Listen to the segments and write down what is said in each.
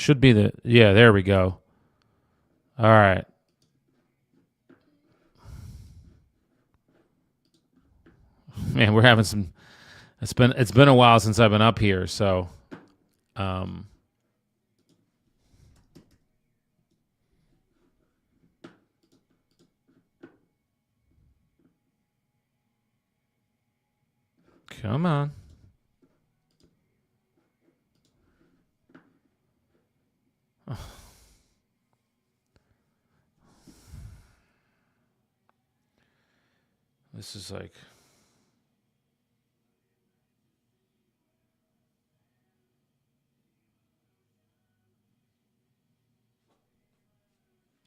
Should be the, yeah, there we go. All right. Man, we're having some, it's been a while since I've been up here, so um come on. This is like,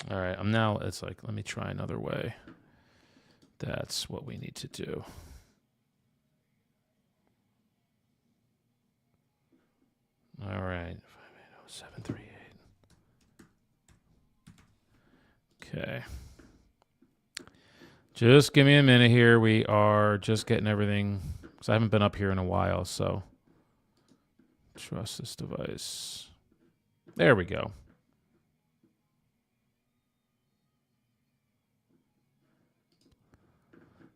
all right, I'm now, it's like, let me try another way. That's what we need to do. All right. 738. Okay. Just give me a minute here. We are just getting everything, because I haven't been up here in a while, so trust this device. There we go.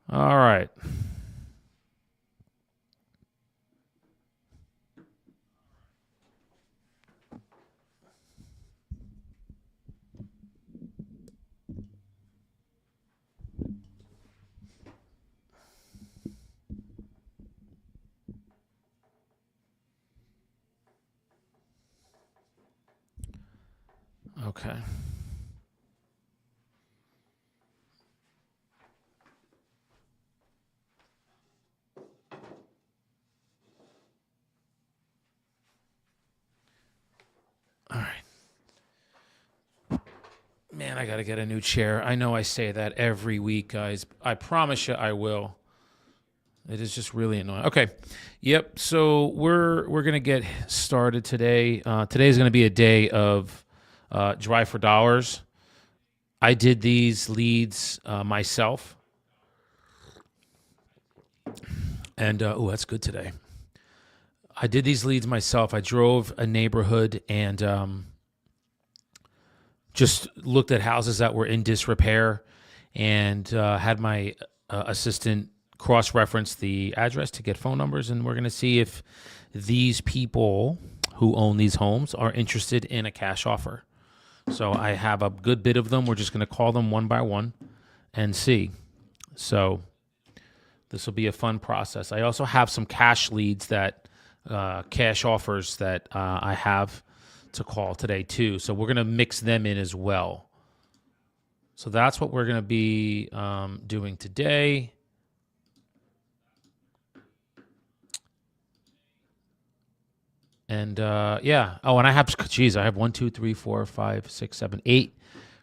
All right. Okay. All right. Man, I got to get a new chair. I know I say that every week, guys. I promise you I will. It is just really annoying. Okay. Yep. So we're gonna get started today. Today is gonna be a day of drive for dollars. I did these leads myself, and oh, that's good today. I did these leads myself. I drove a neighborhood and just looked at houses that were in disrepair, and had my assistant cross-reference the address to get phone numbers, and we're going to see if these people who own these homes are interested in a cash offer. So I have a good bit of them. We're just going to call them one by one and see. So this will be a fun process. I also have some cash leads that cash offers that I have to call today too. So we're going to mix them in as well. So that's what we're going to be doing today. And yeah. Oh, and I have, geez, I have 1, 2, 3, 4, 5, 6, 7, 8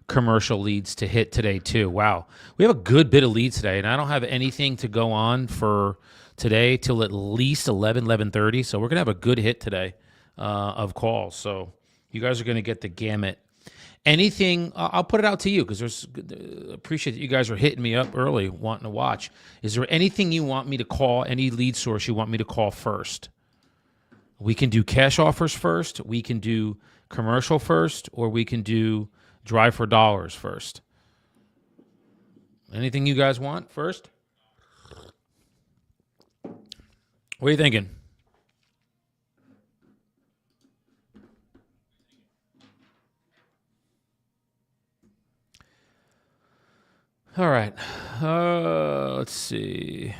commercial leads to hit today too. Wow. We have a good bit of leads today, and I don't have anything to go on for today till at least 11:30. So we're going to have a good hit today of calls. So you guys are going to get the gamut. Anything, I'll put it out to you because there's appreciate that you guys are hitting me up early wanting to watch. Is there anything you want me to call, any lead source you want me to call first? We can do cash offers first, we can do commercial first, or we can do drive for dollars first. Anything you guys want first? What are you thinking? All right. Let's see.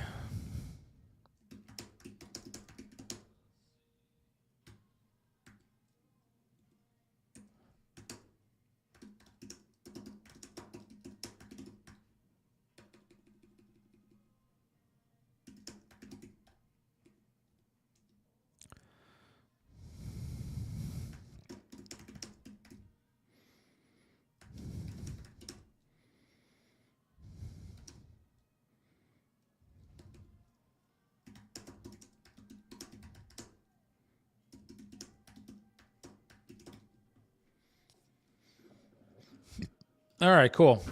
All right, cool.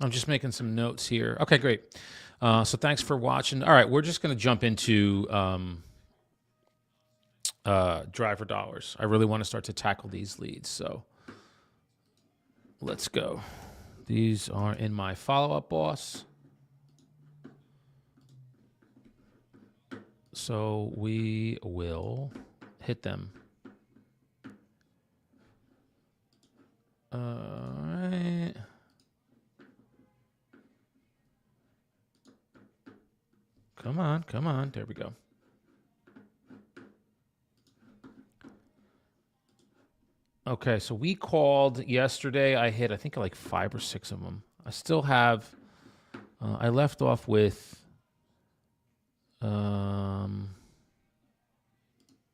I'm just making some notes here. Okay, great. So thanks for watching. All right, we're just going to jump into drive for dollars. I really want to start to tackle these leads. So let's go. These are in my follow-up, boss. So we will hit them. All right. Come on, come on. There we go. Okay, so we called yesterday. I hit, I think, like 5 or 6 of them. I still have. I left off with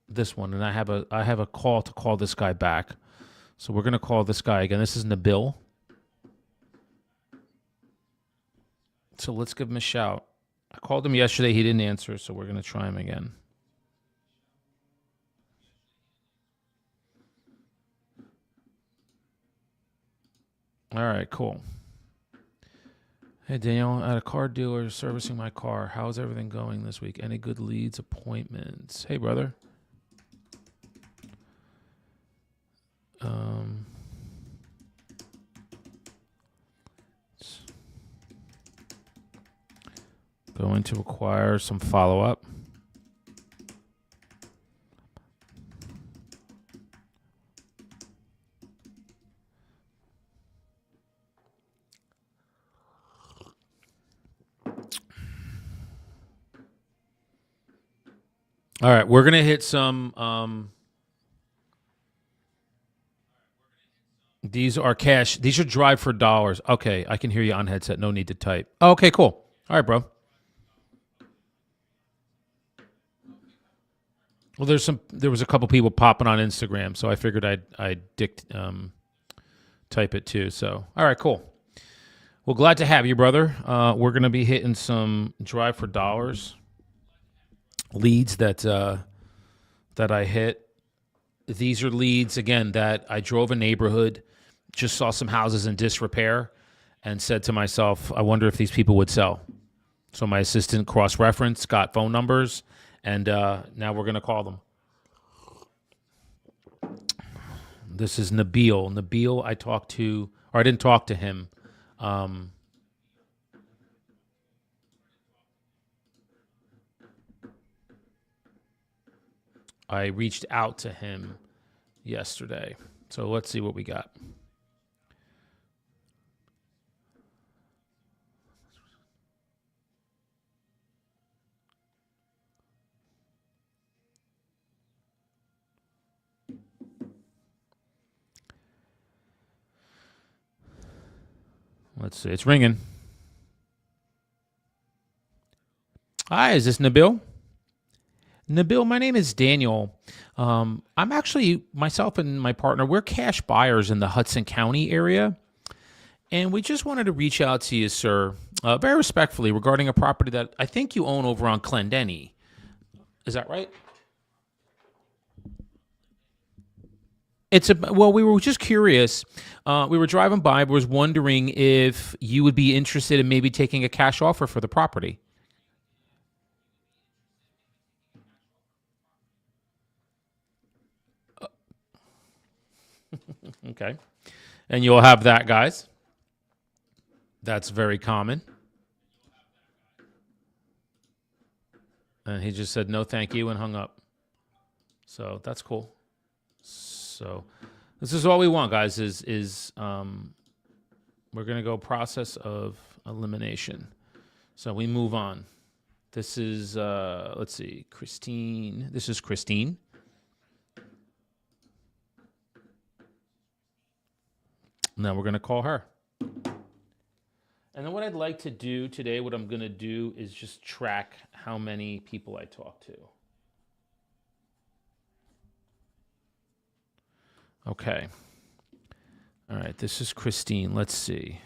this one, and I have a call to call this guy back. So we're gonna call this guy again. This is Nabil. So let's give him a shout. I called him yesterday. He didn't answer, so we're gonna try him again. All right, cool. Hey, Daniel, at a car dealer servicing my car. How's everything going this week? Any good leads, appointments? Hey, brother. Going to require some follow-up. All right, we're going to hit some. These are cash. These are drive for dollars. Okay, I can hear you on headset. No need to type. Oh, okay, cool. All right, bro. Well, there was a couple people popping on Instagram, so I figured I'd type it too. So, all right, cool. Well, glad to have you, brother. We're going to be hitting some drive for dollars leads that I hit. These are leads, again, that I drove a neighborhood, just saw some houses in disrepair, and said to myself, I wonder if these people would sell. So my assistant cross-referenced, got phone numbers, and now we're going to call them. This is Nabil. Nabil, I talked to, or I didn't talk to him. I reached out to him yesterday. So let's see what we got. Let's see. It's ringing. Hi, is this Nabil? Nabil, my name is Daniel. I'm actually, myself and my partner, we're cash buyers in the Hudson County area. And we just wanted to reach out to you, sir, very respectfully, regarding a property that I think you own over on Clendenny. Is that right? Well, we were just curious. We were driving by, was wondering if you would be interested in maybe taking a cash offer for the property. Okay. And you'll have that, guys. That's very common. And he just said, no, thank you, and hung up. So that's cool. So this is all we want, guys, is we're going to go process of elimination. So we move on. This is, let's see, Christine. This is Christine. Now we're going to call her. And then what I'd like to do today, what I'm going to do is just track how many people I talk to. Okay. All right, this is Christine. Let's see.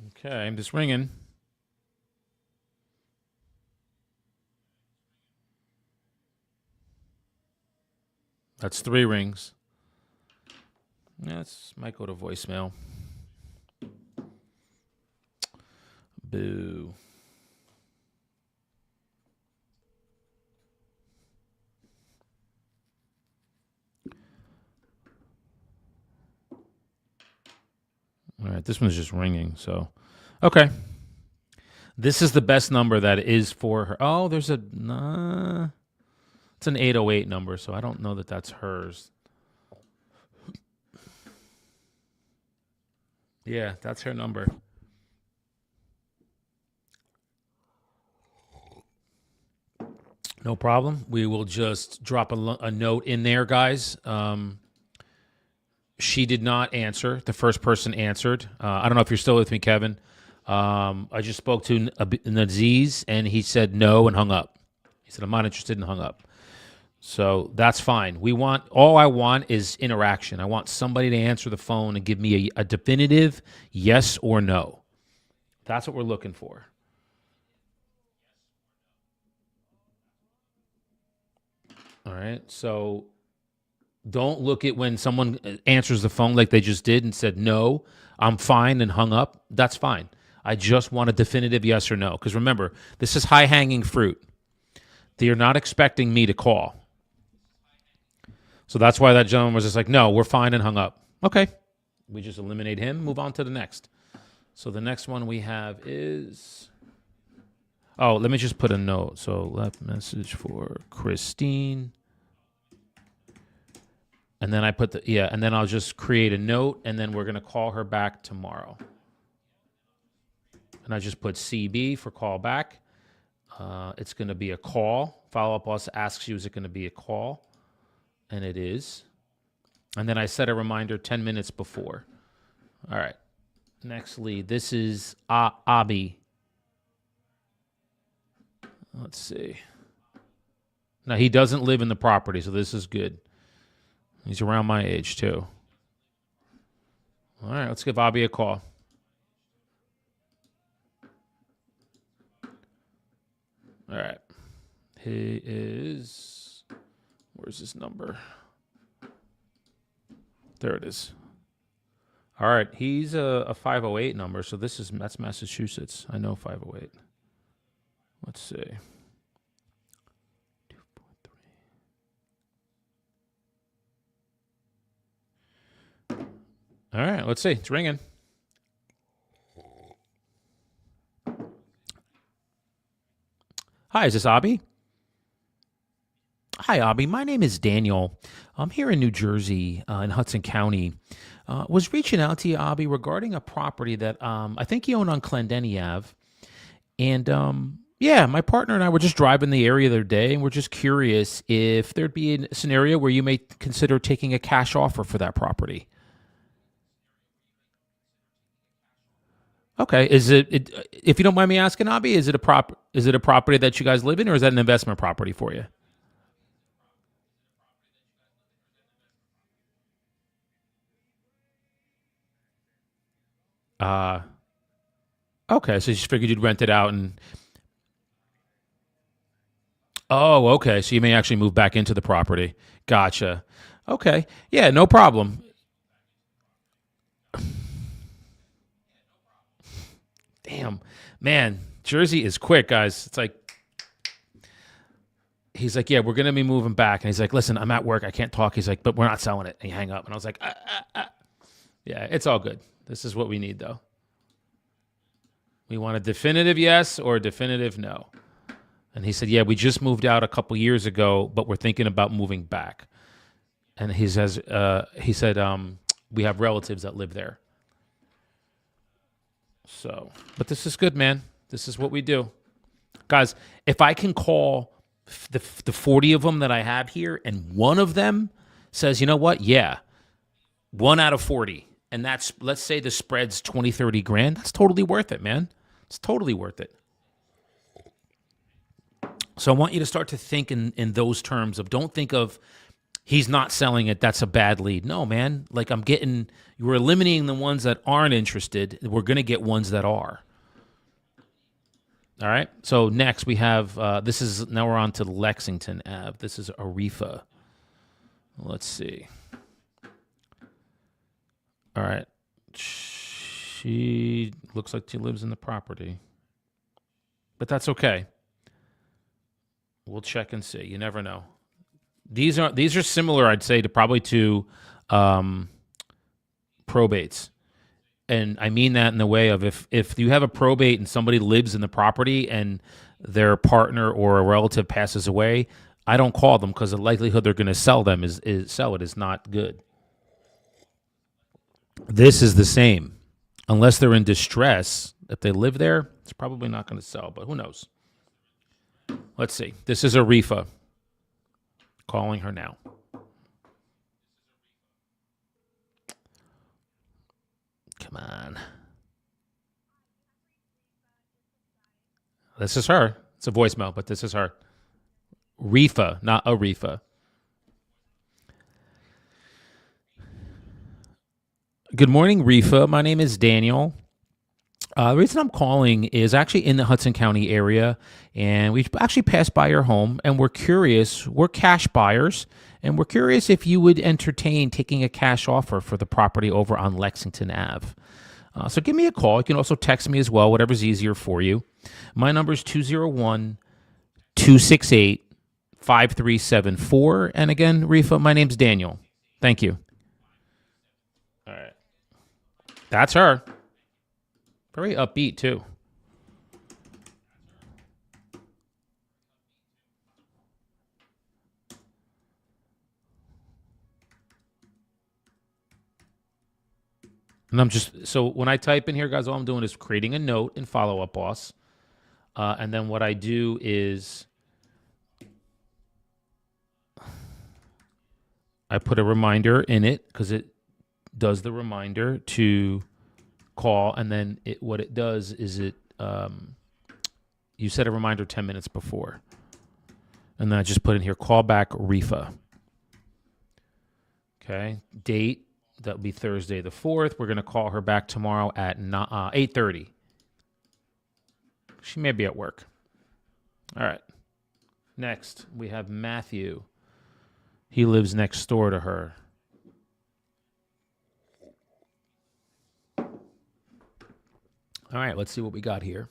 Okay, I'm just ringing. That's 3 rings. That's might go to voicemail. Boo. All right, this one's just ringing. So, okay. This is the best number that is for her. Oh, there's a. It's an 808 number, so I don't know that that's hers. Yeah, that's her number. No problem. We will just drop a note in there, guys. She did not answer. The first person answered. I don't know if you're still with me, Kevin. I just spoke to Naziz, and he said no and hung up. He said, I'm not interested, and hung up. So that's fine. All I want is interaction. I want somebody to answer the phone and give me a definitive yes or no. That's what we're looking for. All right. So don't look at when someone answers the phone like they just did and said, no, I'm fine, and hung up. That's fine. I just want a definitive yes or no. Because remember, this is high-hanging fruit. They're not expecting me to call. So that's why that gentleman was just like, no, we're fine, and hung up. Okay. We just eliminate him, move on to the next. So the next one we have is... Oh, let me just put a note. So left message for Christine. And then I put and then I'll just create a note, and then we're going to call her back tomorrow. And I just put CB for call back. It's going to be a call. Follow-up also asks you, is it going to be a call? And it is. And then I set a reminder 10 minutes before. All right. Next lead. This is Abi. Let's see. Now, he doesn't live in the property, so this is good. He's around my age, too. All right, let's give Abi a call. All right. He is... Where's his number? There it is. All right, he's a 508 number, so that's Massachusetts. I know 508. Let's see. 2.3. All right, let's see. It's ringing. Hi, is this Abi? Hi, Abi. My name is Daniel. I'm here in New Jersey, in Hudson County. Was reaching out to you, Abi, regarding a property that I think you own on Clendenny Ave. And yeah, my partner and I were just driving the area the other day, and we're just curious if there'd be a scenario where you may consider taking a cash offer for that property. Okay, if you don't mind me asking, Abi, is it a property that you guys live in, or is that an investment property for you? Uh, okay, so you just figured you'd rent it out and oh, okay, so you may actually move back into the property. Gotcha. Okay, yeah, no problem. Damn, man, Jersey is quick, guys. It's like he's like, yeah, we're gonna be moving back, and he's like, listen, I'm at work, I can't talk. He's like, but we're not selling it. And he hang up, and I was like, yeah, it's all good. This is what we need, though. We want a definitive yes or a definitive no. And he said, yeah, we just moved out a couple years ago, but we're thinking about moving back. And he said, we have relatives that live there. So, but this is good, man. This is what we do. Guys, if I can call the 40 of them that I have here, and one of them says, you know what? Yeah, 1 out of 40. And that's, let's say the spread's 20, 30 grand. That's totally worth it, man. It's totally worth it. So I want you to start to think in those terms of, don't think of, he's not selling it. That's a bad lead. No, man. Like we're eliminating the ones that aren't interested. We're going to get ones that are. All right. So next we have, now we're on to Lexington Ave. This is Arifa. Let's see. All right. She looks like she lives in the property, but that's okay. We'll check and see. You never know. These are similar, I'd say, to probates. And I mean that in the way of if you have a probate and somebody lives in the property and their partner or a relative passes away, I don't call them because the likelihood they're going to sell them is not good. This is the same. Unless they're in distress, if they live there, it's probably not going to sell, but who knows? Let's see. This is Arifa. Calling her now. Come on. This is her. It's a voicemail, but this is her. Rifa, not Arifa. Good morning, Rifa. My name is Daniel. The reason I'm calling is actually in the Hudson County area, and we actually passed by your home, and we're curious. We're cash buyers, and we're curious if you would entertain taking a cash offer for the property over on Lexington Ave. So give me a call. You can also text me as well, whatever's easier for you. My number is 201-268-5374. And again, Rifa, my name's Daniel. Thank you. All right. That's her. Very upbeat, too. And so when I type in here, guys, all I'm doing is creating a note in Follow Up Boss. And then what I do is I put a reminder in it because it does the reminder to call, and then what it does is you set a reminder 10 minutes before, and then I just put in here call back Rifa. Okay, date that will be Thursday the 4th. We're going to call her back tomorrow at 8:30. She may be at work. All right. Next we have Matthew. He lives next door to her. All right, let's see what we got here.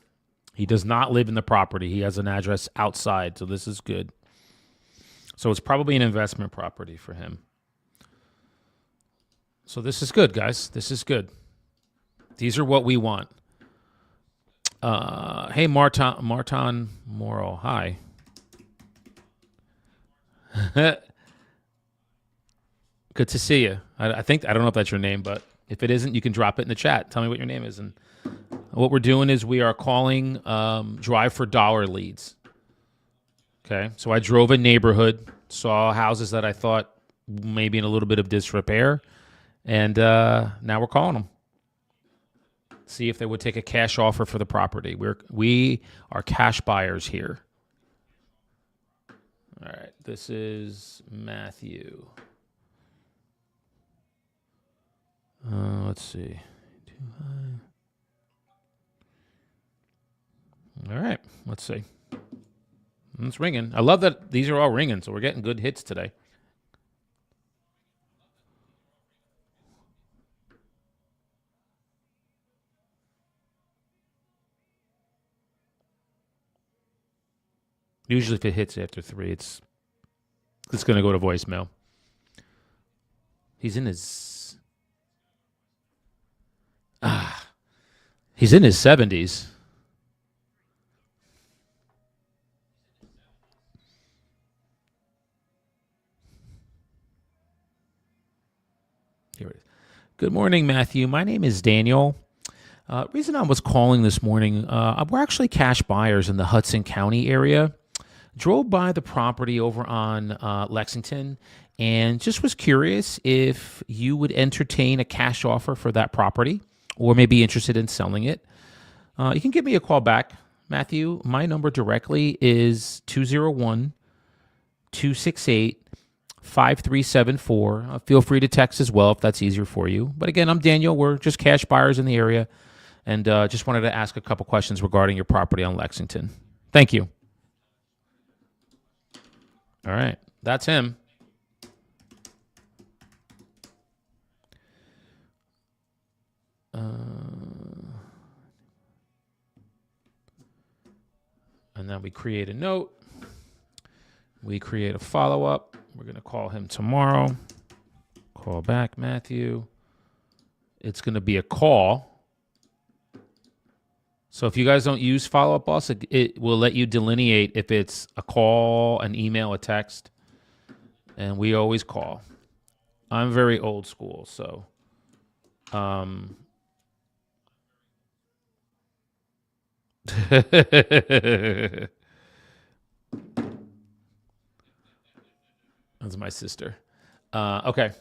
He does not live in the property. He has an address outside, so this is good. So it's probably an investment property for him. So this is good, guys. This is good. These are what we want. Hey, Martin Morrow. Hi. Good to see you. I don't know if that's your name, but if it isn't, you can drop it in the chat. Tell me what your name is. And what we're doing is we are calling drive for dollar leads. Okay. So I drove a neighborhood, saw houses that I thought maybe in a little bit of disrepair, and now we're calling them. See if they would take a cash offer for the property. We are cash buyers here. All right. This is Matthew. Let's see. Too high. All right. Let's see. It's ringing. I love that these are all ringing, so we're getting good hits today. Usually if it hits after 3, it's going to go to voicemail. He's in his 70s. Here it is. Good morning, Matthew. My name is Daniel. Reason I was calling this morning, we're actually cash buyers in the Hudson County area. Drove by the property over on Lexington and just was curious if you would entertain a cash offer for that property or maybe interested in selling it. You can give me a call back, Matthew. My number directly is 201-268-5374. 5374. Feel free to text as well if that's easier for you. But again, I'm Daniel. We're just cash buyers in the area, and just wanted to ask a couple questions regarding your property on Lexington. Thank you. All right. That's him. And then we create a note. We create a follow-up. We're going to call him tomorrow. Call back, Matthew. It's going to be a call. So if you guys don't use follow-up boss, it will let you delineate if it's a call, an email, a text. And we always call. I'm very old school, so... That's my sister. Okay.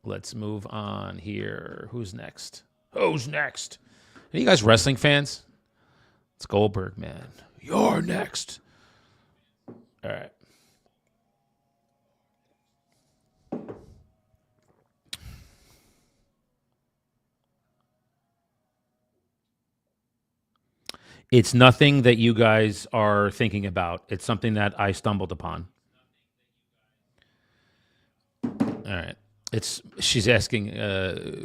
Let's move on here. Who's next? Who's next? Are you guys wrestling fans? It's Goldberg, man. You're next. All right. It's nothing that you guys are thinking about. It's something that I stumbled upon. All right. She's asking,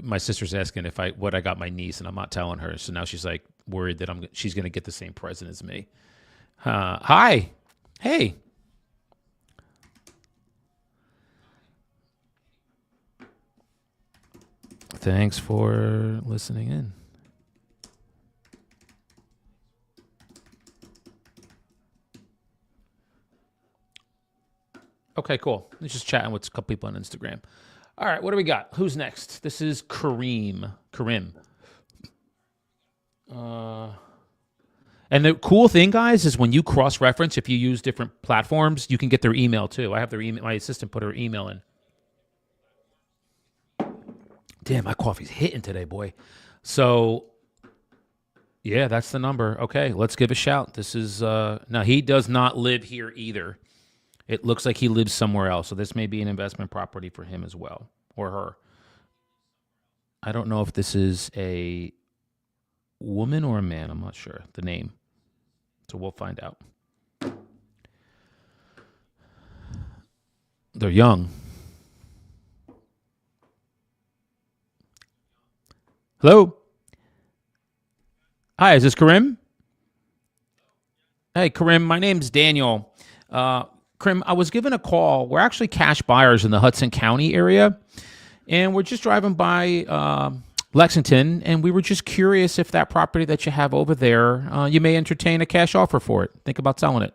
my sister's asking what I got my niece, and I'm not telling her. So now she's like worried that she's going to get the same present as me. Hi. Hey. Thanks for listening in. Okay, cool. Let's just chatting with a couple people on Instagram. All right, what do we got? Who's next? This is Karim. And the cool thing, guys, is when you cross-reference, if you use different platforms, you can get their email too. I have their email. My assistant put her email in. Damn, my coffee's hitting today, boy. So, yeah, that's the number. Okay, let's give a shout. This is now he does not live here either. It looks like he lives somewhere else. So this may be an investment property for him as well, or her. I don't know if this is a woman or a man. I'm not sure the name. So we'll find out. They're young. Hello? Hi, is this Karim? Hey, Karim, my name's Daniel. Karim, I was given a call. We're actually cash buyers in the Hudson County area, and we're just driving by Lexington, and we were just curious if that property that you have over there, you may entertain a cash offer for it. Think about selling it.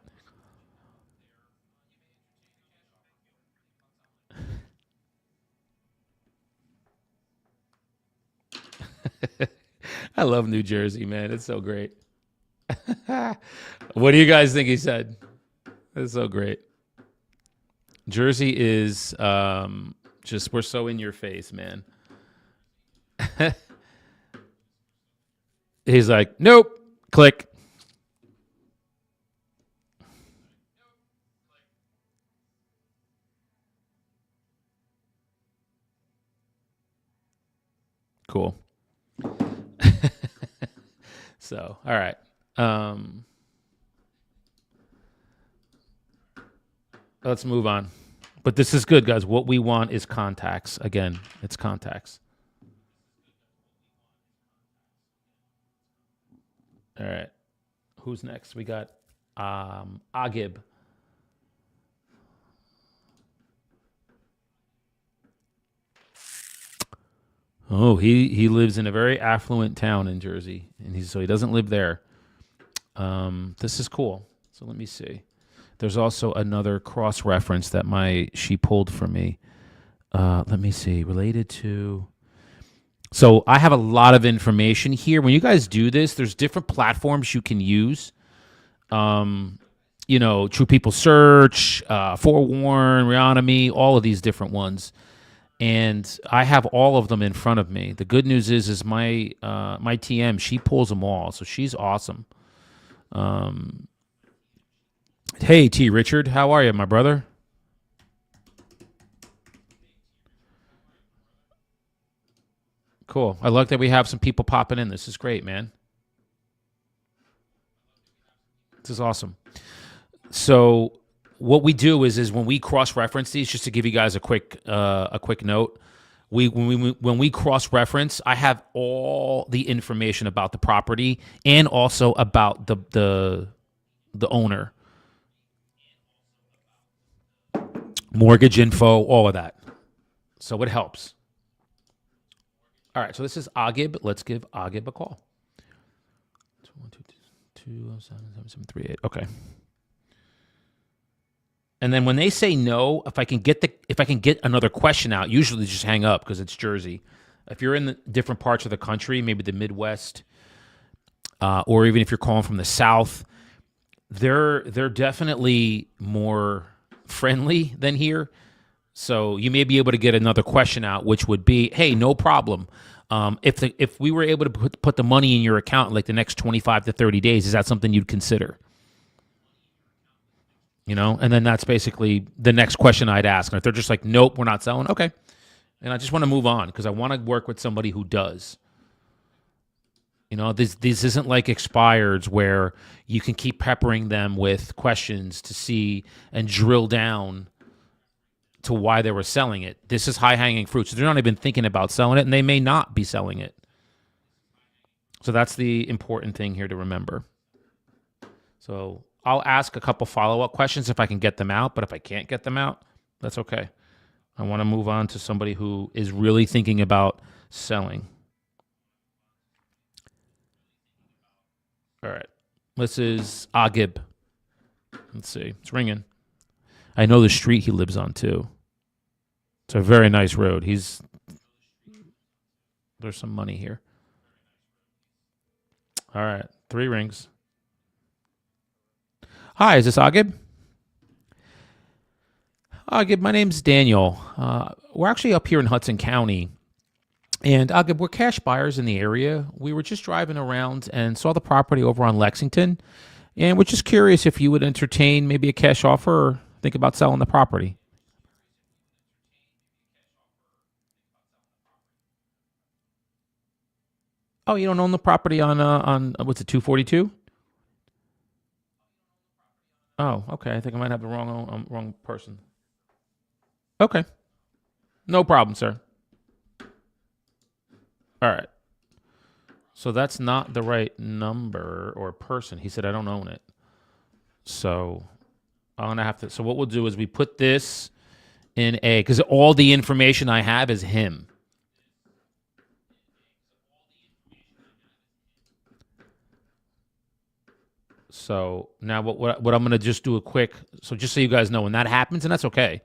I love New Jersey, man. It's so great. What do you guys think he said? It's so great. Jersey is just, we're so in your face, man. He's like, nope, click. Cool. So, all right. Let's move on. But this is good, guys. What we want is contacts. Again, it's contacts. All right. Who's next? We got Agib. Oh, he lives in a very affluent town in Jersey, and so he doesn't live there. This is cool. So let me see. There's also another cross-reference that she pulled for me. Let me see. Related to... So I have a lot of information here. When you guys do this, there's different platforms you can use. True People Search, Forewarn, Reonomy, all of these different ones. And I have all of them in front of me. The good news is my TM, she pulls them all. So she's awesome. Hey, T. Richard, how are you, my brother? Cool. I like that we have some people popping in. This is great, man. This is awesome. So what we do is when we cross-reference these, just to give you guys a quick note, when we cross-reference, I have all the information about the property and also about the owner, mortgage info, all of that. So it helps. All right, so this is Agib. Let's give Agib a call. 207-7738. Okay. And then when they say no, if I can get another question out, usually just hang up because it's Jersey. If you're in the different parts of the country, maybe the Midwest, or even if you're calling from the South, they're definitely more friendly than here. So you may be able to get another question out, which would be, hey, no problem. If we were able to put the money in your account in like the next 25 to 30 days, is that something you'd consider? You know, and then that's basically the next question I'd ask. And if they're just like, nope, we're not selling, okay. And I just want to move on because I want to work with somebody who does. You know, this isn't like expireds where you can keep peppering them with questions to see and drill down to why they were selling it. This is high-hanging fruit. So they're not even thinking about selling it, and they may not be selling it. So that's the important thing here to remember. So I'll ask a couple follow-up questions if I can get them out, but if I can't get them out, that's okay. I want to move on to somebody who is really thinking about selling. All right. This is Agib. Let's see. It's ringing. I know the street he lives on, too. It's a very nice road. There's some money here. All right. 3 rings. Hi, is this Agib? Agib, my name's Daniel. We're actually up here in Hudson County. And Agib, we're cash buyers in the area. We were just driving around and saw the property over on Lexington. And we're just curious if you would entertain maybe a cash offer or think about selling the property. Oh, you don't own the property on what's it, 242? Oh, okay. I think I might have the wrong person. Okay. No problem, sir. All right. So that's not the right number or person. He said I don't own it. So I'm going to have to. So what we'll do is we put this in A, because all the information I have is him. So now what I'm going to just do a quick, so just so you guys know, when that happens, and that's okay.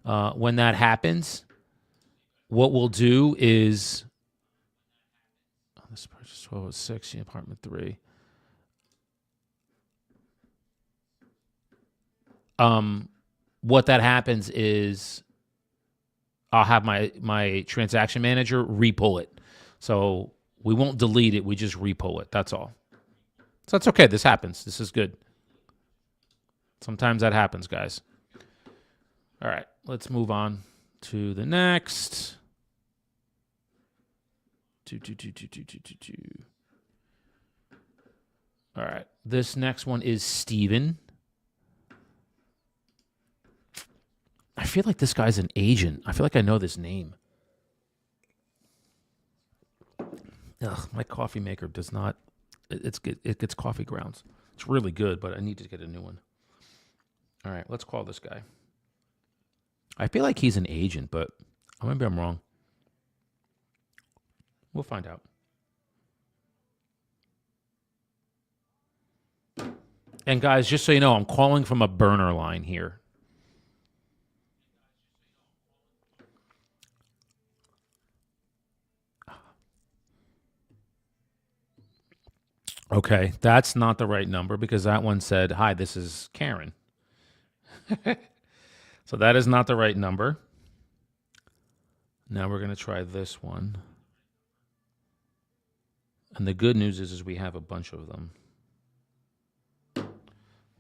When that happens, what we'll do is, this purchase 1206, apartment 3. What that happens is I'll have my transaction manager repull it. So we won't delete it. We just repull it. That's all. So that's okay. This happens. This is good. Sometimes that happens, guys. All right. Let's move on to the next. Two. All right. This next one is Steven. I feel like this guy's an agent. I feel like I know this name. Ugh, my coffee maker does not. It gets coffee grounds. It's really good, but I need to get a new one. All right, let's call this guy. I feel like he's an agent, but maybe I'm wrong. We'll find out. And guys, just so you know, I'm calling from a burner line here. Okay, that's not the right number because that one said, hi, this is Karen. So that is not the right number. Now we're going to try this one. And the good news is we have a bunch of them.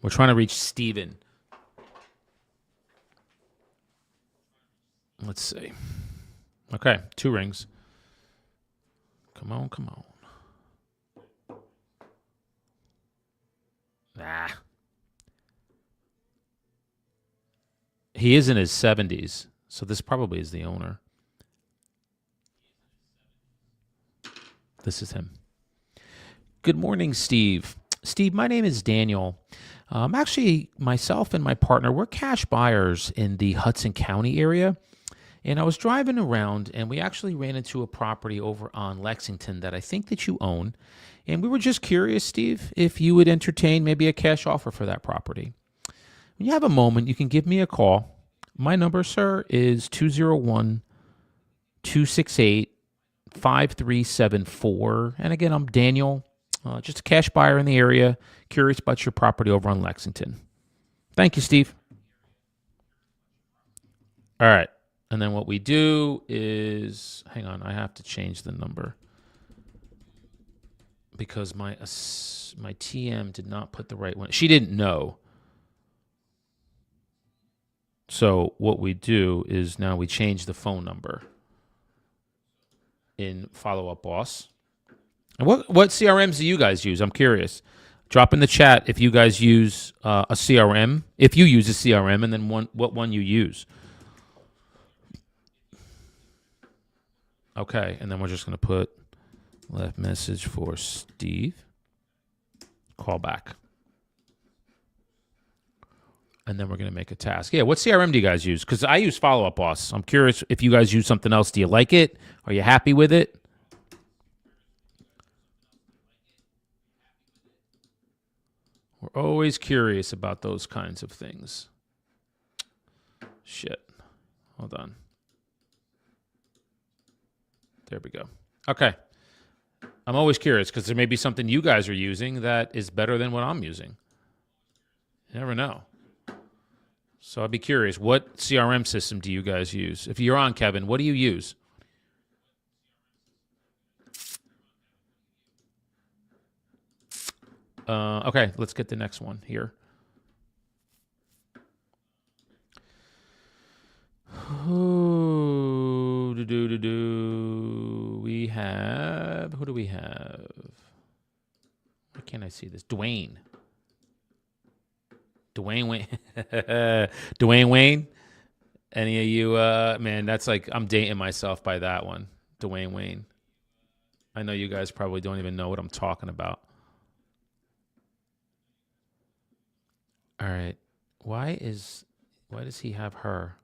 We're trying to reach Steven. Let's see. Okay, 2 rings. Come on, come on. Ah. He is in his 70s, so this probably is the owner. This is him. Good morning, Steve. Steve, my name is Daniel. Actually, myself and my partner, we're cash buyers in the Hudson County area. And I was driving around, and we actually ran into a property over on Lexington that I think that you own. And we were just curious, Steve, if you would entertain maybe a cash offer for that property. When you have a moment, you can give me a call. My number, sir, is 201-268-5374. And again, I'm Daniel, just a cash buyer in the area, curious about your property over on Lexington. Thank you, Steve. All right. And then what we do is, hang on, I have to change the number because my TM did not put the right one. She didn't know. So what we do is now we change the phone number in Follow Up Boss. And what CRMs do you guys use? I'm curious. Drop in the chat if you guys use a CRM, if you use a CRM, and then what one you use. Okay, and then we're just going to put left message for Steve. Call back. And then we're going to make a task. Yeah, what CRM do you guys use? Because I use Follow Up Boss. I'm curious if you guys use something else. Do you like it? Are you happy with it? We're always curious about those kinds of things. Shit. Hold on. There we go. Okay. I'm always curious because there may be something you guys are using that is better than what I'm using. You never know. So I'd be curious, what CRM system do you guys use? If you're on, Kevin, what do you use? Okay, let's get the next one here. We have, who do we have? Why can't I see this? Dwayne Wayne. Dwayne Wayne. Any of you, man, that's like, I'm dating myself by that one. Dwayne Wayne. I know you guys probably don't even know what I'm talking about. All right. Why does he have her?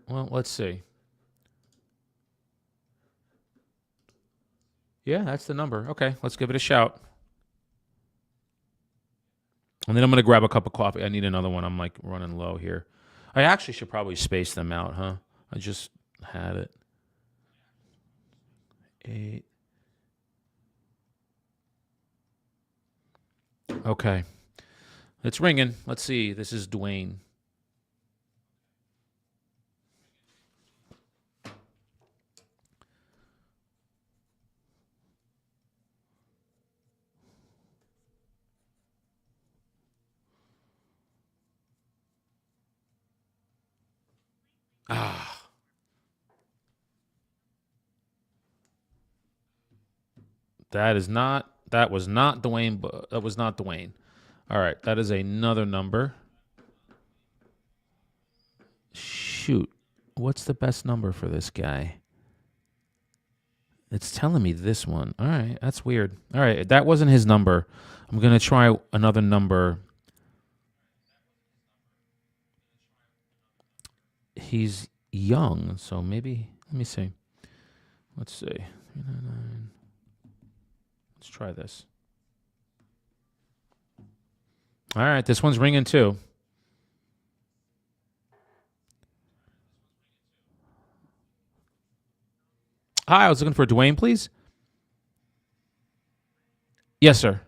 Well, let's see. Yeah, that's the number. Okay, let's give it a shout. And then I'm going to grab a cup of coffee. I need another one. I'm like running low here. I actually should probably space them out, huh? I just had it. 8. Okay. It's ringing. Let's see. This is Dwayne. That was not Dwayne, but that was not Dwayne. All right, that is another number. Shoot. What's the best number for this guy? It's telling me this one. All right, that's weird. All right, that wasn't his number. I'm going to try another number. He's young, so maybe, let me see. Let's see. 399. Let's try this. All right, this one's ringing too. Hi, I was looking for Dwayne, please. Yes, sir.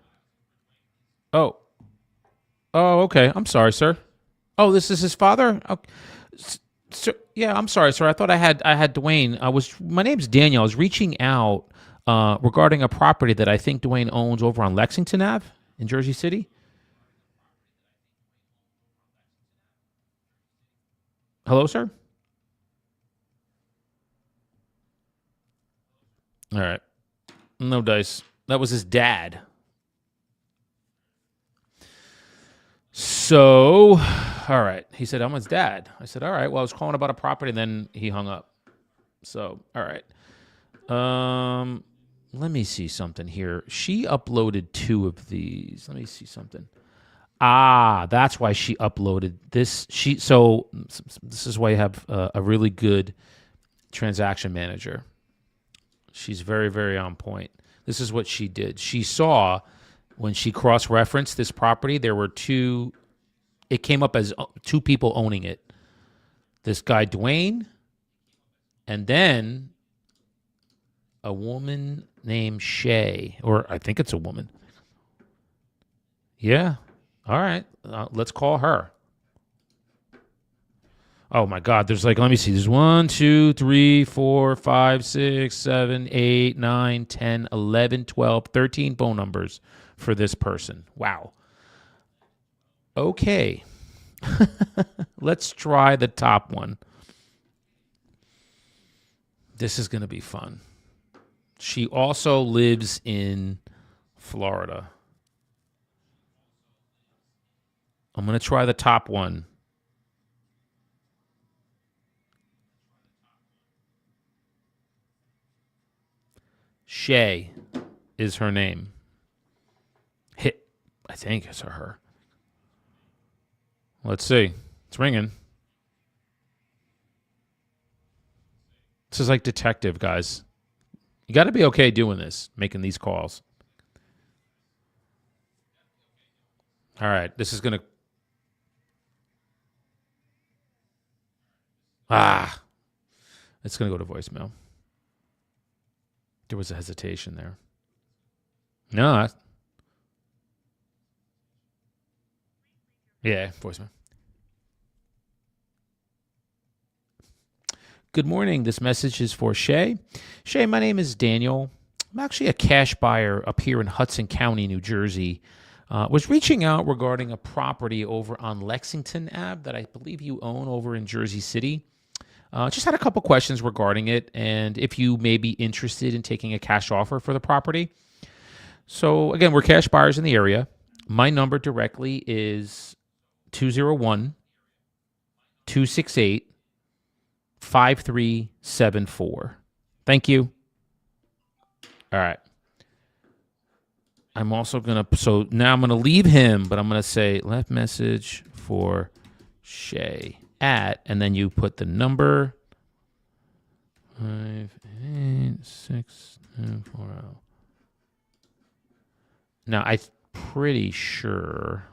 Oh, okay. I'm sorry, sir. Oh, this is his father. Okay. Sir, yeah, I'm sorry, sir. I thought I had Dwayne. My name's Daniel. I was reaching out regarding a property that I think Dwayne owns over on Lexington Ave in Jersey City. Hello, sir? All right. No dice. That was his dad. So, all right. He said, I'm his dad. I said, all right. Well, I was calling about a property, and then he hung up. So, all right. Let me see something here. She uploaded 2 of these. Let me see something. Ah, that's why she uploaded this. So this is why you have a really good transaction manager. She's very, very on point. This is what she did. She saw when she cross-referenced this property, there were 2. It came up as 2 people owning it. This guy Dwayne, and then a woman named Shay, or I think it's a woman. Yeah. All right. Let's call her. Oh my God. There's let me see. There's 1, 2, 3, 4, 5, 6, 7, 8, 9, 10, 11, 12, 13 phone numbers for this person. Wow. Okay. Let's try the top one. This is going to be fun. She also lives in Florida. I'm going to try the top one. Shay is her name. I think it's her. Let's see. It's ringing. This is like detective, guys. You got to be okay doing this, making these calls. All right. This is going to. It's going to go to voicemail. There was a hesitation there. No. Yeah, voicemail. Good morning. This message is for Shay. Shay, my name is Daniel. I'm actually a cash buyer up here in Hudson County, New Jersey. Was reaching out regarding a property over on Lexington Ave that I believe you own over in Jersey City. Just had a couple questions regarding it and if you may be interested in taking a cash offer for the property. So, again, we're cash buyers in the area. My number directly is 201 268 5374. Thank you. All right. I'm also going to, so now I'm going to leave him, but I'm going to say left message for Shay at, and then you put the number 58640. Now, I'm pretty sure,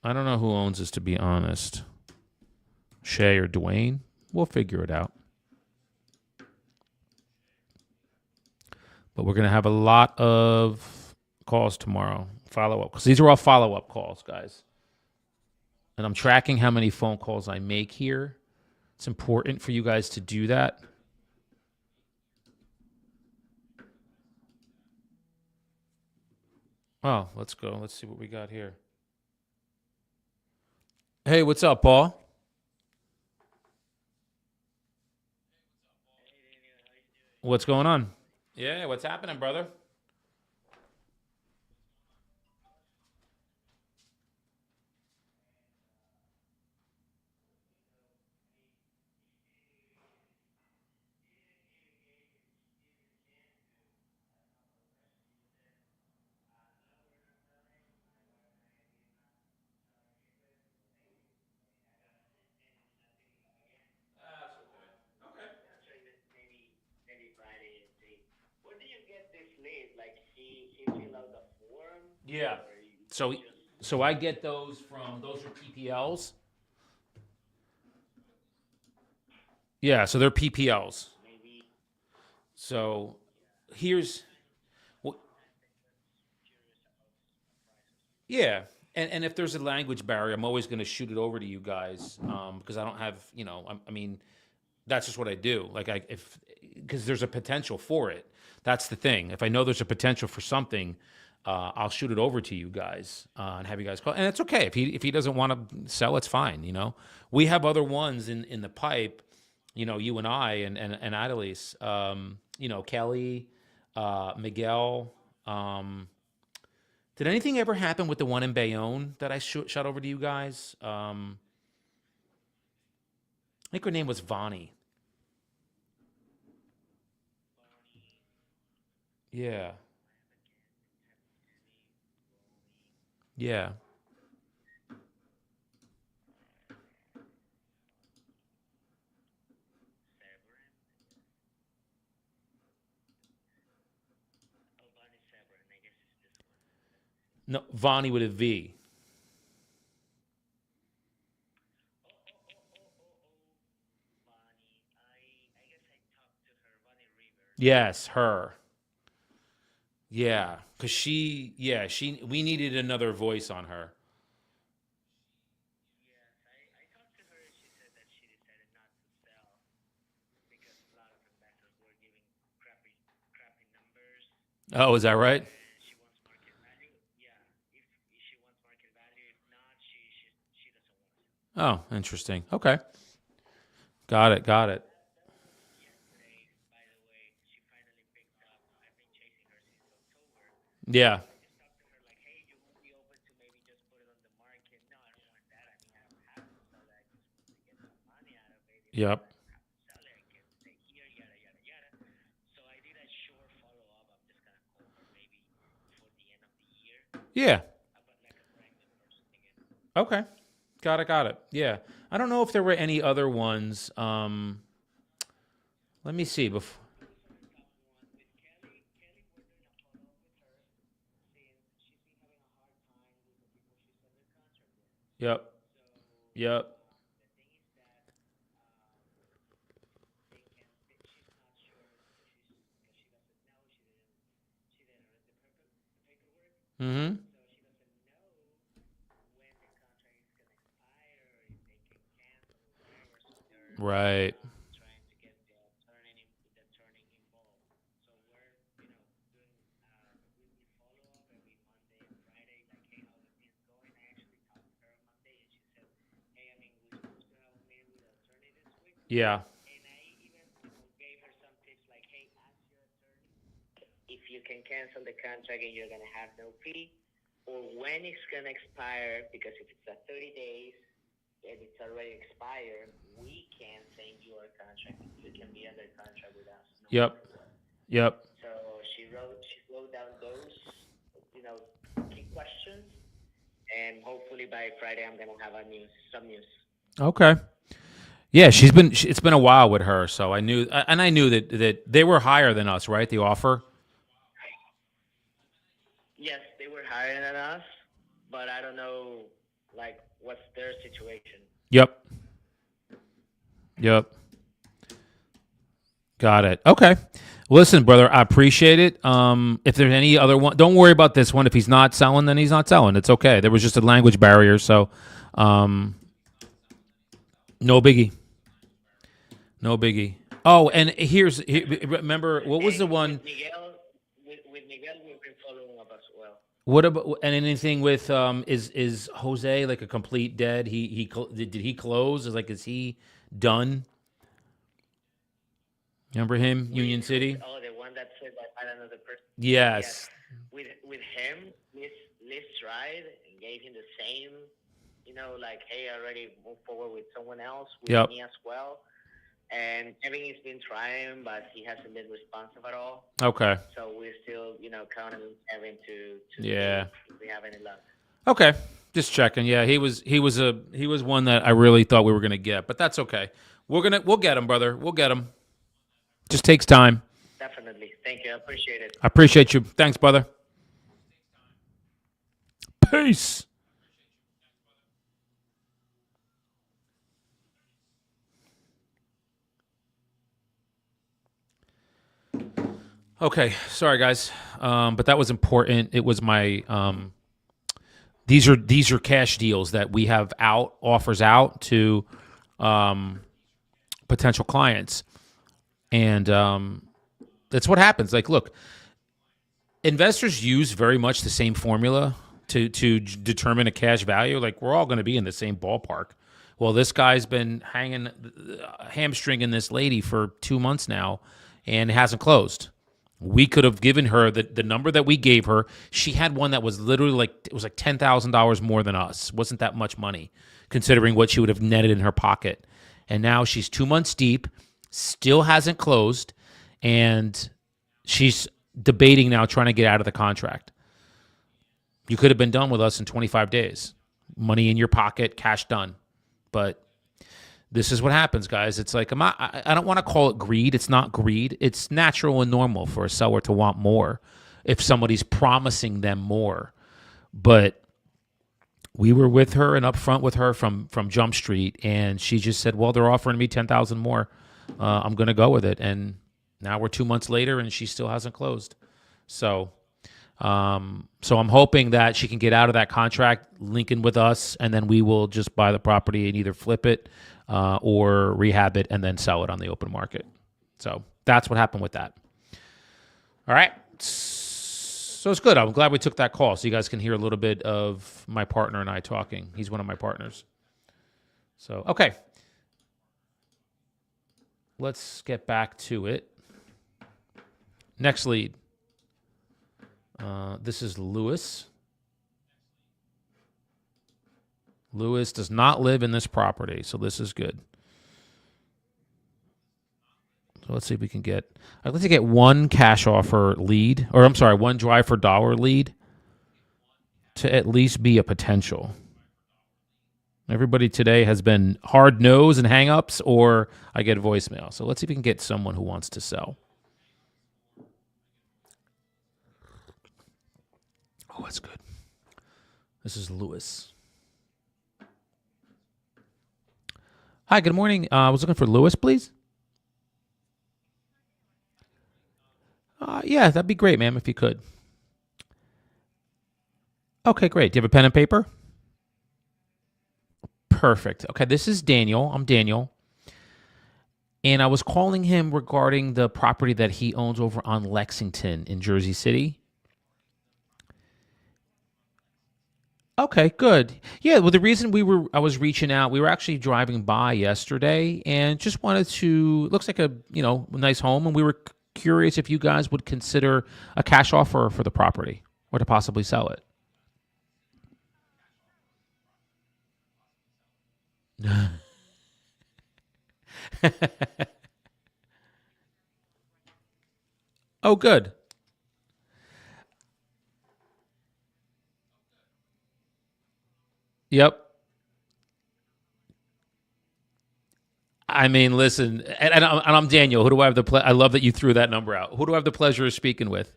I don't know who owns this, to be honest. Shay or Dwayne. We'll figure it out. But we're going to have a lot of calls tomorrow. Follow-up. Because these are all follow-up calls, guys. And I'm tracking how many phone calls I make here. It's important for you guys to do that. Oh, let's go. Let's see what we got here. Hey, what's up, Paul? What's going on? Yeah, what's happening, brother? Yeah. So so I get those from those are PPLs. Yeah, so they're PPLs. So here's well, yeah. And if there's a language barrier, I'm always going to shoot it over to you guys because I don't have, I mean, that's just what I do. Like if because there's a potential for it. That's the thing. If I know there's a potential for something, I'll shoot it over to you guys and have you guys call. And it's okay if he doesn't want to sell, it's fine. We have other ones in the pipe. You and I and Adelise. Kelly, Miguel. Did anything ever happen with the one in Bayonne that I shot over to you guys? I think her name was Vani. Yeah. Yeah. No, Vani with a V. Yes, her. Yeah, because we needed another voice on her. Oh, is that right? Oh, interesting. Okay. Got it. Got it. Yeah. Yep. Yeah. Okay. Got it. Got it. Yeah. I don't know if there were any other ones. Let me see. Yep. Yep. Mm-hmm. Right. Yeah. Yep. Yep. Okay. Yeah, it's been a while with her, so I knew that they were higher than us, right? The offer. Yep. Yep. Got it. Okay. Listen, brother, I appreciate it. If there's any other one, don't worry about this one. If he's not selling, then he's not selling. It's okay. There was just a language barrier, so um, no biggie. No biggie. Oh, and remember what was the one? What about and anything with is Jose like a complete dead? Did he close? Is he done? Remember him, Union City? Yes. Yep. Okay. Yeah. Okay. Just checking. Yeah, he was one that I really thought we were gonna get, but that's okay. We'll get him, brother. We'll get him. Just takes time. I appreciate you. Thanks, brother. Peace. Okay, sorry guys, but that was important. It was my these are cash deals that we have out offers out to um, potential clients, and that's what happens. Like, look, investors use very much the same formula to determine a cash value. Like we're all going to be in the same ballpark. Well, this guy's been hanging hamstringing this lady for 2 months now, and it hasn't closed. We could have given her the number that we gave her. She had one that was literally like it was like $10,000 more than us. Wasn't that much money, considering what she would have netted in her pocket. And now she's 2 months deep, still hasn't closed, and she's debating now trying to get out of the contract. You could have been done with us in 25 days. Money in your pocket, cash done. But this is what happens, guys. It's like I don't want to call it greed. It's not greed. It's natural and normal for a seller to want more if somebody's promising them more. But we were with her and upfront with her from Jump Street, and she just said, "Well, they're offering me 10,000 more. I'm going to go with it." And now we're 2 months later, and she still hasn't closed. So I'm hoping that she can get out of that contract, link in with us, and then we will just buy the property and either flip it or rehab it and then sell it on the open market. So that's what happened with that. All right. So it's good. I'm glad we took that call so you guys can hear a little bit of my partner and I talking. He's one of my partners. So, okay. Let's get back to it. Next lead. This is Lewis. Lewis does not live in this property, so this is good. So let's see if we can get. I'd like to get one cash offer lead, or I'm sorry, one drive for dollar lead to at least be a potential. Everybody today has been hard no's and hang-ups, or I get voicemail. So let's see if we can get someone who wants to sell. Oh, that's good. This is Lewis. Hi, good morning. I was looking for Lewis, please. Yeah, that'd be great, ma'am, if you could. Okay, great. Do you have a pen and paper? Perfect. Okay, this is Daniel. I'm Daniel. And I was calling him regarding the property that he owns over on Lexington in Jersey City. Okay, good. Yeah, well, the reason I was reaching out, we were actually driving by yesterday and just wanted to, looks like a, nice home. And we were curious if you guys would consider a cash offer for the property or to possibly sell it. Oh, good. Yep. I mean, listen, and I'm Daniel. Who do I have I love that you threw that number out. Who do I have the pleasure of speaking with?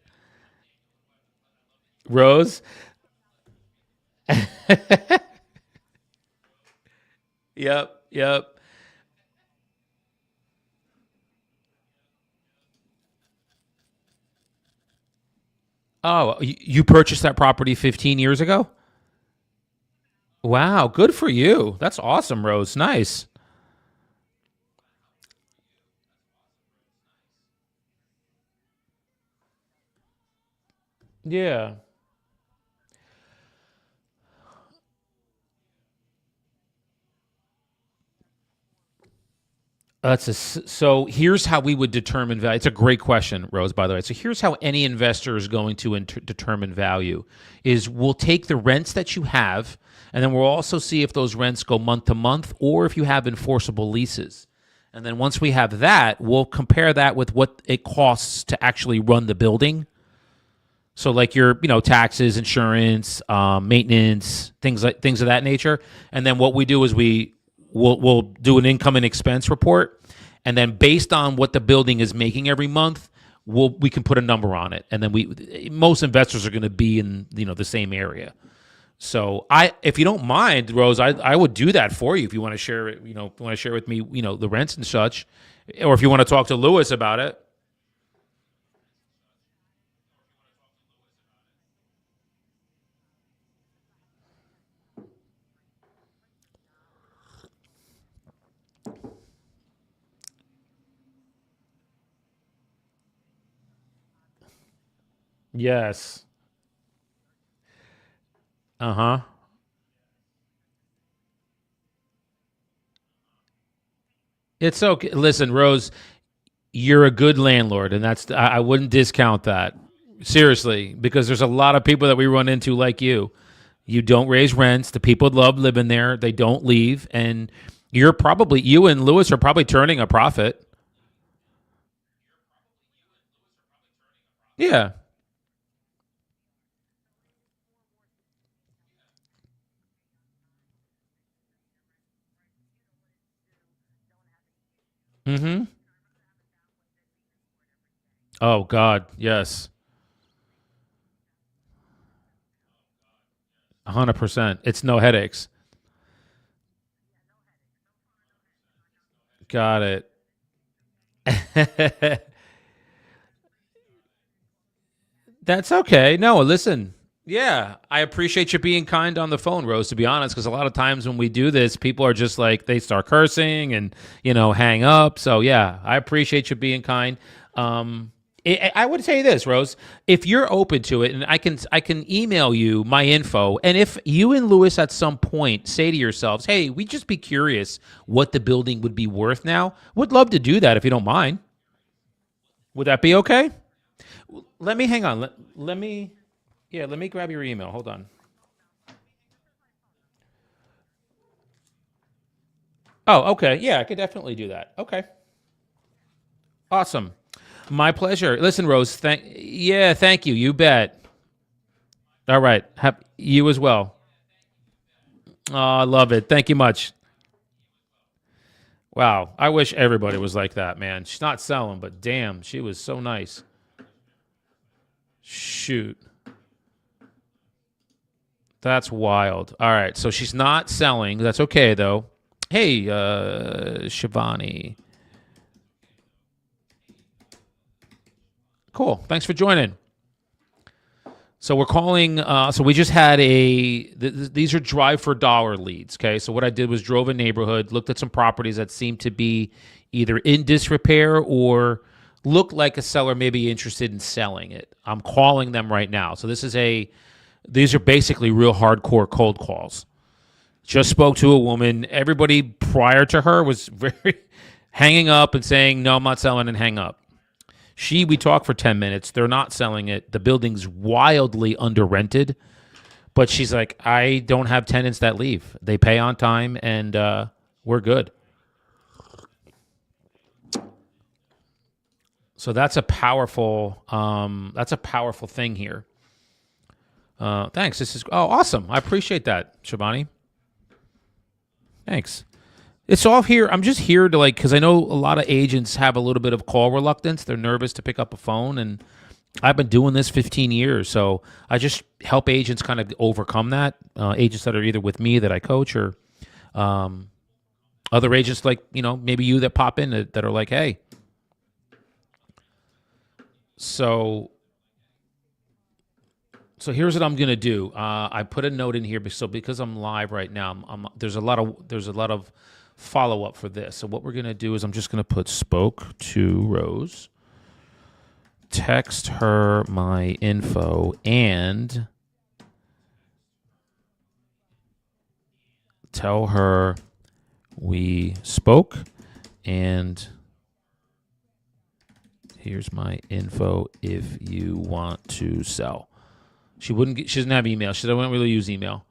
Rose? Yep, yep. Oh, you purchased that property 15 years ago? Wow, good for you. That's awesome, Rose. Nice. Yeah. So here's how we would determine value. It's a great question, Rose, by the way. So here's how any investor is going to determine value is we'll take the rents that you have, and then we'll also see if those rents go month to month or if you have enforceable leases. And then once we have that, we'll compare that with what it costs to actually run the building. So like your, taxes, insurance, maintenance, things of that nature. And then what we do is we'll do an income and expense report, and then based on what the building is making every month, we can put a number on it. And then most investors are going to be in the same area. So if you don't mind, Rose, I would do that for you if you want to share it. Want to share with me, the rents and such, or if you want to talk to Lewis about it. Yes. Uh-huh. It's okay. Listen, Rose, you're a good landlord, and I wouldn't discount that. Seriously, because there's a lot of people that we run into like you. You don't raise rents. The people love living there. They don't leave, and you and Lewis are probably turning a profit. Yeah. Mm-hmm. Oh God, yes, 100%. It's no headaches. Got it. That's okay. No, listen. Yeah, I appreciate you being kind on the phone, Rose, to be honest, because a lot of times when we do this, people are just like, they start cursing and, hang up. So, yeah, I appreciate you being kind. I would say this, Rose, if you're open to it, and I can email you my info, and if you and Lewis at some point say to yourselves, hey, we just be curious what the building would be worth now, would love to do that if you don't mind. Would that be okay? Let me hang on. Let me Yeah, let me grab your email. Hold on. Oh, okay. Yeah, I could definitely do that. Okay. Awesome. My pleasure. Listen, Rose, thank you. You bet. All right. You as well. Oh, I love it. Thank you much. Wow. I wish everybody was like that, man. She's not selling, but damn, she was so nice. Shoot. That's wild. All right. So she's not selling. That's okay, though. Hey, Shivani. Cool. Thanks for joining. So we're calling. So we just had these are drive for dollar leads. Okay. So what I did was drove a neighborhood, looked at some properties that seemed to be either in disrepair or looked like a seller may be interested in selling it. I'm calling them right now. So these are basically real hardcore cold calls. Just spoke to a woman. Everybody prior to her was very hanging up and saying, no, I'm not selling, and hang up. We talked for 10 minutes. They're not selling it. The building's wildly under rented. But she's like, I don't have tenants that leave. They pay on time, and we're good. So that's a powerful thing here. Thanks. Awesome. I appreciate that, Shabani. Thanks. It's all here. I'm just here to because I know a lot of agents have a little bit of call reluctance. They're nervous to pick up a phone, and I've been doing this 15 years, so I just help agents kind of overcome that. Agents that are either with me that I coach, or um, other agents like maybe you that pop in that are like, hey. So here's what I'm gonna do. I put a note in here, because I'm live right now. There's a lot of follow up for this. So what we're gonna do is I'm just gonna put spoke to Rose, text her my info, and tell her we spoke, and here's my info if you want to sell. She doesn't have email. She doesn't really use email.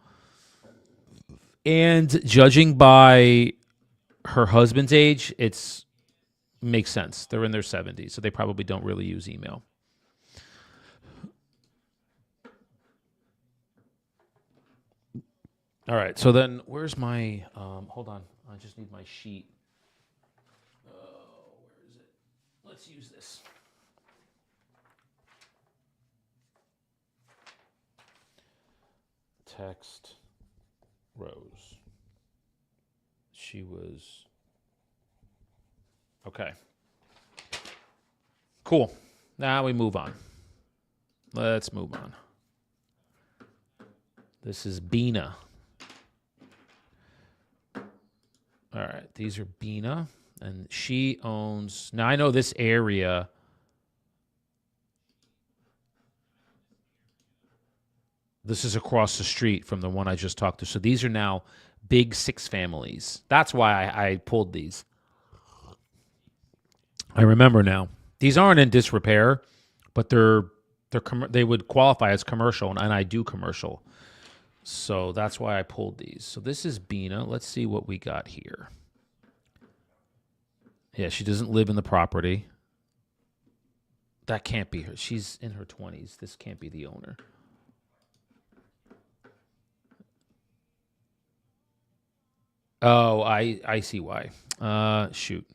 And judging by her husband's age, it's makes sense. They're in their 70s, so they probably don't really use email. All right. So then, where's my? Hold on. I just need my sheet. Where is it? Let's use this. Text Rose. She was okay. Cool. Now we move on. Let's move on. This is Bina. All right. These are Bina, and she owns. Now I know this area. This is across the street from the one I just talked to. So these are now big 6 families. That's why I pulled these. I remember now. These aren't in disrepair, but they would qualify as commercial, and I do commercial. So that's why I pulled these. So this is Bina. Let's see what we got here. Yeah, she doesn't live in the property. That can't be her. She's in her 20s. This can't be the owner. Oh, I see why. Shoot.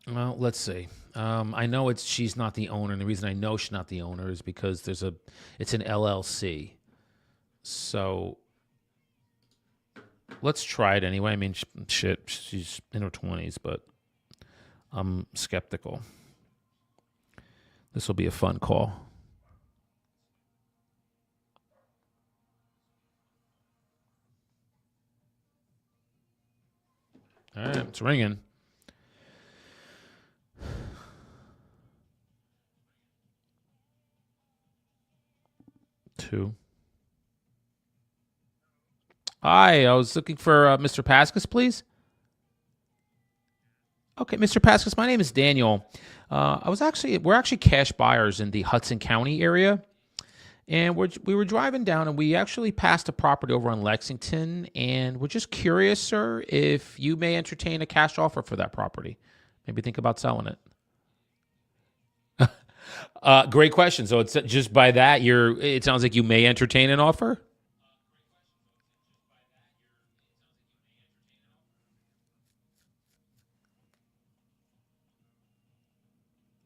Well, let's see. I know she's not the owner, and the reason I know she's not the owner is because it's an LLC. So let's try it anyway. I mean, shit, she's in her 20s, but I'm skeptical. This will be a fun call. All right, it's ringing. Two. Hi, I was looking for Mr. Pascas, please. Okay, Mr. Pascas, my name is Daniel. We're actually cash buyers in the Hudson County area, and we were driving down, and we actually passed a property over on Lexington, and we're just curious, sir, if you may entertain a cash offer for that property. Maybe think about selling it. Great question. So it's just by that it sounds like you may entertain an offer.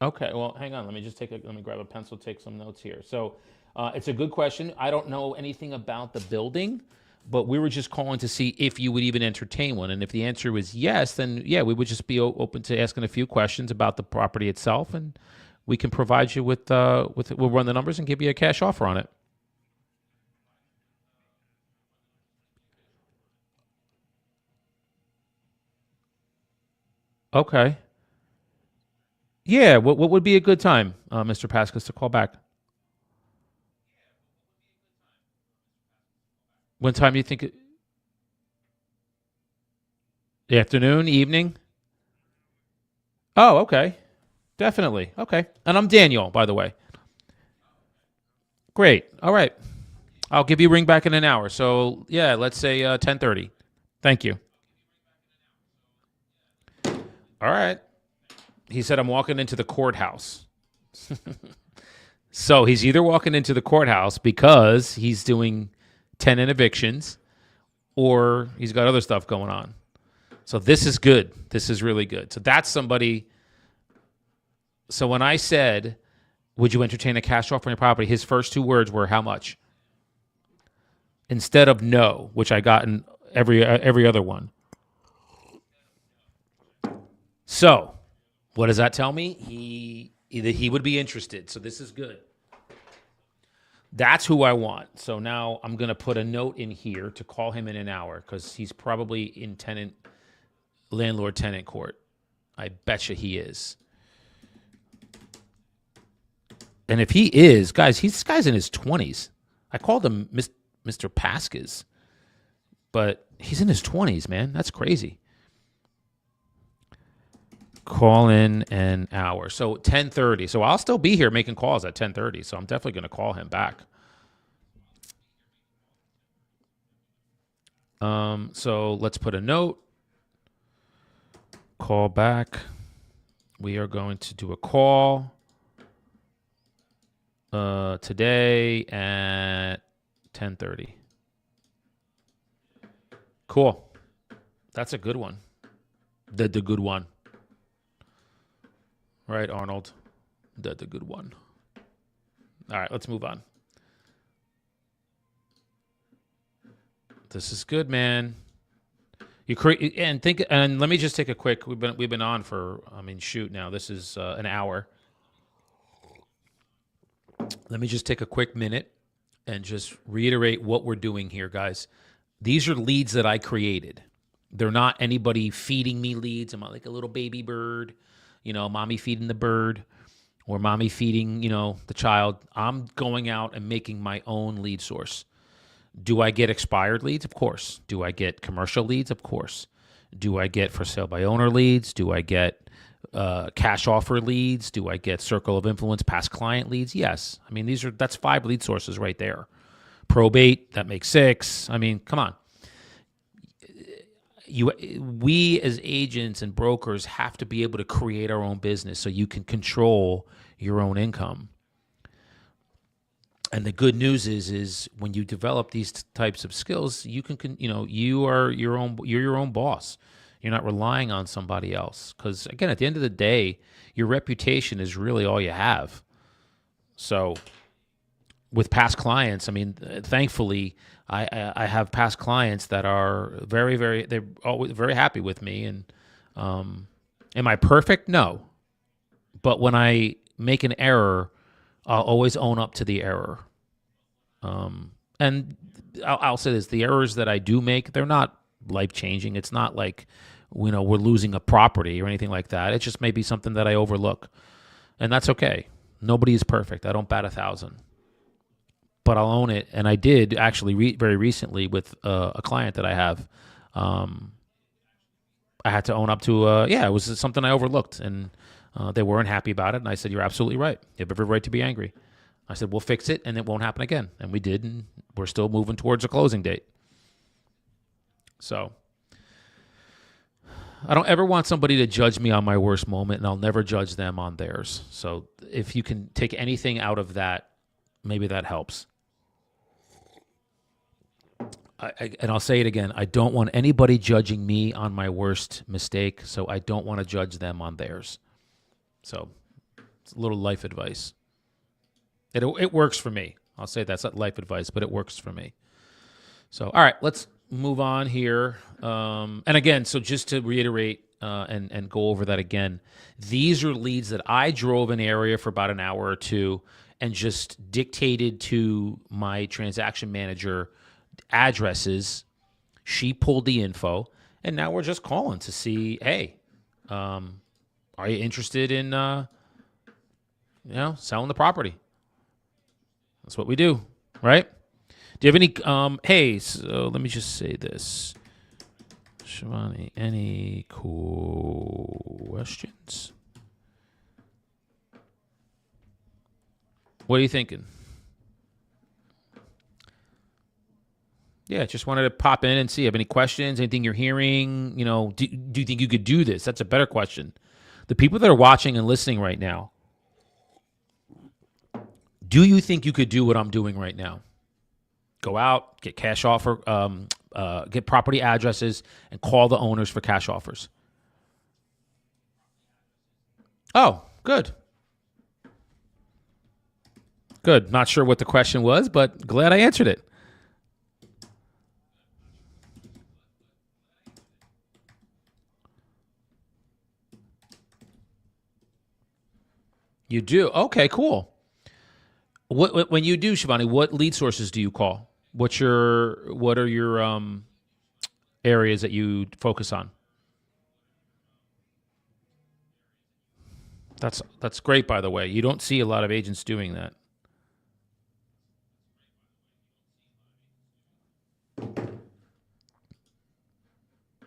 Okay, well, hang on. Let me grab a pencil, take some notes here. So, it's a good question. I don't know anything about the building, but we were just calling to see if you would even entertain one. And if the answer was yes, then yeah, we would just be open to asking a few questions about the property itself, and we can provide you we'll run the numbers and give you a cash offer on it. Okay. Yeah. What would be a good time, Mr. Pascas, to call back? When time do you think? Afternoon, evening? Oh, okay. Definitely. Okay. And I'm Daniel, by the way. Great. All right. I'll give you a ring back in an hour. So yeah, let's say 10:30. Thank you. All right. He said I'm walking into the courthouse. So he's either walking into the courthouse because he's doing tenant evictions, or he's got other stuff going on. So this is good. This is really good. So that's somebody. So when I said, "Would you entertain a cash offer on your property?" his first 2 words were how much, instead of no, which I got in every other one. So what does that tell me? He would be interested. So this is good. That's who I want. So now I'm going to put a note in here to call him in an hour because he's probably in landlord tenant court. I betcha he is. And if he is, guys, this guy's in his 20s. I called him Mr. Pascas, but he's in his 20s, man. That's crazy. Call in an hour. So 10:30. So I'll still be here making calls at 10:30. So I'm definitely going to call him back. So let's put a note. Call back. We are going to do a call today at 10:30. Cool. That's a good one. The good one. Right, Arnold? The good one. All right, let's move on. This is good, man. And let me just take a quick. We've been on for. I mean, shoot. Now this is an hour. Let me just take a quick minute and just reiterate what we're doing here, guys. These are leads that I created. They're not anybody feeding me leads. I'm not like a little baby bird, mommy feeding the bird. or mommy feeding, the child. I'm going out and making my own lead source. Do I get expired leads? Of course. Do I get commercial leads? Of course. Do I get for sale by owner leads? Do I get cash offer leads? Do I get circle of influence past client leads? Yes. I mean, that's 5 lead sources right there. Probate, that makes 6. I mean, come on. We as agents and brokers have to be able to create our own business so you can control your own income. And the good news is when you develop these types of skills, you're your own boss. You're not relying on somebody else. Because again, at the end of the day, your reputation is really all you have. So with past clients, I mean, thankfully, I have past clients that are they're always very happy with me. And am I perfect? No. But when I make an error, I'll always own up to the error. And I'll say this, the errors that I do make, they're not life-changing. It's not like, we're losing a property or anything like that. It's just maybe something that I overlook. And that's okay. Nobody is perfect. I don't bat 1,000. But I'll own it. And I did actually very recently with a client that I have. I had to own up to, it was something I overlooked. And they weren't happy about it. And I said, you're absolutely right. You have every right to be angry. I said, we'll fix it and it won't happen again. And we did. And we're still moving towards a closing date. So I don't ever want somebody to judge me on my worst moment, and I'll never judge them on theirs. So if you can take anything out of that, maybe that helps. And I'll say it again. I don't want anybody judging me on my worst mistake, so I don't want to judge them on theirs. So it's a little life advice. It works for me. I'll say that's not life advice, but it works for me. So, all right, let's move on here. And again, so just to reiterate and go over that again, these are leads that I drove an area for about an hour or two and just dictated to my transaction manager addresses. She pulled the info, and now we're just calling to see, hey, are you interested in selling the property? That's what we do, right? Do you have any hey, so let me just say this. Shivani, any questions? What are you thinking? Yeah, just wanted to pop in and see. Have any questions? Anything you're hearing? Do you think you could do this? That's a better question. The people that are watching and listening right now, do you think you could do what I'm doing right now? Go out, get cash offer, get property addresses, and call the owners for cash offers. Oh, good. Good. Not sure what the question was, but glad I answered it. You do? Okay, cool. When you do, Shivani, what lead sources do you call? What are your areas that you focus on? That's great, by the way. You don't see a lot of agents doing that.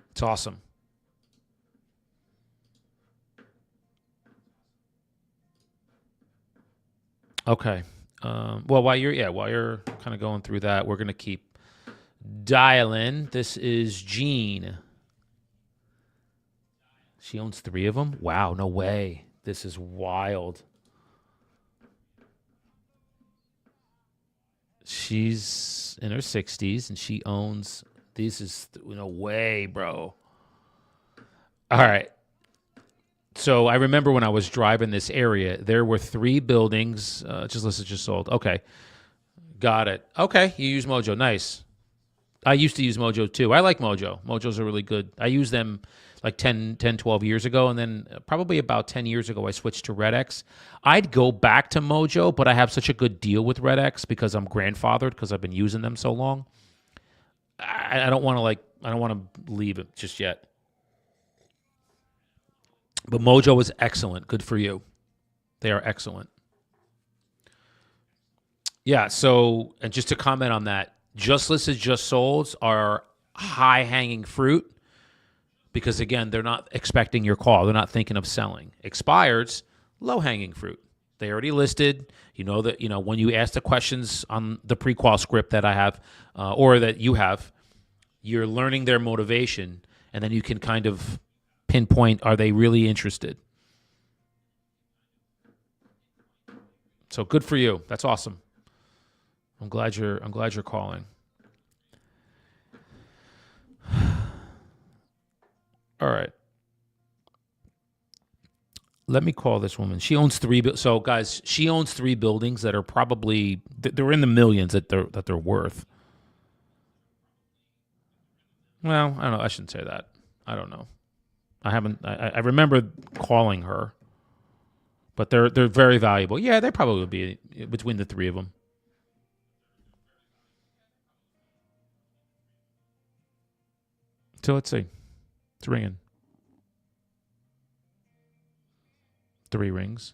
It's awesome. Okay. Well, while you're kind of going through that, we're gonna keep dialing. This is Jean. She owns 3 of them. Wow, no way. This is wild. She's in her 60s and she owns these. Is no way, bro. All right. So I remember when I was driving this area, there were 3 buildings. Just listed, just sold. Okay, got it. Okay, you use Mojo. Nice. I used to use Mojo too. I like Mojo. Mojos are really good. I used them like 10, 12 years ago, and then probably about 10 years ago, I switched to RedX. I'd go back to Mojo, but I have such a good deal with RedX because I'm grandfathered because I've been using them so long. I don't want to leave it just yet. But Mojo is excellent. Good for you. They are excellent. Yeah. So, and just to comment on that, just listed, just solds are high hanging fruit because, again, they're not expecting your call. They're not thinking of selling. Expireds, low hanging fruit. They already listed. You know that, when you ask the questions on the pre-qual script that I have or that you have, you're learning their motivation, and then you can kind of pinpoint, are they really interested? So good for you. That's awesome. I'm glad you're calling. All right. Let me call this woman. She owns three. So guys, she owns three buildings that are probably, they're in the millions that they're worth. Well, I don't know. I shouldn't say that. I don't know. I remember calling her, but they're very valuable. Yeah, they probably would be between the three of them. So let's see. It's ringing. 3 rings.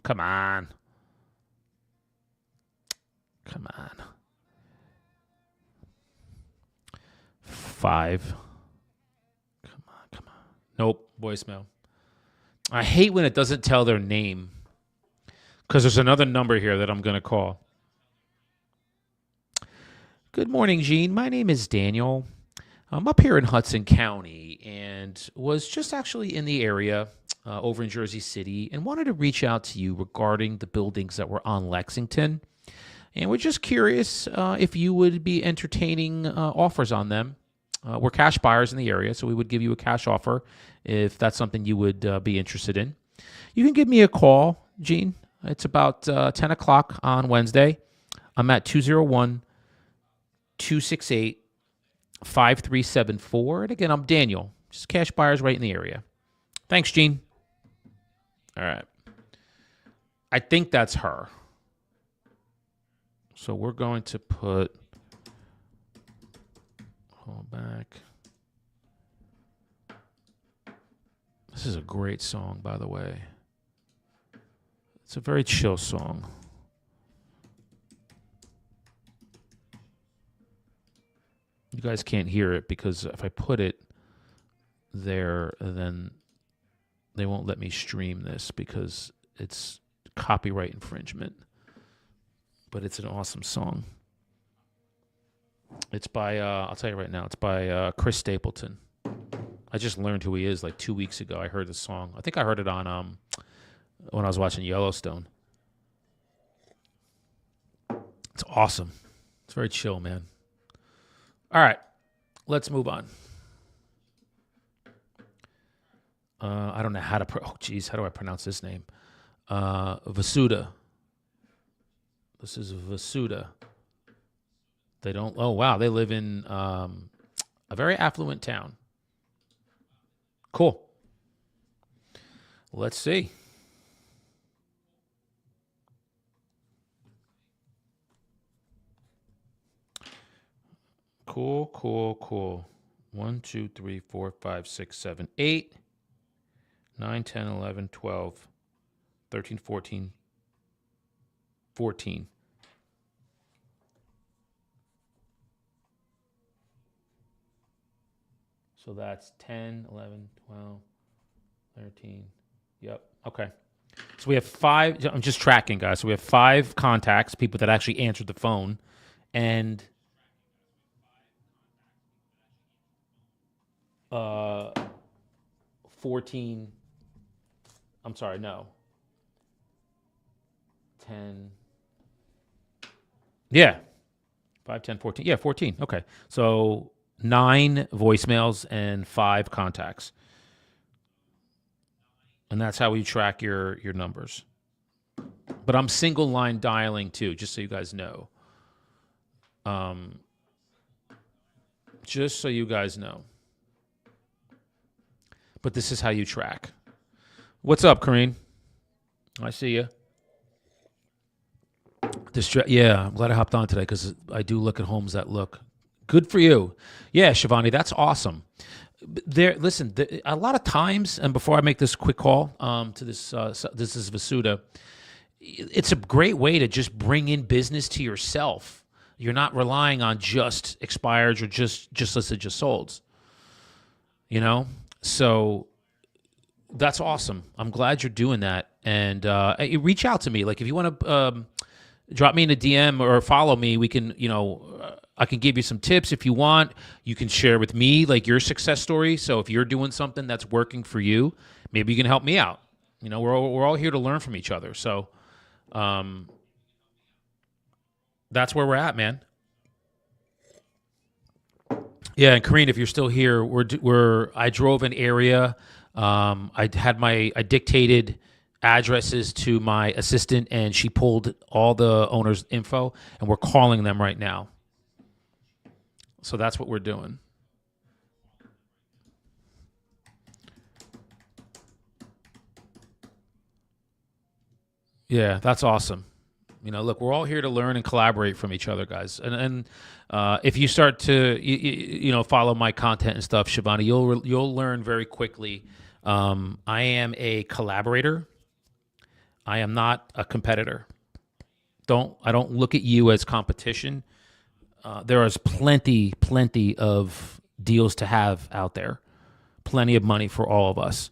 Come on. Come on. 5. Come on. Nope. Voicemail. I hate when it doesn't tell their name because there's another number here that I'm going to call. Good morning, Gene. My name is Daniel. I'm up here in Hudson County and was just actually in the area over in Jersey City and wanted to reach out to you regarding the buildings that were on Lexington. And we're just curious if you would be entertaining offers on them. We're cash buyers in the area, so we would give you a cash offer if that's something you would be interested in. You can give me a call, Gene. It's about 10 o'clock on Wednesday. I'm at 201-268-5374. And again, I'm Daniel. Just cash buyers right in the area. Thanks, Gene. All right. I think that's her. So we're going to put, hold back. This is a great song, by the way. It's a very chill song. You guys can't hear it because if I put it there, then they won't let me stream this because it's copyright infringement. But it's an awesome song. It's by, I'll tell you right now, it's by Chris Stapleton. I just learned who he is like 2 weeks ago. I heard the song. I think I heard it on when I was watching Yellowstone. It's awesome. It's very chill, man. All right, let's move on. I don't know how to, how do I pronounce this name? Vasuda. This is Vasuda. They don't, oh, wow. They live in a very affluent town. Cool. Let's see. Cool. 1, 2, 3, 4, 5, 6, 7, 8, 9, 10, 11, 12, 13, 14, 14. So that's 10, 11, 12, 13. Yep. Okay. So we have 5. I'm just tracking, guys. So we have 5 contacts, people that actually answered the phone, and 14. I'm sorry, no. 10. Yeah. 5, 10, 14. Yeah, 14. Okay. So 9 voicemails and 5 contacts. And that's how we track your numbers. But I'm single line dialing too, just so you guys know. Just so you guys know. But this is how you track. What's up, Kareen? I see you. Yeah, I'm glad I hopped on today because I do look at homes that look good for you. Yeah, Shivani, that's awesome. there. Listen, a lot of times, and before I make this quick call to this, this is Vasuda. It's a great way to just bring in business to yourself. You're not relying on just expireds or just listed, just solds. You know, so that's awesome. I'm glad you're doing that. And reach out to me. Like if you want to drop me in a DM or follow me, we can, I can give you some tips if you want. You can share with me like your success story. So if you're doing something that's working for you, maybe you can help me out. We're all here to learn from each other. So that's where we're at, man. Yeah, and Karine, if you're still here, I drove an area. I dictated addresses to my assistant, and she pulled all the owners' info, and we're calling them right now. So that's what we're doing. Yeah, that's awesome. Look, we're all here to learn and collaborate from each other, guys. And if you start to follow my content and stuff, Shivani, you'll learn very quickly. I am a collaborator. I am not a competitor. I don't look at you as competition. There is plenty of deals to have out there. Plenty of money for all of us.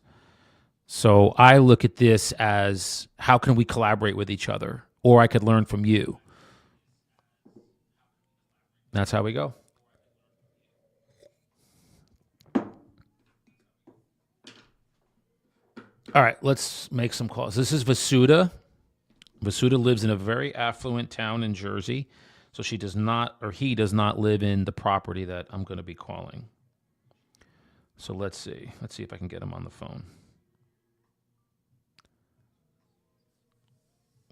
So I look at this as how can we collaborate with each other, or I could learn from you. That's how we go. All right, let's make some calls. This is Vasuda. Vasuda lives in a very affluent town in Jersey, so she does not, or he does not live in the property that I'm going to be calling. So let's see. Let's see if I can get him on the phone.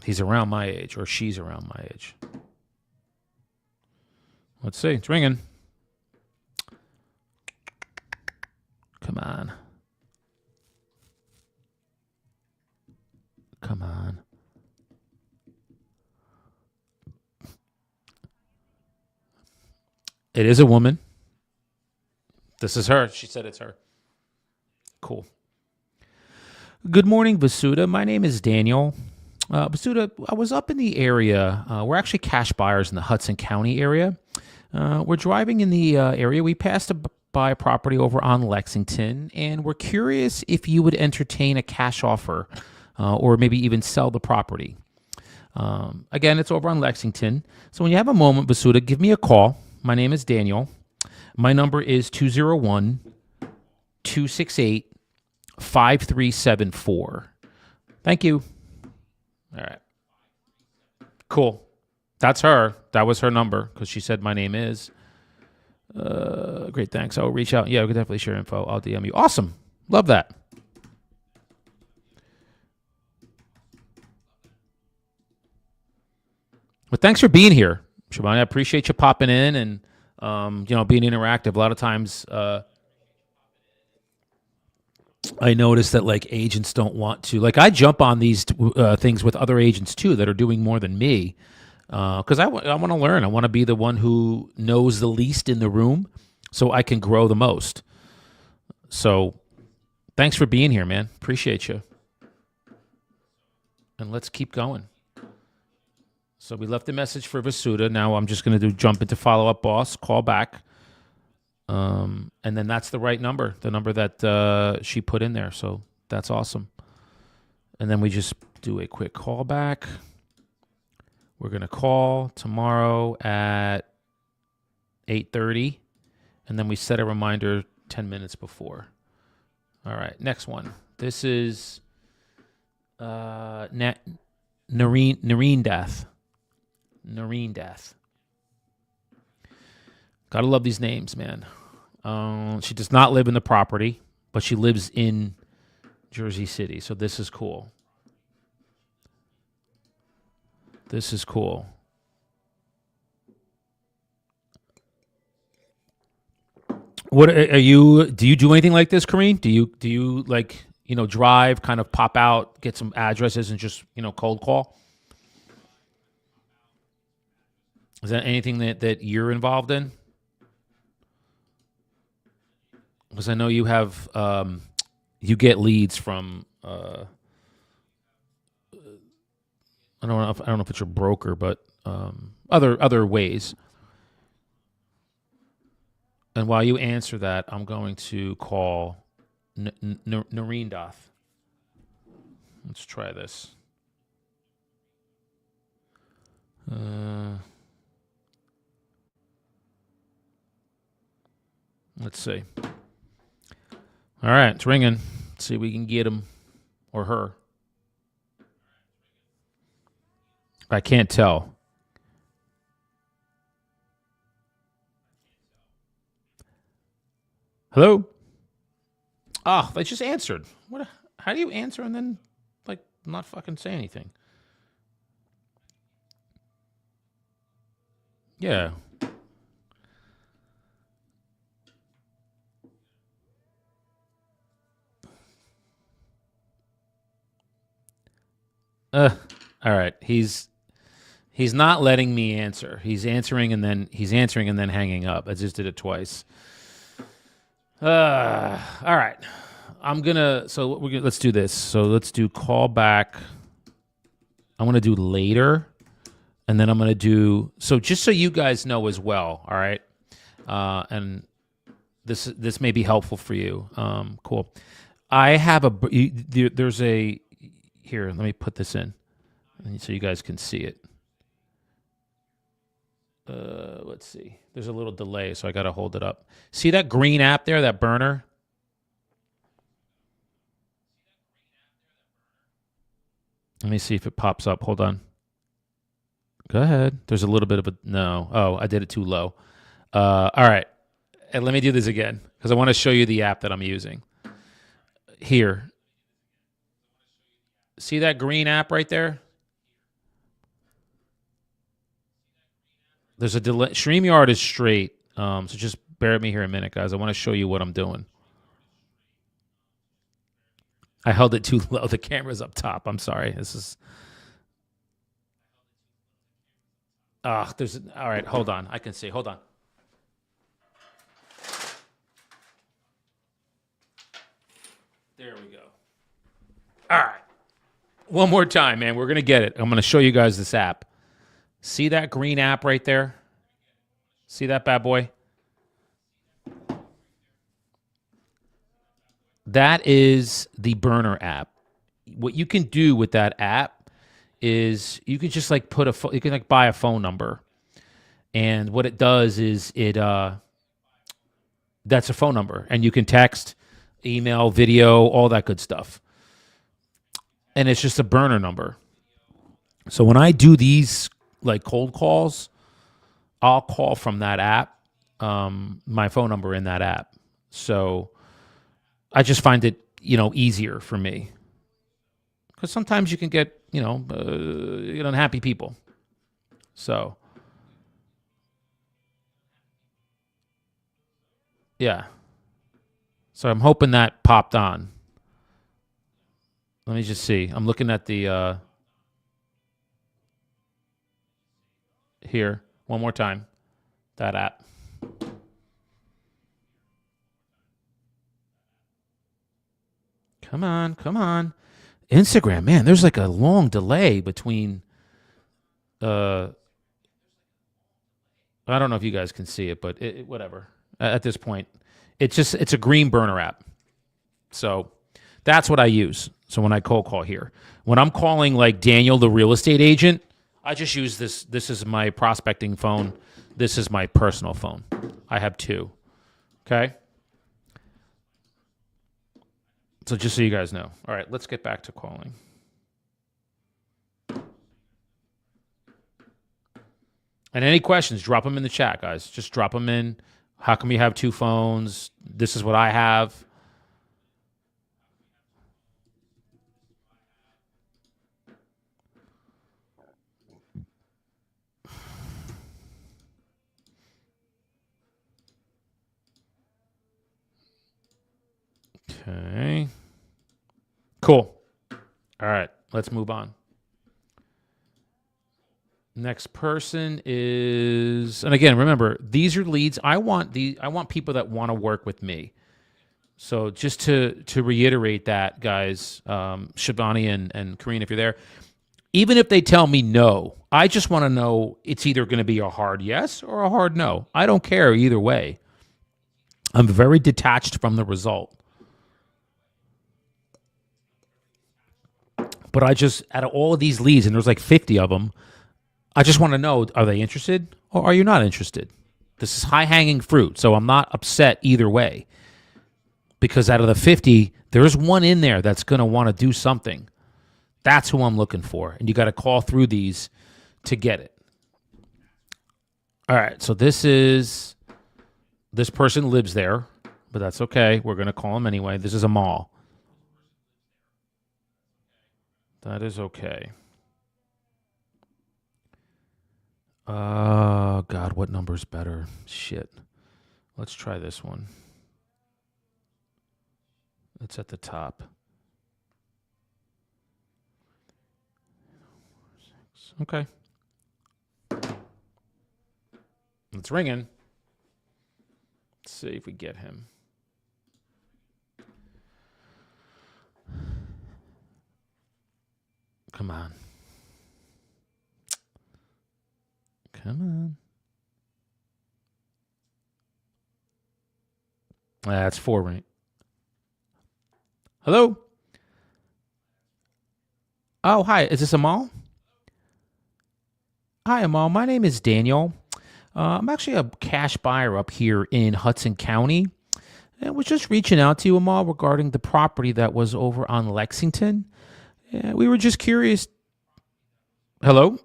He's around my age, or she's around my age. Let's see. It's ringing. Come on. Come on. It is a woman. This is her. She said it's her. Cool. Good morning, Vasuda. My name is Daniel. Vasuda, I was up in the area. We're actually cash buyers in the Hudson County area. We're driving in the area. We passed by a property over on Lexington, and we're curious if you would entertain a cash offer or maybe even sell the property. Again, it's over on Lexington. So when you have a moment, Vasuda, give me a call. My name is Daniel. My number is 201-268-5374. Thank you. All right. Cool. That's her. That was her number because she said my name is. Great, thanks. I'll reach out. Yeah, we can definitely share info. I'll DM you. Awesome. Love that. But thanks for being here, Shivani. I appreciate you popping in and being interactive. A lot of times I notice that like agents don't want to. Like I jump on these things with other agents too that are doing more than me because I want to learn. I want to be the one who knows the least in the room so I can grow the most. So thanks for being here, man. Appreciate you. And let's keep going. So we left a message for Vasuda. Now I'm just going to jump into follow-up boss, call back. And then that's the right number, the number that she put in there. So that's awesome. And then we just do a quick call back. We're going to call tomorrow at 8:30. And then we set a reminder 10 minutes before. All right, next one. This is Nareen Death. Noreen Death. Gotta love these names, man. She does not live in the property, but she lives in Jersey City. So this is cool. This is cool. What are you? Do you do anything like this, Karine? Do you like drive, kind of pop out, get some addresses, and just cold call? Is that anything that you're involved in? because I know you have you get leads from I don't know if it's your broker, but other ways. And while you answer that, I'm going to call Narindoth. Let's try this. Let's see. All right, it's ringing. Let's see if we can get him or her. I can't tell. Hello? Oh, they just answered. What? How do you answer and then like not fucking say anything? Yeah. All right. He's not letting me answer. He's answering and then hanging up. I just did it twice. All right. Let's do this. So let's do call back. I'm gonna do later, and then I'm gonna do just so you guys know as well. All right. And this may be helpful for you. Cool. I have there's a here. Let me put this in so you guys can see it. Let's see. There's a little delay, so I got to hold it up. See that green app there, that burner? Let me see if it pops up. Hold on. Go ahead. There's a little bit of a no. Oh, I did it too low. All right. And let me do this again because I want to show you the app that I'm using. Here. See that green app right there? There's a delay. StreamYard is straight. So just bear with me here a minute, guys. I want to show you what I'm doing. I held it too low. The camera's up top. I'm sorry. This is. All right. Hold on. I can see. Hold on. There we go. All right. One more time, man. We're going to get it. I'm going to show you guys this app. See that green app right there? See that bad boy? That is the burner app. What you can do with that app is you can just like you can like buy a phone number. And what it does is that's a phone number and you can text, email, video, all that good stuff. And it's just a burner number. So when I do these like cold calls, I'll call from that app, my phone number in that app. So I just find it, easier for me. Because sometimes you can get, unhappy people. So, yeah. So I'm hoping that popped on. Let me just see. I'm looking at the here one more time. That app. Come on. Instagram, man, there's like a long delay between I don't know if you guys can see it, but whatever. At this point, it's a green burner app. So that's what I use. So when I cold call here, when I'm calling like Daniel, the real estate agent, I just use this. This is my prospecting phone. This is my personal phone. I have two. Okay. So just so you guys know. All right, let's get back to calling. And any questions, drop them in the chat, guys. Just drop them in. How come you have two phones? This is what I have. Okay. Cool. All right, let's move on. Next person is, and again, remember, these are leads. I want people that want to work with me. So just to reiterate that, guys, Shivani and Karina, if you're there, even if they tell me no, I just want to know it's either going to be a hard yes or a hard no. I don't care either way. I'm very detached from the result. But I just, out of all of these leads, and there's like 50 of them, I just want to know, are they interested or are you not interested? This is high hanging fruit. So I'm not upset either way. Because out of the 50, there's one in there that's going to want to do something. That's who I'm looking for. And you got to call through these to get it. All right. So this person lives there, but that's okay. We're going to call him anyway. This is a mall. That is okay. God, what number's better? Shit. Let's try this one. It's at the top. Okay. It's ringing. Let's see if we get him. Come on. Come on. That's 4 ring. Hello? Oh, hi. Is this Amal? Hi, Amal. My name is Daniel. I'm actually a cash buyer up here in Hudson County. And was just reaching out to you, Amal, regarding the property that was over on Lexington. We were just curious. Hello?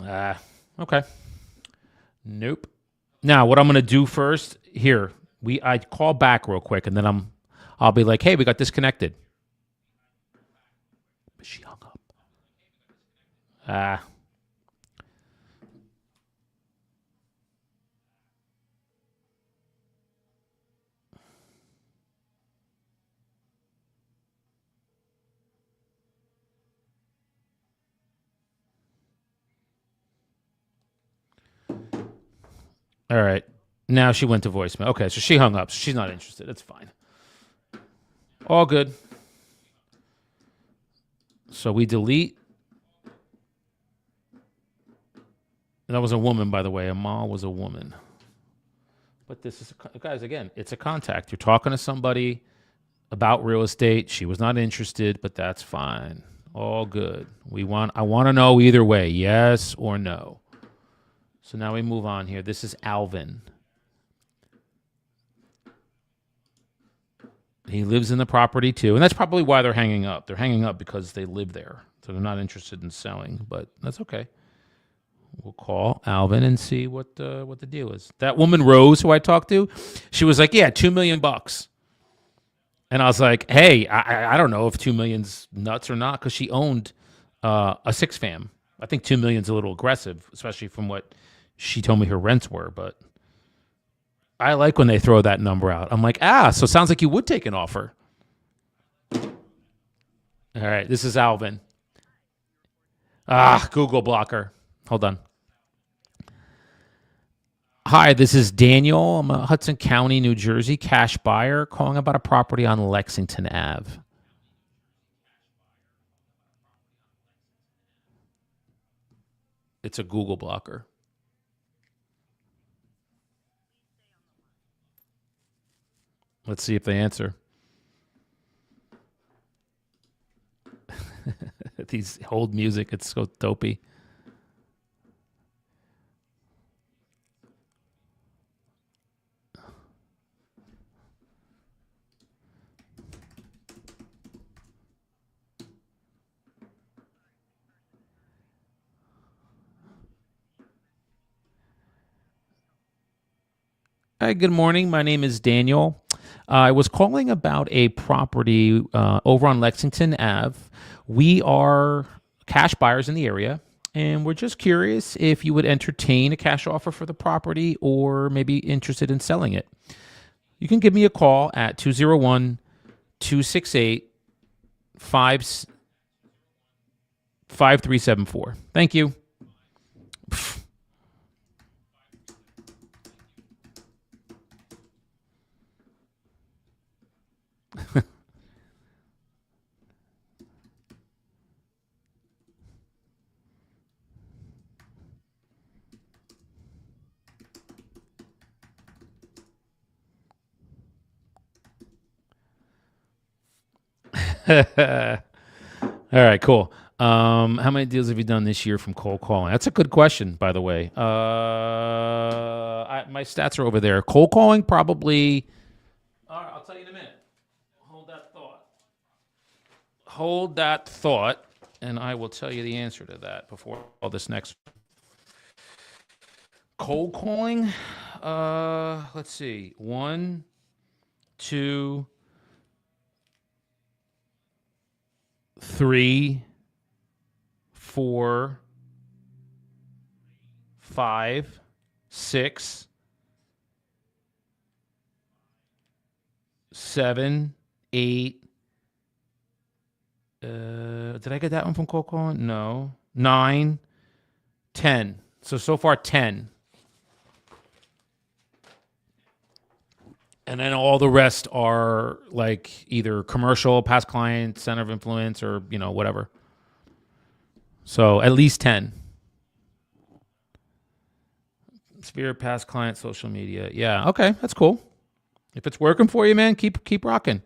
Okay. Nope. Now, what I'm going to do first, here, I call back real quick, and then I'll be like, hey, we got disconnected. But she hung up. All right. Now she went to voicemail. Okay, so she hung up. So she's not interested. It's fine. All good. So we delete. That was a woman, by the way. Amal was a woman. But this is, guys, again, it's a contact. You're talking to somebody about real estate. She was not interested, but that's fine. All good. I want to know either way, yes or no. So now we move on here. This is Alvin. He lives in the property too, and that's probably why they're hanging up. They're hanging up because they live there, so they're not interested in selling. But that's okay. We'll call Alvin and see what the deal is. That woman Rose, who I talked to, she was like, "Yeah, $2 million." And I was like, "Hey, I don't know if 2 million's nuts or not," because she owned a 6-fam. I think 2 million's a little aggressive, especially from what she told me her rents were. But I like when they throw that number out. I'm like, so it sounds like you would take an offer. All right, this is Alvin. Google blocker. Hold on. Hi, this is Daniel. I'm a Hudson County, New Jersey cash buyer calling about a property on Lexington Ave. It's a Google blocker. Let's see if they answer. These old music, it's so dopey. Hi, good morning. My name is Daniel. I was calling about a property over on Lexington Ave. We are cash buyers in the area, and we're just curious if you would entertain a cash offer for the property or maybe interested in selling it. You can give me a call at 201-268-5374. Thank you. All right, cool. How many deals have you done this year from cold calling? That's a good question, by the way. My stats are over there. Cold calling, probably. All right, I'll tell you in a minute. Hold that thought. Hold that thought, and I will tell you the answer to that before all this next. Cold calling. Let's see. 1, 2, 3, 4, 5, 6, 7, 8. Did I get that one from cold calling? No. 9, 10. So far 10. And then all the rest are like either commercial, past client, center of influence, or whatever. So at least 10. Sphere, past client, social media. Yeah, okay, that's cool. If it's working for you, man, keep rocking.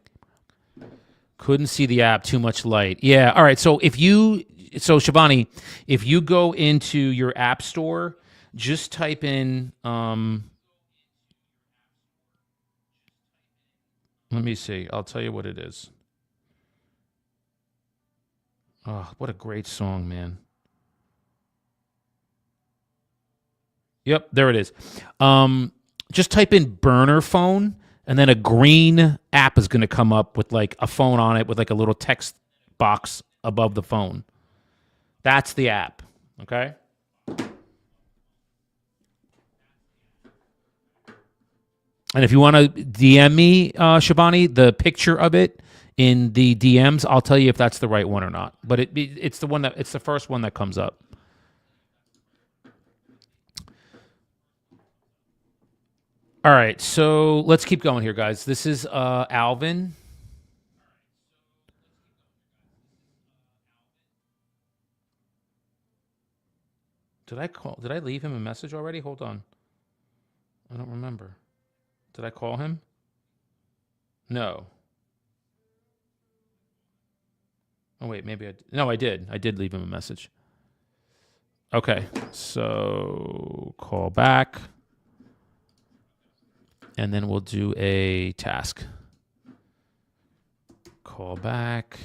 Couldn't see the app, too much light. Yeah, all right. So Shivani, if you go into your app store, just type in. Let me see. I'll tell you what it is. Oh, what a great song, man. Yep, there it is. Just type in burner phone, and then a green app is going to come up with like a phone on it with like a little text box above the phone. That's the app. Okay. And if you want to DM me, Shivani, the picture of it in the DMs, I'll tell you if that's the right one or not. But it's the first one that comes up. All right, so let's keep going here, guys. This is Alvin. Did I leave him a message already? Hold on. I don't remember. Did I call him? No. Oh, wait, maybe no, I did. I did leave him a message. Okay, so call back. And then we'll do a task. Call back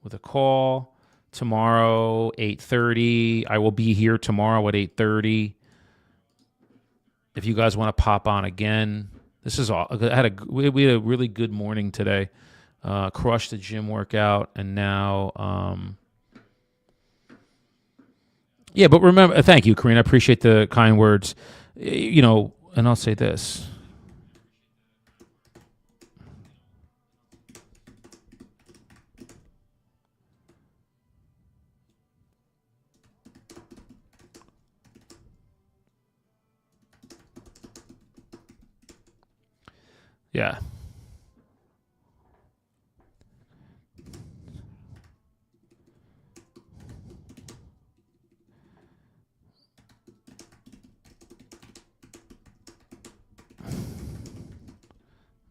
with a call. Tomorrow, 8:30. I will be here tomorrow at 8:30. If you guys want to pop on again, this is all. We had a really good morning today. Crushed the gym workout, and now, yeah. But remember, thank you, Karina. I appreciate the kind words. And I'll say this. Yeah.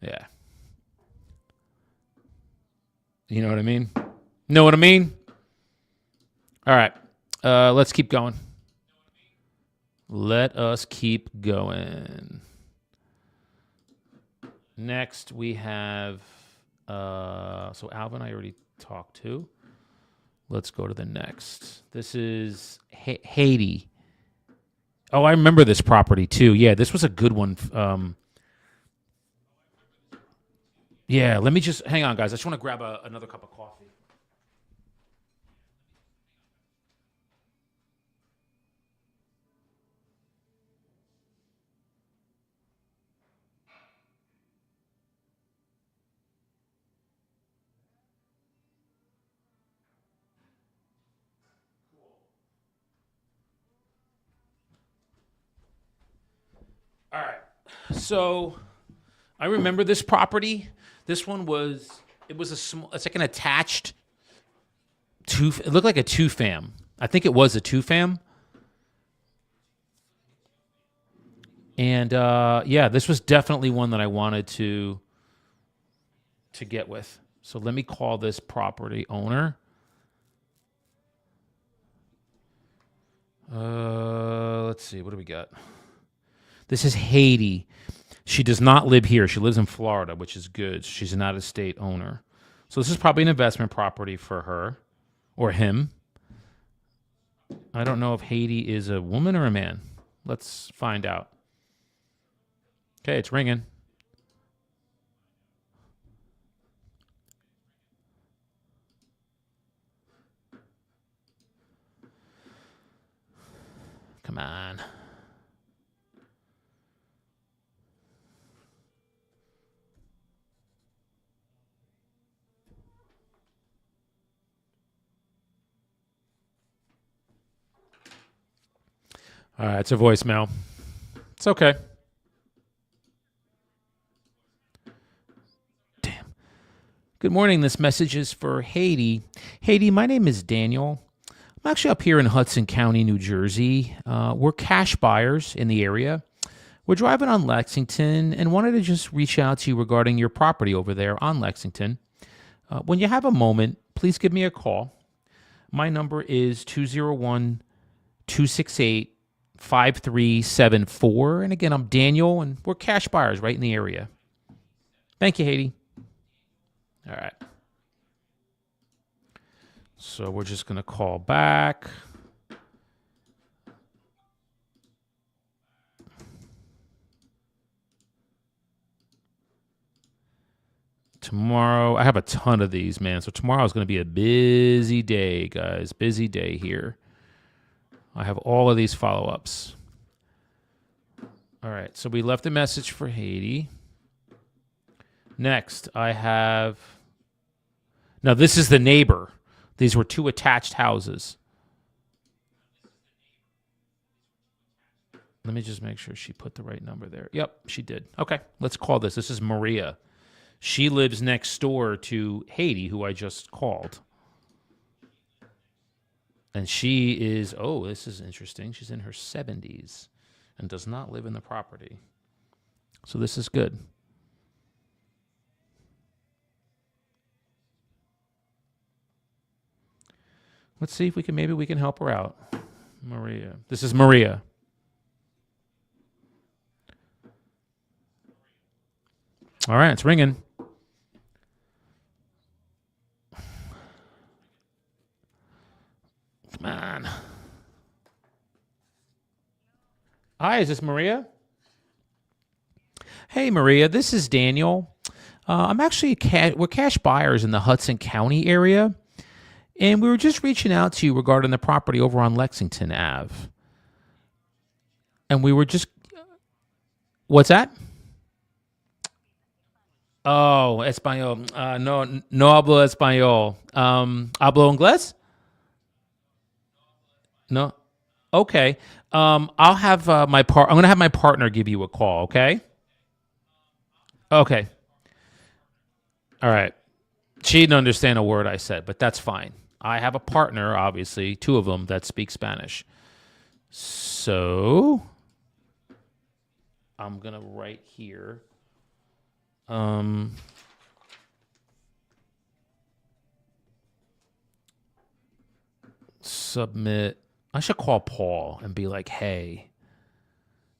Yeah. You know what I mean? Know what I mean? All right. Let's keep going. Let us keep going. Next, we have, so Alvin I already talked to. Let's go to the next. This is Haiti. Oh, I remember this property too. Yeah, this was a good one. Yeah, let me just, hang on, guys. I just want to grab another cup of coffee. All right. So I remember this property. This one was, it was it's like an attached it looked like a two-fam. I think it was a two-fam. And yeah, this was definitely one that I wanted to get with. So let me call this property owner. Let's see. What do we got? This is Haiti. She does not live here. She lives in Florida, which is good. She's an out-of-state owner. So this is probably an investment property for her or him. I don't know if Haiti is a woman or a man. Let's find out. Okay, it's ringing. Come on. All right, it's a voicemail. It's okay. Damn. Good morning. This message is for Haiti. Haiti, my name is Daniel. I'm actually up here in Hudson County, New Jersey. We're cash buyers in the area. We're driving on Lexington and wanted to just reach out to you regarding your property over there on Lexington. When you have a moment, please give me a call. My number is 201 268 5374. And again, I'm Daniel, and we're cash buyers right in the area. Thank you, Haiti. All right. So we're just going to call back. Tomorrow, I have a ton of these, man. So tomorrow is going to be a busy day, guys. Busy day here. I have all of these follow-ups. All right, so we left a message for Haiti. Next, I have... Now, this is the neighbor. These were two attached houses. Let me just make sure she put the right number there. Yep, she did. Okay, let's call this. This is Maria. She lives next door to Haiti, who I just called. And she is, oh, this is interesting. She's in her 70s and does not live in the property. So this is good. Let's see if maybe we can help her out. Maria. This is Maria. All right, it's ringing. Come on. Hi, is this Maria? Hey, Maria, this is Daniel. I'm actually we're cash buyers in the Hudson County area, and we were just reaching out to you regarding the property over on Lexington Ave. And we were just, what's that? Oh, español. No hablo español. Hablo inglés? No. Okay. I'll have I'm going to have my partner give you a call. Okay. Okay. All right. She didn't understand a word I said, but that's fine. I have a partner, obviously, two of them that speak Spanish. So I'm going to write here. Submit. I should call Paul and be like, hey,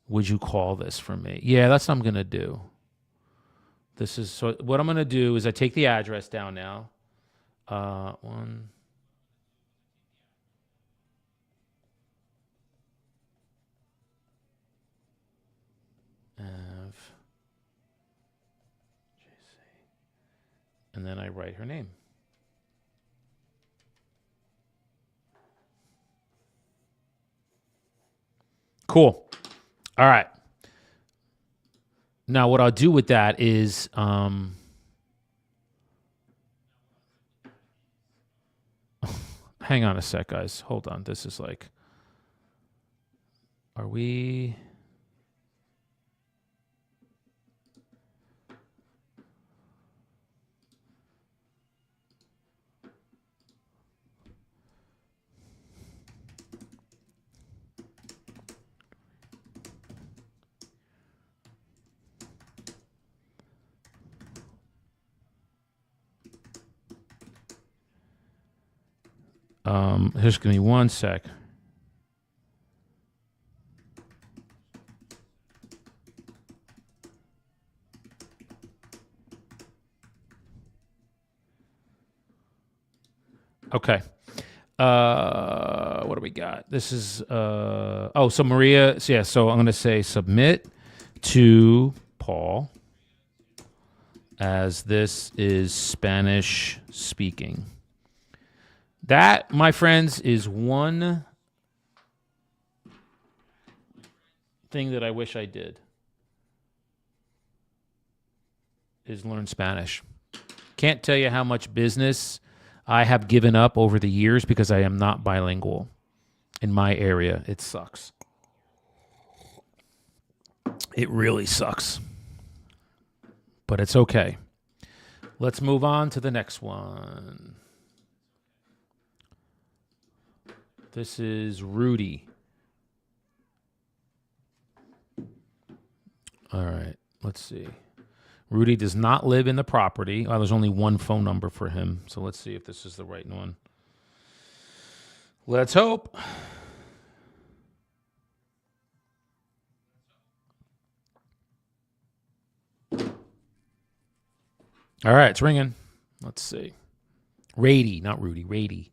would you call this for me? Yeah, that's what I'm going to do. So what I'm going to do is I take the address down now. One. And then I write her name. Cool. All right. Now, what I'll do with that is, hang on a sec, guys. Hold on. This is like, are we... Just give me one sec. Okay. What do we got? This is so Maria. So yeah, so I'm gonna say submit to Paul as this is Spanish speaking. That, my friends, is one thing that I wish I did is learn Spanish. Can't tell you how much business I have given up over the years because I am not bilingual in my area. It sucks. It really sucks. But it's okay. Let's move on to the next one. This is Rudy. All right, let's see. Rudy does not live in the property. Oh, there's only one phone number for him. So let's see if this is the right one. Let's hope. All right, it's ringing. Let's see. Rady, not Rudy, Rady.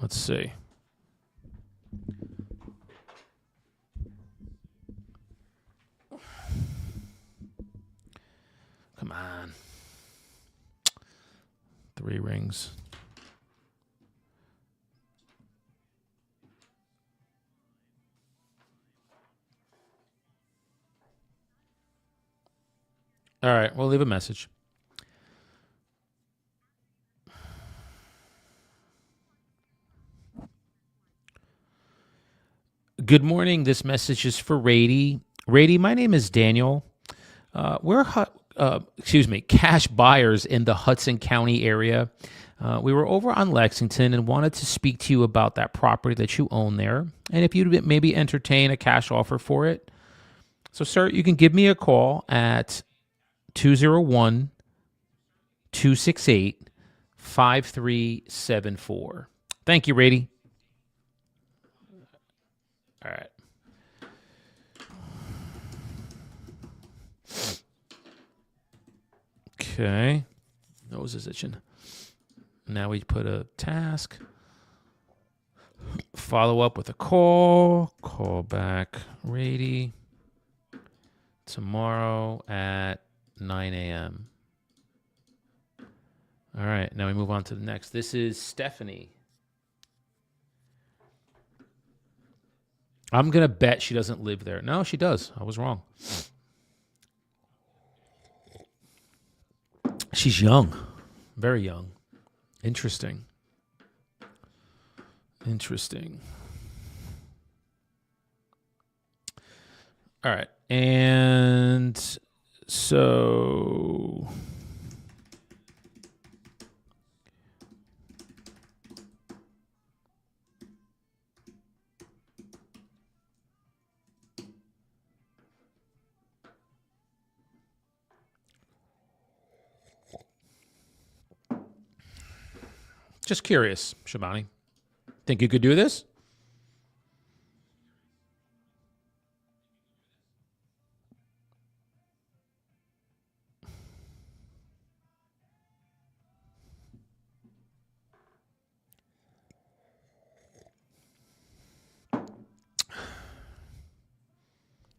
Let's see. Come on. 3 rings. All right, we'll leave a message. Good morning. This message is for Rady. Rady, my name is Daniel. We're cash buyers in the Hudson County area. We were over on Lexington and wanted to speak to you about that property that you own there, and if you'd maybe entertain a cash offer for it. So, sir, you can give me a call at 201-268-5374. Thank you, Rady. All right. Okay. Nose is itching. Now we put a task. Follow up with a call. Call back Rady tomorrow at 9 a.m. All right. Now we move on to the next. This is Stephanie. I'm going to bet she doesn't live there. No, she does. I was wrong. She's young. Very young. Interesting. All right. And so just curious, Shabani. Think you could do this?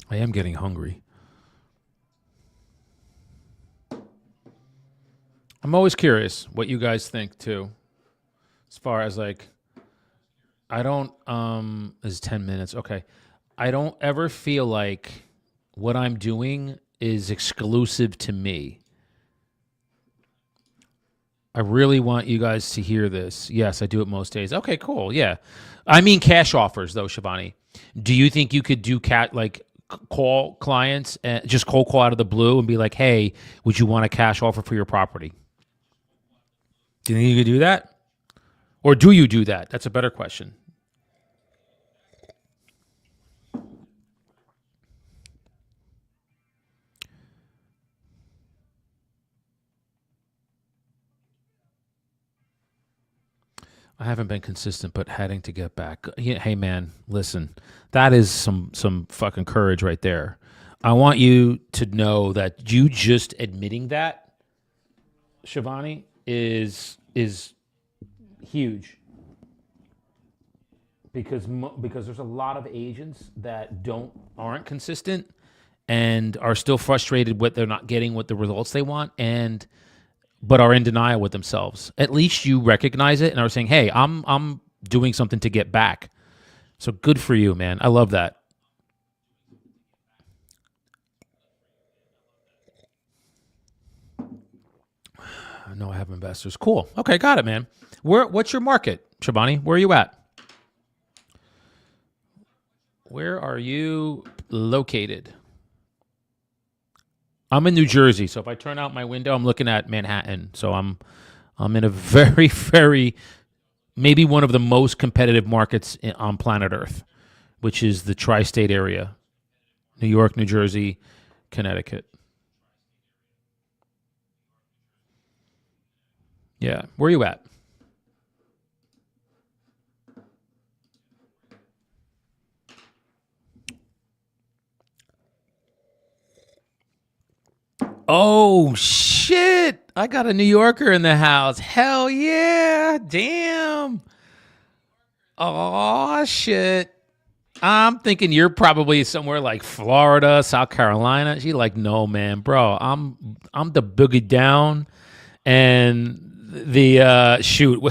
I am getting hungry. I'm always curious what you guys think too. As far as like, I don't, this is 10 minutes. Okay. I don't ever feel like what I'm doing is exclusive to me. I really want you guys to hear this. Yes, I do it most days. Okay, cool. Yeah. I mean cash offers though, Shivani. Do you think you could do call clients and just cold call out of the blue and be like, "Hey, would you want a cash offer for your property?" Do you think you could do that? Or do you do that? That's a better question. I haven't been consistent, but heading to get back. Hey, man, listen, that is some fucking courage right there. I want you to know that you just admitting that, Shivani, is huge because there's a lot of agents that aren't consistent and are still frustrated with they're not getting what the results they want but are in denial with themselves. At least you recognize it and are saying, "Hey, I'm doing something to get back." So good for you, man. I love that. I know I have investors. Cool. Okay, got it, man. What's your market, Shabani? Where are you at? Where are you located? I'm in New Jersey, so if I turn out my window, I'm looking at Manhattan. So I'm in a very, very, maybe one of the most competitive markets on planet Earth, which is the tri-state area: New York, New Jersey, Connecticut. Yeah, where are you at? Oh shit! I got a New Yorker in the house. Hell yeah! Damn. Oh shit! I'm thinking you're probably somewhere like Florida, South Carolina. She like, no man, bro. I'm the boogie down, and the shoot,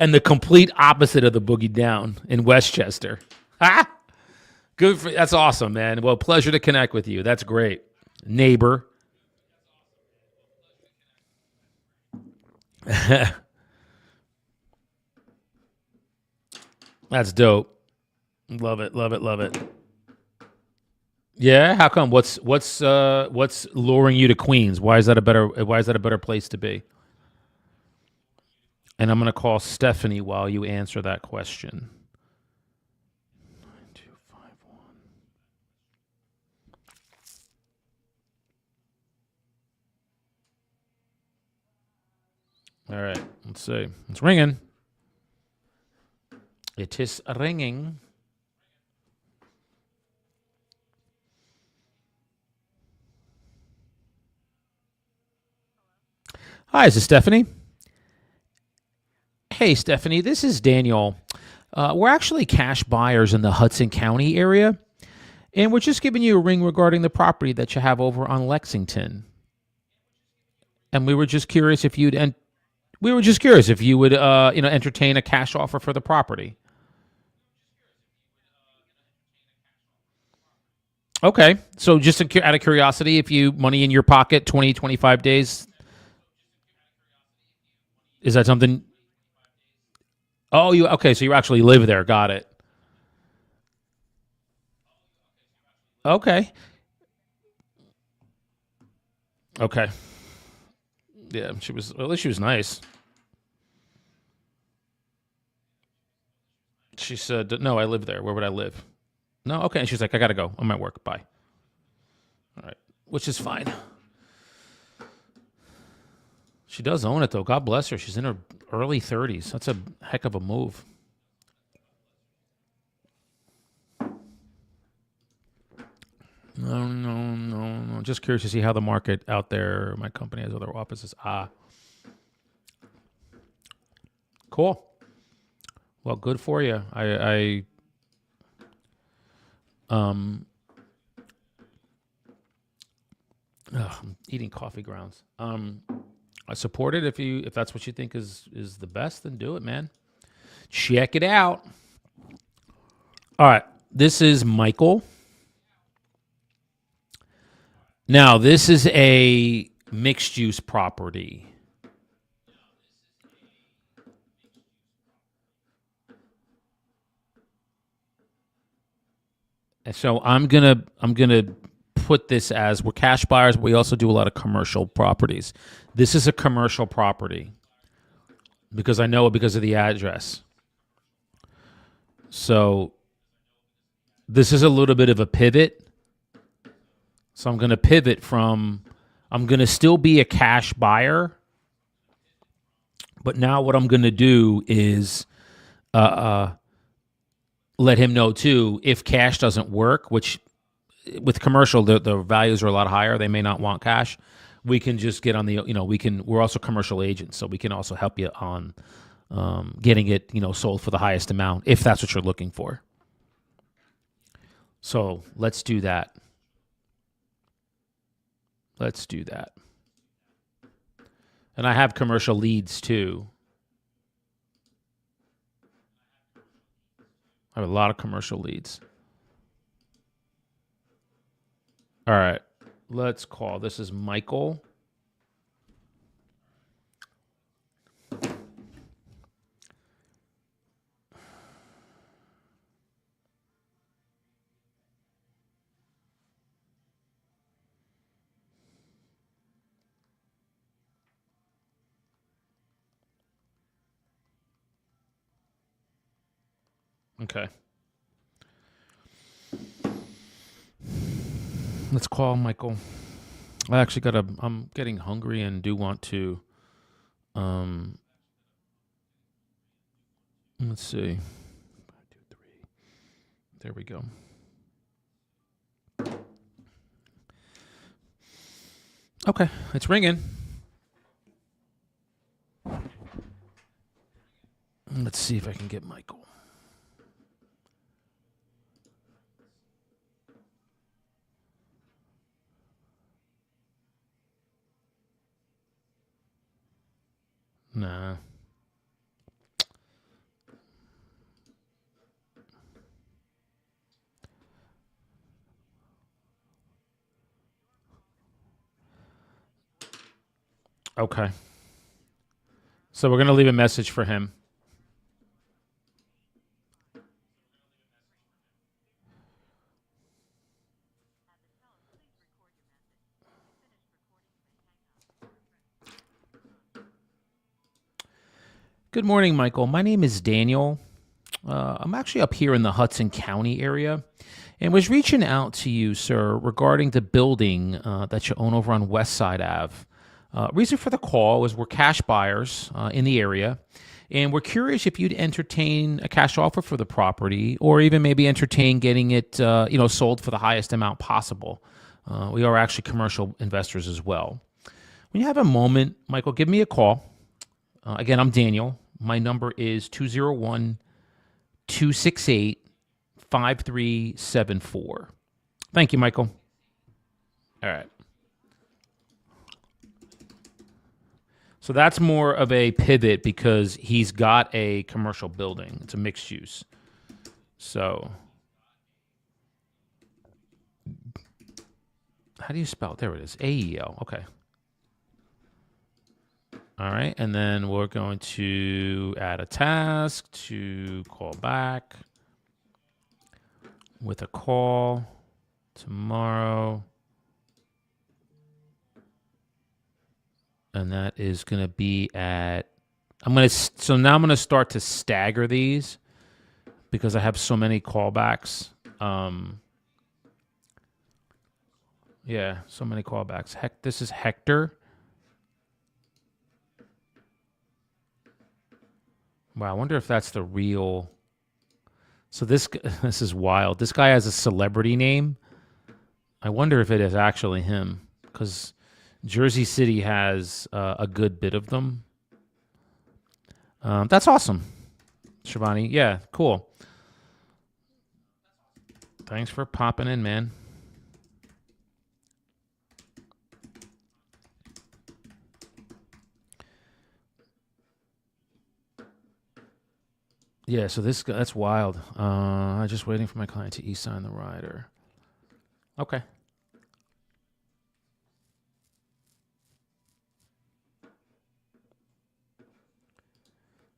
and the complete opposite of the boogie down in Westchester. Ah, good for that's awesome, man. Well, pleasure to connect with you. That's great, neighbor. That's dope. Love it, love it, love it. Yeah, how come? What's luring you to Queens? Why is that a better place to be? And I'm gonna call Stephanie while you answer that question. 9251. All right, let's see. It's ringing. It is ringing. Hi, is this Stephanie? Hey, Stephanie, this is Daniel. We're actually cash buyers in the Hudson County area, and we're just giving you a ring regarding the property that you have over on Lexington. And we were just curious if you would, entertain a cash offer for the property. Okay, so just out of curiosity, if you money in your pocket, 20, 25 days, is that something? Oh, you okay? So you actually live there. Got it. Okay. Okay. Yeah, she was. At least she was nice. She said, "No, I live there. Where would I live?" No. Okay. And she's like, "I gotta go. I'm at work. Bye." All right. Which is fine. She does own it though. God bless her. She's in her early 30s. That's a heck of a move. No, no, no, no. Just curious to see how the market out there. My company has other offices. Ah, cool. Well, good for you. Um, I'm eating coffee grounds. I support it if that's what you think is the best, then do it, man. Check it out. All right, this is Michael. Now, this is a mixed use property. And so I'm gonna put this as we're cash buyers, but we also do a lot of commercial properties. This is a commercial property because I know it because of the address. So this is a little bit of a pivot. So I'm gonna pivot from I'm gonna still be a cash buyer, but now what I'm gonna do is let him know too if cash doesn't work, which with commercial the values are a lot higher. They may not want cash. We can just get on the we're also commercial agents, so we can also help you on getting it sold for the highest amount if that's what you're looking for. So let's do that. Let's do that. And I have commercial leads too. I have a lot of commercial leads. All right. Let's call. This is Michael. Okay. Let's call Michael. I actually I'm getting hungry and do want to, let's see. 5, 2, 3. There we go. Okay. It's ringing. Let's see if I can get Michael. Nah. Okay. So we're going to leave a message for him. Good morning, Michael. My name is Daniel. I'm actually up here in the Hudson County area and was reaching out to you, sir, regarding the building that you own over on West Side Ave. Reason for the call is we're cash buyers in the area, and we're curious if you'd entertain a cash offer for the property or even maybe entertain getting it sold for the highest amount possible. We are actually commercial investors as well. When you have a moment, Michael, give me a call. Again, I'm Daniel. My number is 201-268-5374. Thank you, Michael. All right. So that's more of a pivot because he's got a commercial building. It's a mixed use. So how do you spell it? There it is. AEL. Okay. All right, and then we're going to add a task to call back with a call tomorrow. And that is going to be at, so now I'm going to start to stagger these because I have so many callbacks. Yeah, so many callbacks. This is Hector. Wow, I wonder if that's the real. So this is wild. This guy has a celebrity name. I wonder if it is actually him because Jersey City has a good bit of them. That's awesome, Shivani. Yeah, cool. Thanks for popping in, man. Yeah, so that's wild. I'm just waiting for my client to e-sign the rider. Okay.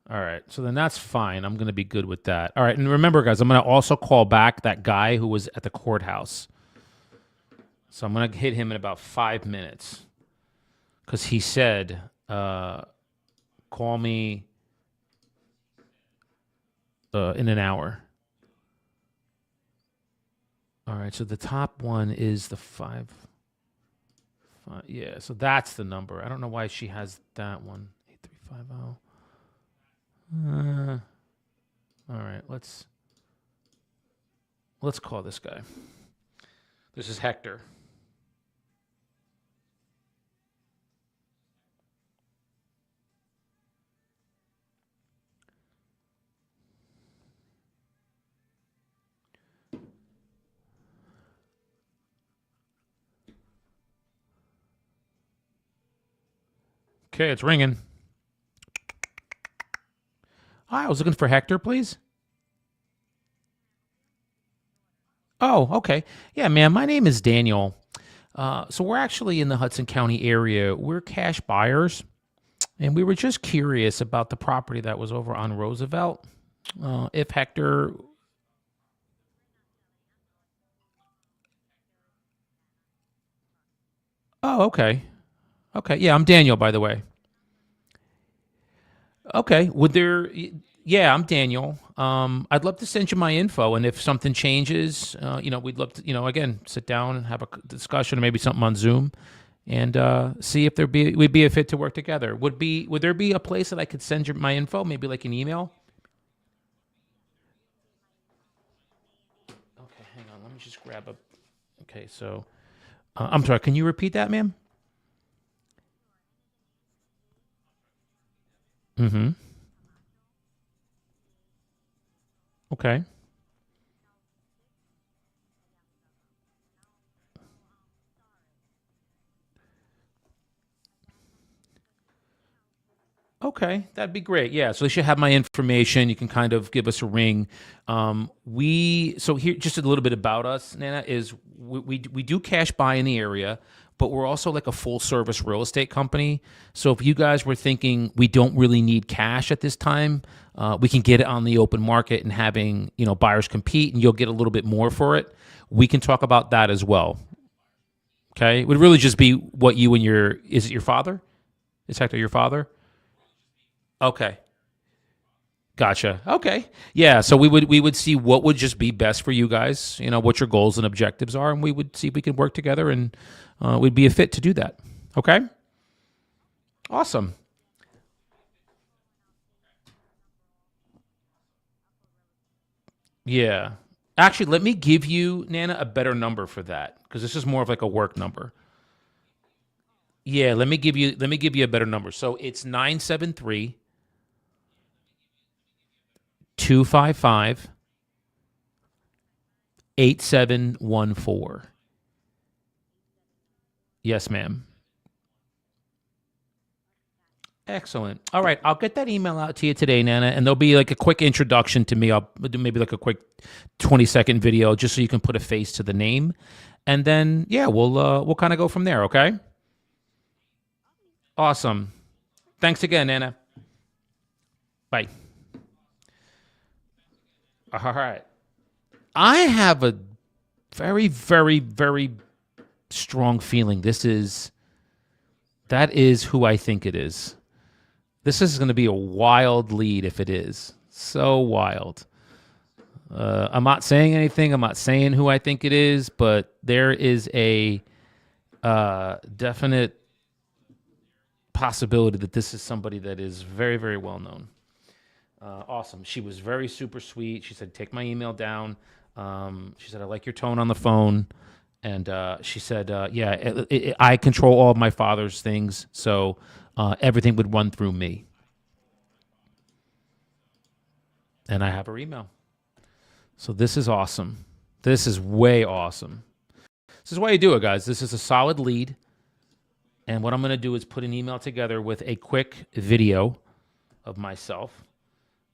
All right, so then that's fine. I'm going to be good with that. All right, and remember, guys, I'm going to also call back that guy who was at the courthouse. So I'm going to hit him in about 5 minutes because he said, call me in an hour. All right, so the top one is the 5. Yeah, so that's the number. I don't know why she has that one. 8350. let's call this guy. This is Hector. Okay, it's ringing. Hi, I was looking for Hector, please. Oh, okay. Yeah, man, my name is Daniel. So we're actually in the Hudson County area. We're cash buyers, and we were just curious about the property that was over on Roosevelt. If Hector... Oh, okay. Okay, yeah, I'm Daniel, by the way. Okay. Would there? Yeah, I'm Daniel. I'd love to send you my info, and if something changes, we'd love to, again, sit down and have a discussion, or maybe something on Zoom, and see if we'd be a fit to work together. Would there be a place that I could send you my info? Maybe like an email. Okay, hang on. Let me just grab a. Okay, so I'm sorry. Can you repeat that, ma'am? Mm-hmm. Okay. Okay, that'd be great. Yeah, so you should have my information. You can kind of give us a ring. So here, just a little bit about us, Nana, is we do cash buy in the area, but we're also like a full service real estate company. So if you guys were thinking we don't really need cash at this time, we can get it on the open market and having buyers compete, and you'll get a little bit more for it. We can talk about that as well. Okay, it would really just be what you and is it your father? Is Hector your father? Okay. Gotcha. Okay. Yeah. So we would see what would just be best for you guys. What your goals and objectives are, and we would see if we can work together, and we'd be a fit to do that. Okay. Awesome. Yeah. Actually, let me give you, Nana, a better number for that, because this is more of like a work number. Yeah. Let me give you a better number. So it's 973-255-8714. Yes, ma'am. Excellent. All right, I'll get that email out to you today, Nana, and there'll be like a quick introduction to me. I'll do maybe like a quick 20-second video just so you can put a face to the name, and then yeah, we'll kind of go from there. Okay. Awesome. Thanks again, Nana. Bye. All right. I have a very, very, very strong feeling that is who I think it is. This is going to be a wild lead if it is. So wild. I'm not saying anything. I'm not saying who I think it is, but there is a definite possibility that this is somebody that is very, very well known. Awesome. She was very super sweet. She said, take my email down. She said, I like your tone on the phone. And she said, yeah, I control all of my father's things, so everything would run through me. And I have her email. So this is awesome. This is way awesome. This is why you do it, guys. This is a solid lead. And what I'm going to do is put an email together with a quick video of myself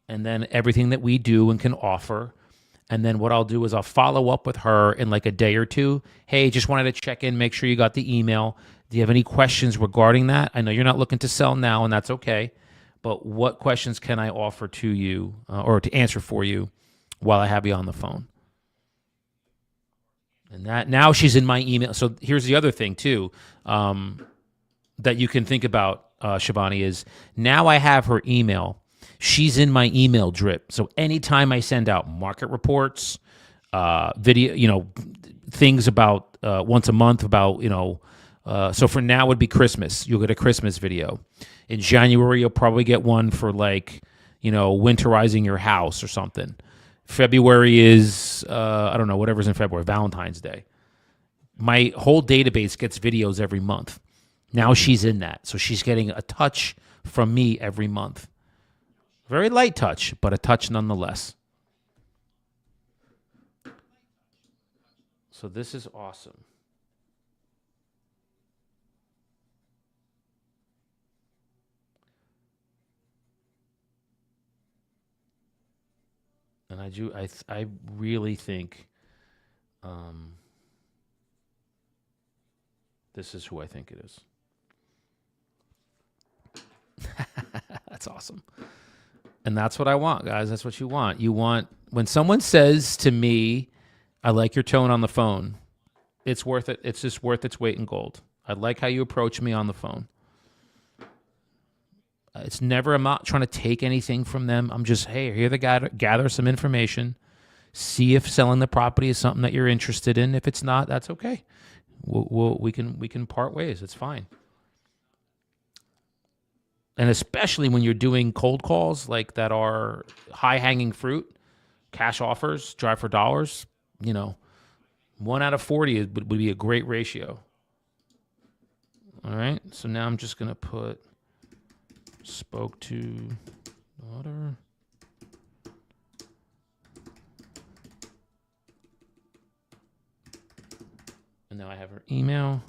and then everything that we do and can offer. And then what I'll do is I'll follow up with her in like a day or two. Hey, just wanted to check in, make sure you got the email. Do you have any questions regarding that? I know you're not looking to sell now, and that's okay. But what questions can I offer to you or to answer for you while I have you on the phone? And that now she's in my email. So here's the other thing too that you can think about, Shivani, is now I have her email. She's in my email drip. So anytime I send out market reports, video, things about once a month about, so for now would be Christmas. You'll get a Christmas video. In January, you'll probably get one for like, winterizing your house or something. February is, I don't know, whatever's in February, Valentine's Day. My whole database gets videos every month. Now she's in that. So she's getting a touch from me every month. Very light touch, but a touch nonetheless. So this is awesome. And I really think this is who I think it is. That's awesome. And that's what I want, guys. That's what you want. You want, when someone says to me, I like your tone on the phone, it's worth it. It's just worth its weight in gold. I like how you approach me on the phone. It's never, I'm not trying to take anything from them. I'm just, hey, here to gather some information, see if selling the property is something that you're interested in. If it's not, that's okay. We can part ways. It's fine. And especially when you're doing cold calls like that are high hanging fruit, cash offers, drive for dollars, 1 out of 40 would be a great ratio. All right. So now I'm just going to put spoke to daughter. And now I have her email.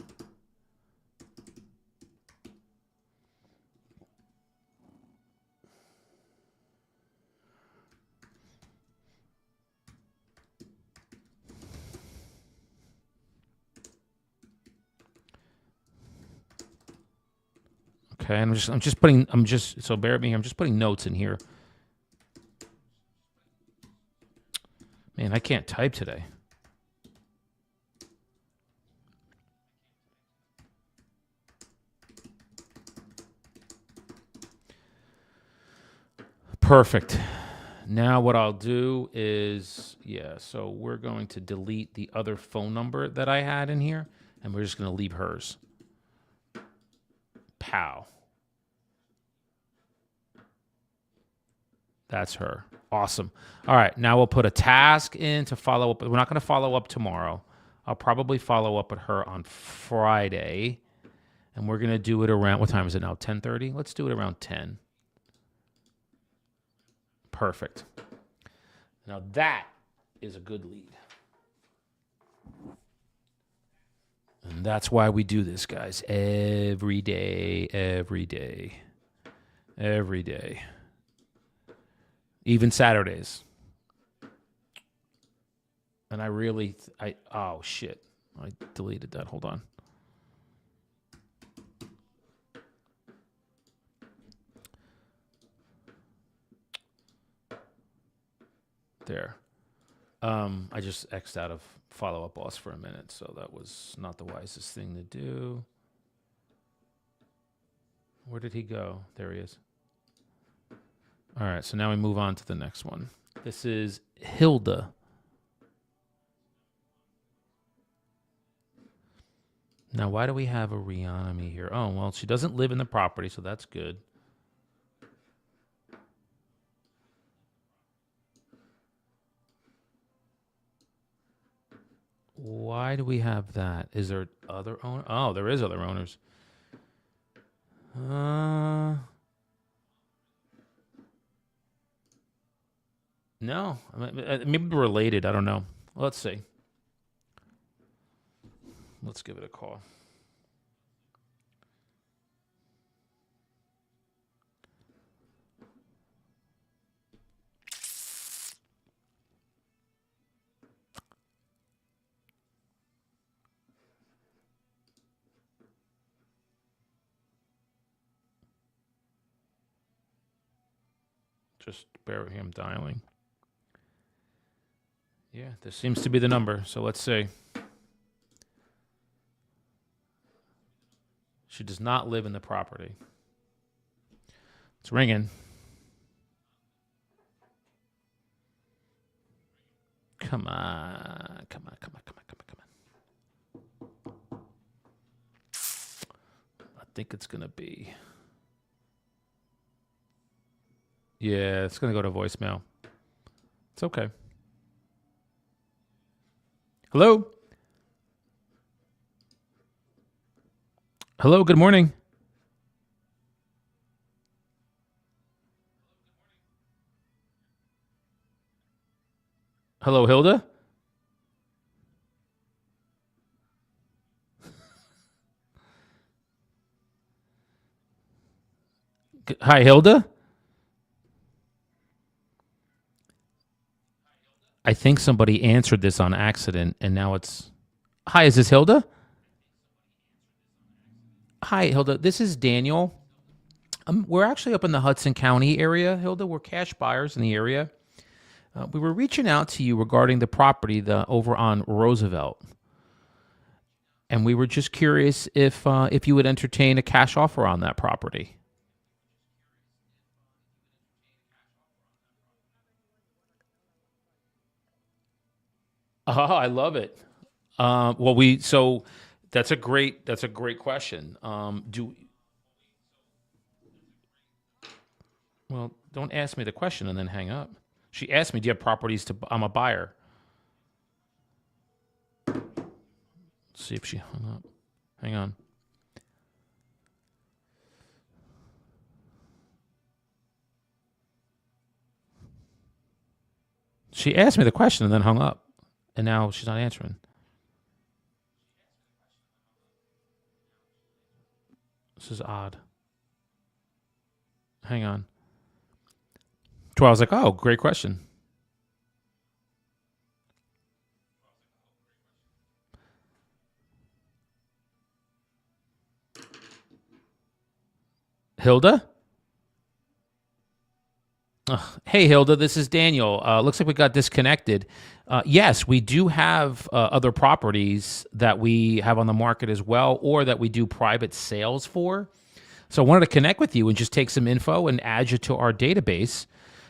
Okay, and so bear with me here. I'm just putting notes in here. Man, I can't type today. Perfect. Now what I'll do is, so we're going to delete the other phone number that I had in here, and we're just going to leave hers. Pow. That's her. Awesome. All right, now we'll put a task in to follow up. We're not going to follow up tomorrow. I'll probably follow up with her on Friday, and we're going to do it around, what time is it now, 10:30? Let's do it around 10. Perfect. Now that is a good lead. And that's why we do this, guys. Every day, every day, every day. Even Saturdays. And oh shit. I deleted that. Hold on. There. I just X'd out of follow-up boss for a minute, so that was not the wisest thing to do. Where did he go? There he is. All right, so now we move on to the next one. This is Hilda. Now, why do we have a Rihanna here? Oh, well, she doesn't live in the property, so that's good. Why do we have that? Is there other owner? Oh, there is other owners. No, maybe related. I don't know. Let's see. Let's give it a call. Just bear with me. I'm dialing. Yeah, this seems to be the number. So let's see. She does not live in the property. It's ringing. Come on. Come on, come on, come on, come on, come on. I think it's going to be. Yeah, it's going to go to voicemail. It's okay. Hello? Hello, good morning. Hello, Hilda? Hi, Hilda? I think somebody answered this on accident and now it's. Hi, is this Hilda? Hi, Hilda. This is Daniel. We're actually up in the Hudson County area, Hilda. We're cash buyers in the area. We were reaching out to you regarding the property over on Roosevelt, and we were just curious if you would entertain a cash offer on that property. Oh, I love it. Well, we so that's a great question. Do Well, don't ask me the question and then hang up. She asked me, "Do you have properties to?" I'm a buyer. Let's see if she hung up. Hang on. She asked me the question and then hung up, and now she's not answering. This is odd. Hang on. So I was like, "Oh, great question." Hilda? Hey, Hilda, this is Daniel. Looks like we got disconnected. Yes, we do have other properties that we have on the market as well, or that we do private sales for. So I wanted to connect with you and just take some info and add you to our database.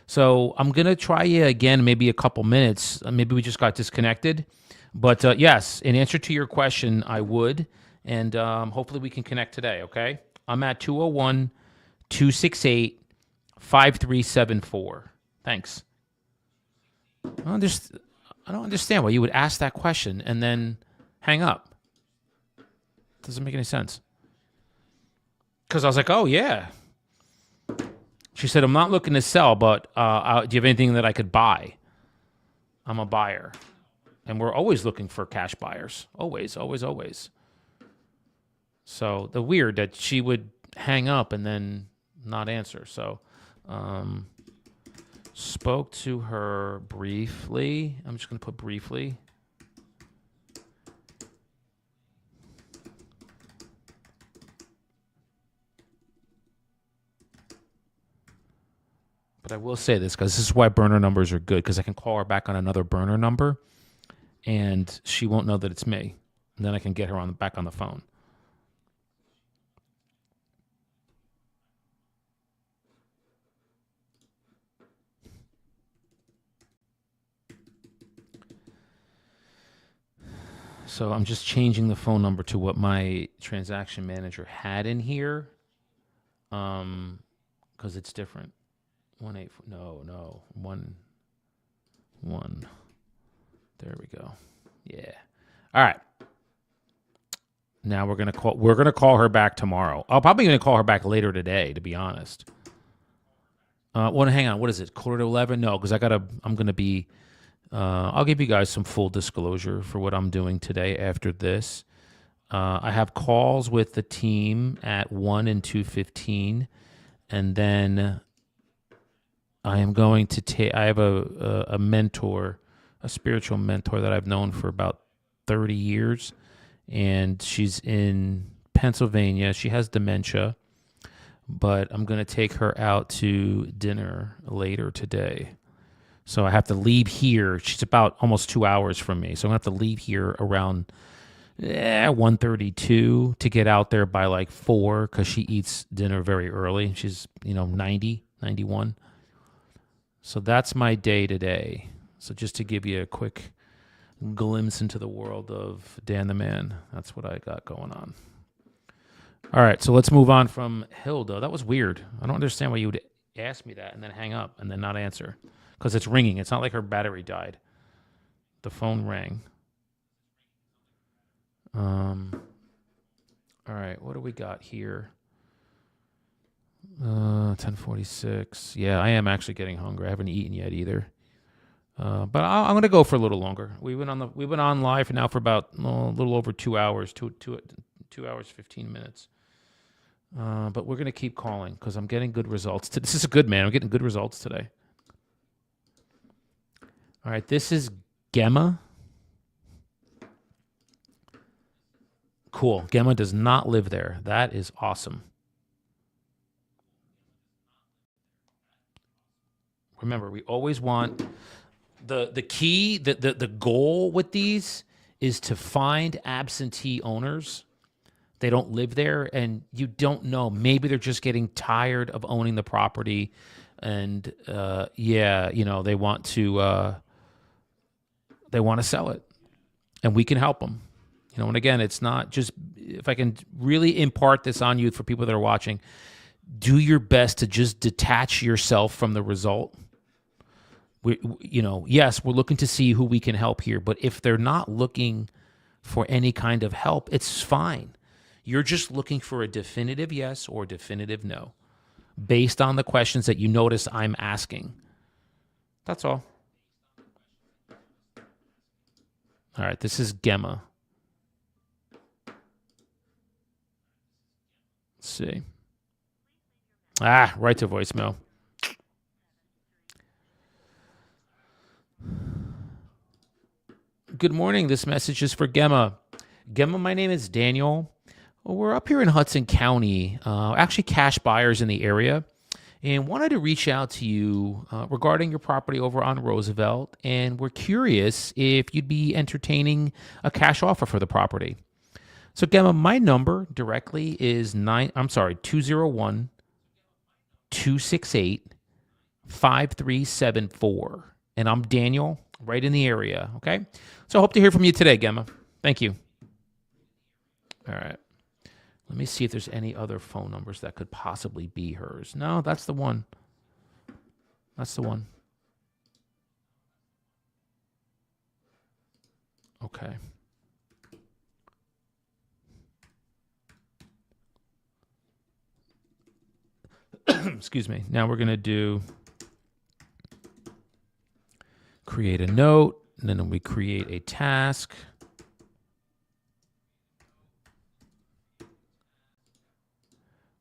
So I'm going to try you again, maybe a couple minutes. Maybe we just got disconnected. But yes, in answer to your question, I would. And hopefully we can connect today, okay? I'm at 201 268 5374. Thanks. I don't understand why you would ask that question and then hang up. Doesn't make any sense. Because I was like, oh, yeah. She said, I'm not looking to sell, but do you have anything that I could buy? I'm a buyer. And we're always looking for cash buyers. Always, always, always. So the weird that she would hang up and then not answer. So spoke to her briefly. I'm just going to put briefly. But I will say this because this is why burner numbers are good, because I can call her back on another burner number and she won't know that it's me. And then I can get her back on the phone. So I'm just changing the phone number to what my transaction manager had in here, because it's different. 1 8 no 1 1. There we go. Yeah. All right. Now we're gonna call her back tomorrow. I'll probably gonna call her back later today, to be honest. Well, hang on. What is it? 10:45? No, because I'm gonna be. I'll give you guys some full disclosure for what I'm doing today after this. I have calls with the team at 1 and 2:15, and then I am going to take. I have a mentor, a spiritual mentor that I've known for about 30 years, and she's in Pennsylvania. She has dementia, but I'm going to take her out to dinner later today. So I have to leave here. She's about almost 2 hours from me. So I'm going to have to leave here around 1:32 to get out there by like 4, because she eats dinner very early. She's, 90, 91. So that's my day today. So just to give you a quick glimpse into the world of Dan the Man, that's what I got going on. All right, so let's move on from Hilda. That was weird. I don't understand why you would ask me that and then hang up and then not answer. Because it's ringing. It's not like her battery died. The phone rang. All right, what do we got here? 10:46. Yeah, I am actually getting hungry. I haven't eaten yet either. But I'm going to go for a little longer. We've been on live now for about a little over 2 hours, 2 hours 15 minutes. But we're going to keep calling because I'm getting good results. This is good, man. I'm getting good results today. All right, this is Gemma. Cool. Gemma does not live there. That is awesome. Remember, we always want the key, the goal with these is to find absentee owners. They don't live there, and you don't know. Maybe they're just getting tired of owning the property, and they want to sell it, and we can help them. And again, it's not just, if I can really impart this on you for people that are watching, do your best to just detach yourself from the result. Yes, we're looking to see who we can help here, but if they're not looking for any kind of help, it's fine. You're just looking for a definitive yes or definitive no based on the questions that you notice I'm asking. That's all. All right, this is Gemma. Let's see. Right to voicemail. Good morning. This message is for Gemma. Gemma, my name is Daniel. We're up here in Hudson County, actually cash buyers in the area, and wanted to reach out to you regarding your property over on Roosevelt, and we're curious if you'd be entertaining a cash offer for the property. So Gemma, my number directly is 201 268 5374. And I'm Daniel, right in the area, okay? So I hope to hear from you today, Gemma. Thank you. All right. Let me see if there's any other phone numbers that could possibly be hers. No, that's the one. That's the one. Okay. Excuse me. Now we're going to do create a note, and then we create a task.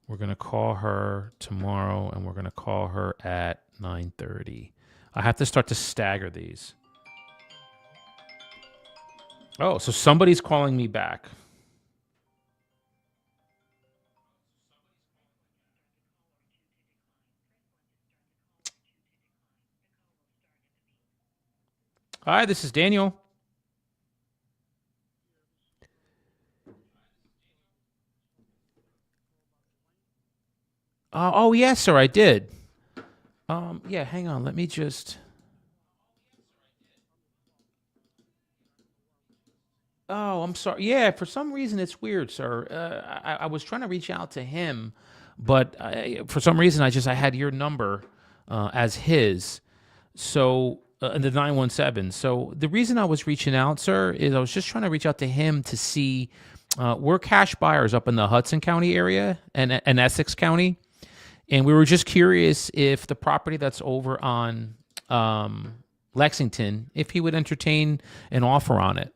We're going to call her tomorrow, and we're going to call her at 9:30. I have to start to stagger these. Oh, so somebody's calling me back. Hi, this is Daniel. Oh, yes, sir, I did. Yeah, hang on. Let me just. Oh, I'm sorry. Yeah, for some reason it's weird, sir. I was trying to reach out to him, but for some reason I had your number as his. So in the 917. So the reason I was reaching out, sir, is I was just trying to reach out to him to see. We're cash buyers up in the Hudson County area and Essex County, and we were just curious if the property that's over on Lexington, if he would entertain an offer on it,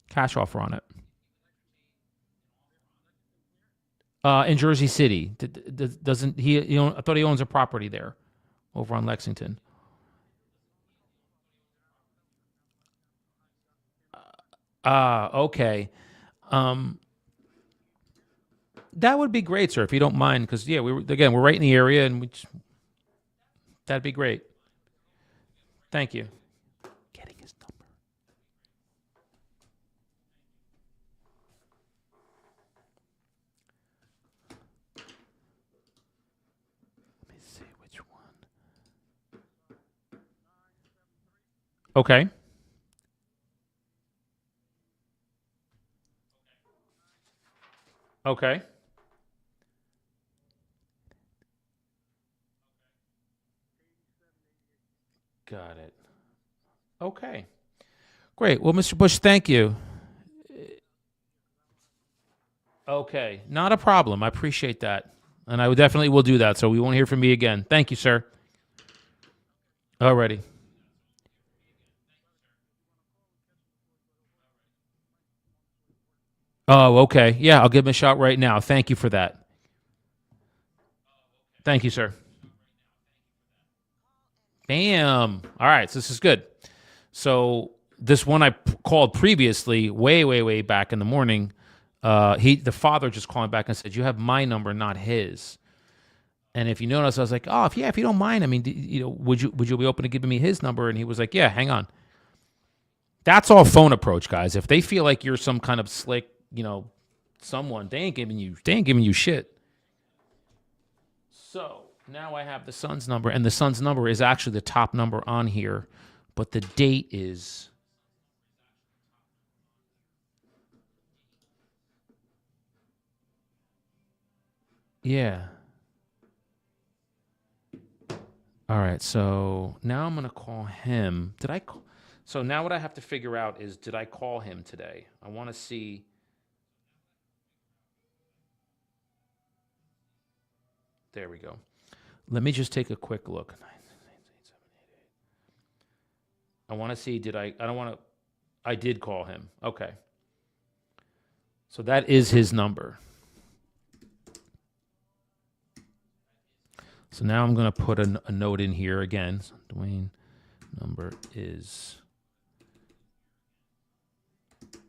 cash offer on it. In Jersey City, doesn't he? I thought he owns a property there, over on Lexington. Okay. Um, that would be great, sir, if you don't mind, because yeah, we're right in the area, and that'd be great. Thank you. Getting his number. Let me see which one. Okay. Okay. Got it. Okay. Great. Well, Mr. Bush, thank you. Okay, not a problem. I appreciate that. And I would definitely will do that. So we won't hear from me again. Thank you, sir. Alrighty. Oh, okay. Yeah, I'll give him a shout right now. Thank you for that. Thank you, sir. Bam. All right, so this is good. So this one I called previously, way back in the morning. The father just called back and said, "You have my number, not his." And if you notice, I was like, "Oh, if you don't mind, I mean, would you be open to giving me his number?" And he was like, "Yeah, hang on." That's all phone approach, guys. If they feel like you're some kind of slick, someone, they ain't giving you shit. So now I have the son's number, and the son's number is actually the top number on here, but the date is, yeah. All right. So now I'm gonna call him. Did I? So now what I have to figure out is, did I call him today? I want to see. There we go. Let me just take a quick look. I want to see. Did I? I don't want to. I did call him. Okay. So that is his number. So now I'm going to put a note in here again. So Dwayne number is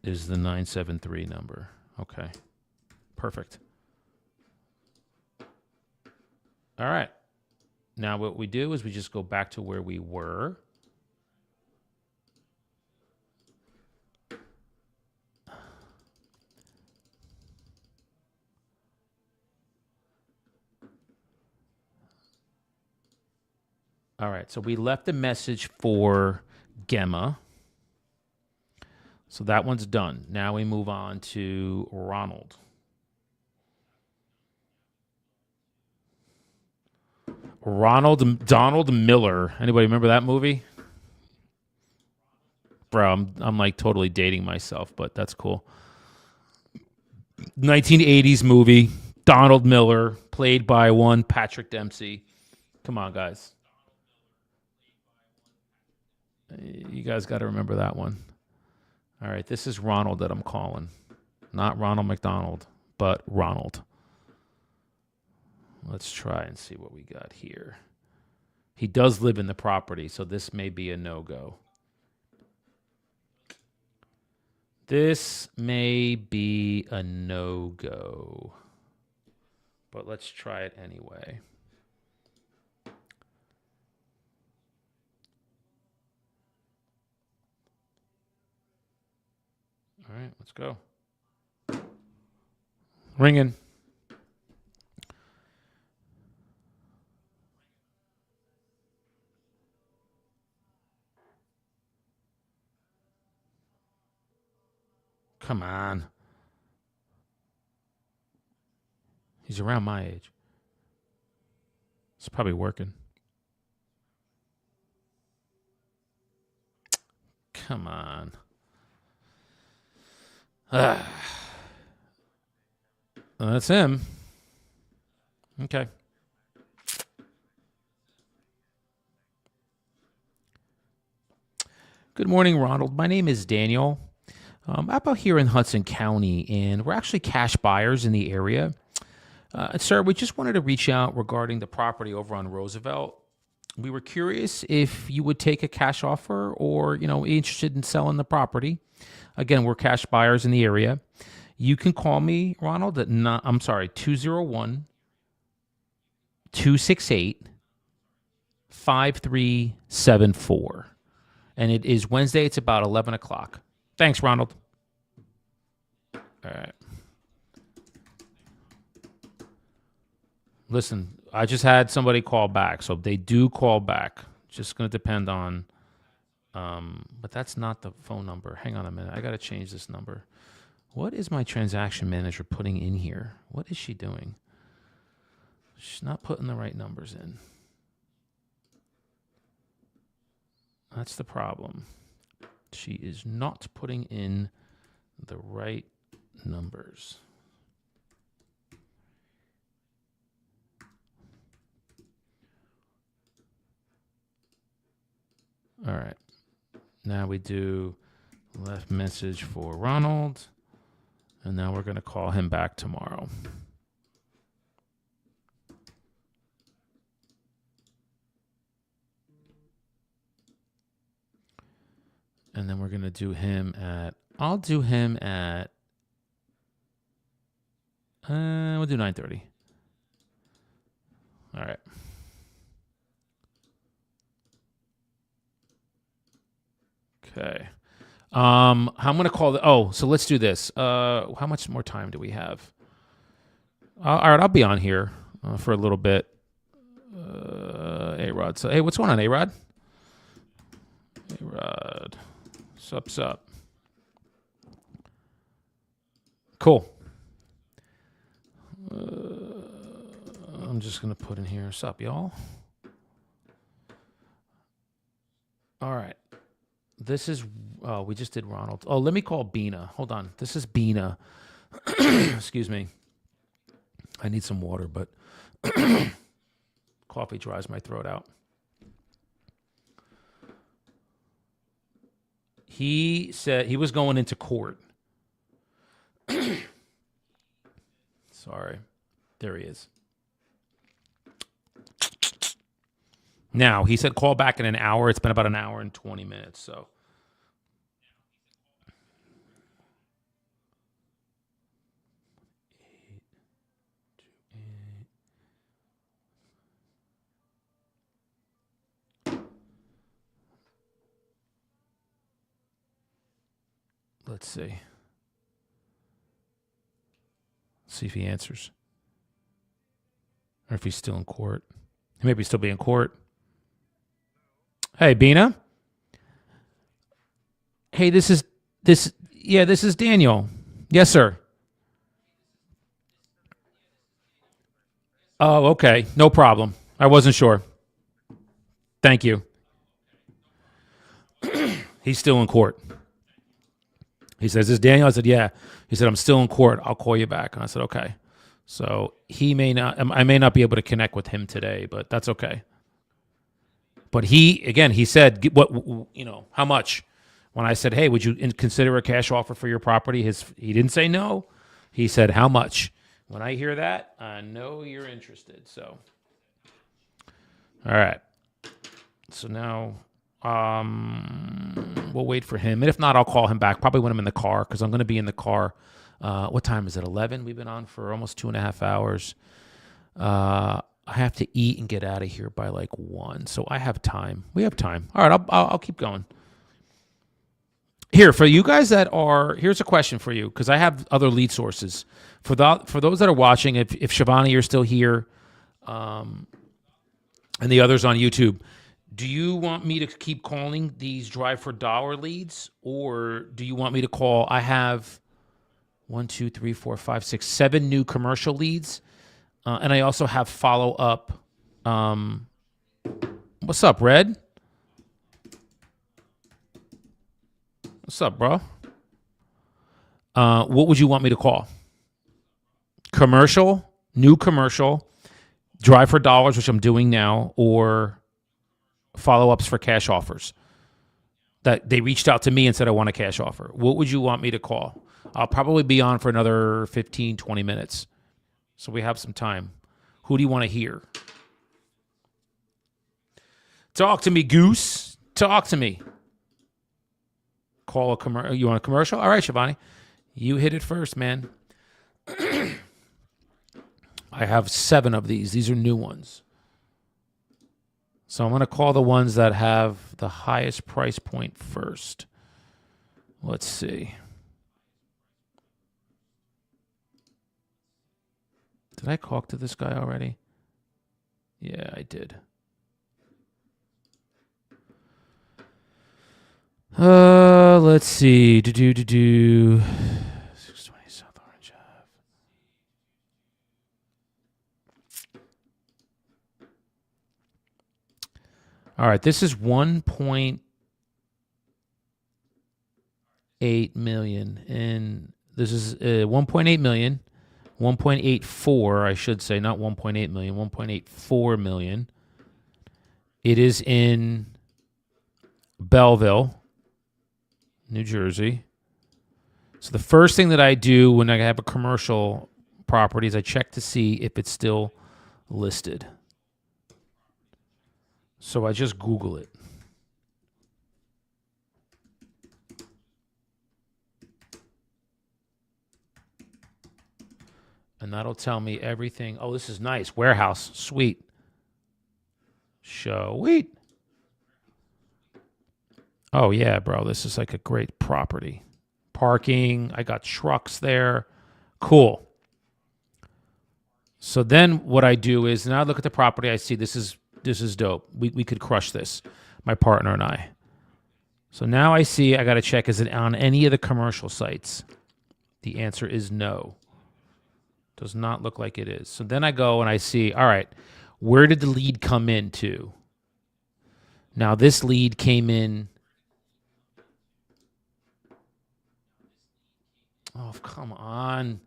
the 973 number. Okay. Perfect. All right. Now what we do is we just go back to where we were. All right. So we left a message for Gemma. So that one's done. Now we move on to Ronald. Donald Miller. Anybody remember that movie? Bro, I'm like totally dating myself, but that's cool. 1980s movie. Donald Miller, played by one Patrick Dempsey. Come on, guys. You guys got to remember that one. All right, this is Ronald that I'm calling. Not Ronald McDonald, but Ronald. Let's try and see what we got here. He does live in the property, so this may be a no-go. This may be a no-go. But let's try it anyway. All right, let's go. Ringing. Come on. He's around my age. It's probably working. Come on. That's him. Okay. Good morning, Ronald. My name is Daniel. I'm out here in Hudson County, and we're actually cash buyers in the area. Sir, we just wanted to reach out regarding the property over on Roosevelt. We were curious if you would take a cash offer or, interested in selling the property. Again, we're cash buyers in the area. You can call me, Ronald, at 201 268 5374. And it is Wednesday. It's about 11 o'clock. Thanks, Ronald. All right. Listen, I just had somebody call back, so they do call back. Just going to depend on, but that's not the phone number. Hang on a minute. I got to change this number. What is my transaction manager putting in here? What is she doing? She's not putting the right numbers in. That's the problem. She is not putting in the right numbers. All right. Now we do left message for Ronald. And now we're going to call him back tomorrow. And then we're going to do him at, I'll do him at, we'll do 9:30. All right. Okay. I'm going to call so let's do this. How much more time do we have? All right, I'll be on here for a little bit. A-Rod. So, hey, what's going on, A-Rod? A-Rod. Sup. Cool. I'm just going to put in here, sup, y'all. All right. This is, we just did Ronald. Oh, let me call Bina. Hold on. This is Bina. Excuse me. I need some water, but coffee dries my throat out. He said he was going into court. Sorry. There he is. Now, he said call back in an hour. It's been about an hour and 20 minutes, so. Let's see. See if he answers. Or if he's still in court. He may still be in court. Hey, Bina. Hey, this is Daniel. Yes, sir. Oh, okay. No problem. I wasn't sure. Thank you. He's still in court. He says, "Is this Daniel?" I said, "Yeah." He said, "I'm still in court. I'll call you back." And I said, "Okay." So I may not be able to connect with him today, but that's okay. But he said, how much? When I said, "Hey, would you consider a cash offer for your property?" He didn't say no. He said, "How much?" When I hear that, I know you're interested. So, all right. So now, we'll wait for him. And if not, I'll call him back. Probably when I'm in the car, because I'm going to be in the car. What time is it? 11? We've been on for almost 2.5 hours. I have to eat and get out of here by like 1. So I have time. We have time. All right, I'll keep going. Here, for you guys here's a question for you, because I have other lead sources. For those that are watching, if Shivani, you're still here, and the others on YouTube, do you want me to keep calling these drive for dollar leads, or do you want me to call? I have 1, 2, 3, 4, 5, 6, 7 new commercial leads, and I also have follow up. What's up, Red? What's up, bro? What would you want me to call? Commercial, new commercial, drive for dollars, which I'm doing now, or follow-ups for cash offers that they reached out to me and said, I want a cash offer. What would you want me to call? I'll probably be on for another 15, 20 minutes. So we have some time. Who do you want to hear? Talk to me, Goose. Talk to me. Call a commercial. You want a commercial? All right, Shivani. You hit it first, man. I have 7 of these. These are new ones. So I'm going to call the ones that have the highest price point first. Let's see. Did I talk to this guy already? Yeah, I did. Let's see. 620 South Orange Ave. All right, this is 1.8 million, and this is 1.8 million, 1.84, I should say, not 1.8 million, 1.84 million. It is in Belleville, New Jersey. So the first thing that I do when I have a commercial property is I check to see if it's still listed. So I just Google it. And that'll tell me everything. Oh, this is nice. Warehouse. Sweet. Sweet. Oh, yeah, bro. This is like a great property. Parking. I got trucks there. Cool. So then what I do is now I look at the property. I see this is dope. We could crush this, my partner and I. So now I see I got to check, is it on any of the commercial sites? The answer is no. Does not look like it is. So then I go and I see, all right, where did the lead come in to? Now this lead came in. Oh, come on.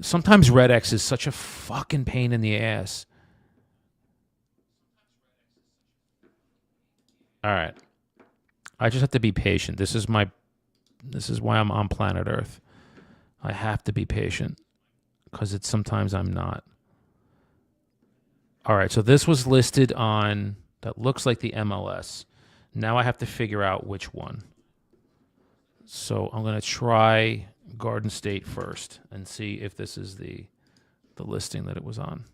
Sometimes Red X is such a fucking pain in the ass. All right. I just have to be patient. This is why I'm on planet Earth. I have to be patient because sometimes I'm not. All right, so this was listed on, that looks like the MLS. Now I have to figure out which one. So I'm going to try Garden State first and see if this is the listing that it was on.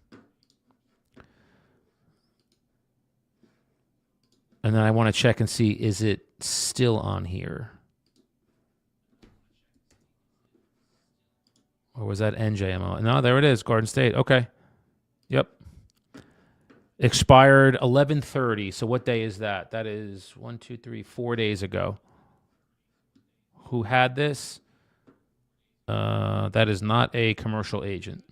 And then I want to check and see, is it still on here? Or was that NJMO? No, there it is, Garden State. Okay. Yep. Expired 11/30. So what day is that? That is 1, 2, 3, 4 days ago. Who had this? That is not a commercial agent.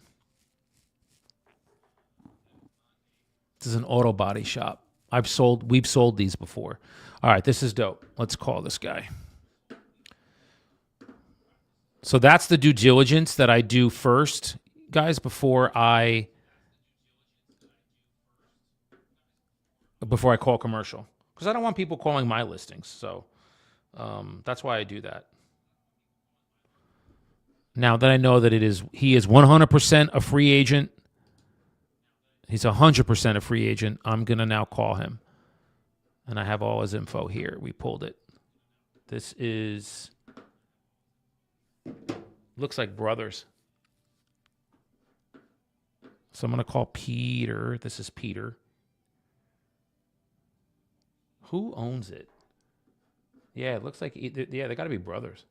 This is an auto body shop. We've sold these before. All right, this is dope. Let's call this guy. So that's the due diligence that I do first, guys, before I call commercial, because I don't want people calling my listings. So that's why I do that. Now that I know that he is 100% a free agent, he's 100% a free agent, I'm going to now call him. And I have all his info here. We pulled it. This looks like brothers. So I'm going to call Peter. This is Peter. Who owns it? Yeah, it looks like, they got to be brothers.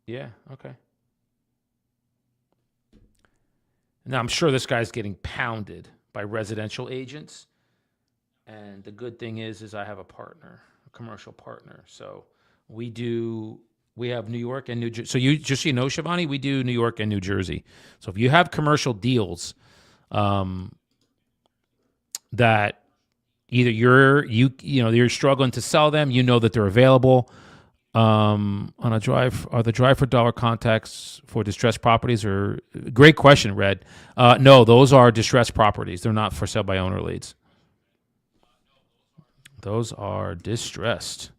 Yeah, okay. Now, I'm sure this guy's getting pounded by residential agents. And the good thing is I have a partner, a commercial partner. So we have New York and New Jersey. So Shivani, we do New York and New Jersey. So if you have commercial deals that either you're struggling to sell them, you know that they're available, on a drive, are the drive for dollar contacts for distressed properties? Or great question, Red. No, those are distressed properties. They're not for sale by owner leads. Those are distressed.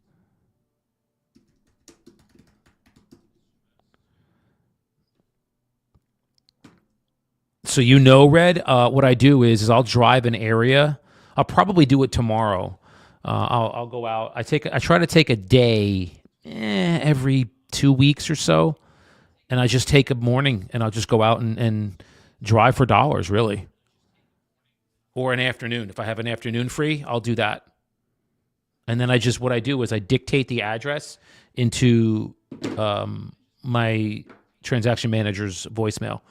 So Red, what I do is I'll drive an area. I'll probably do it tomorrow. I'll go out. I try to take a day every 2 weeks or so, and I just take a morning and I'll just go out and drive for dollars, really. Or an afternoon. If I have an afternoon free, I'll do that. And then what I do is I dictate the address into my transaction manager's voicemail.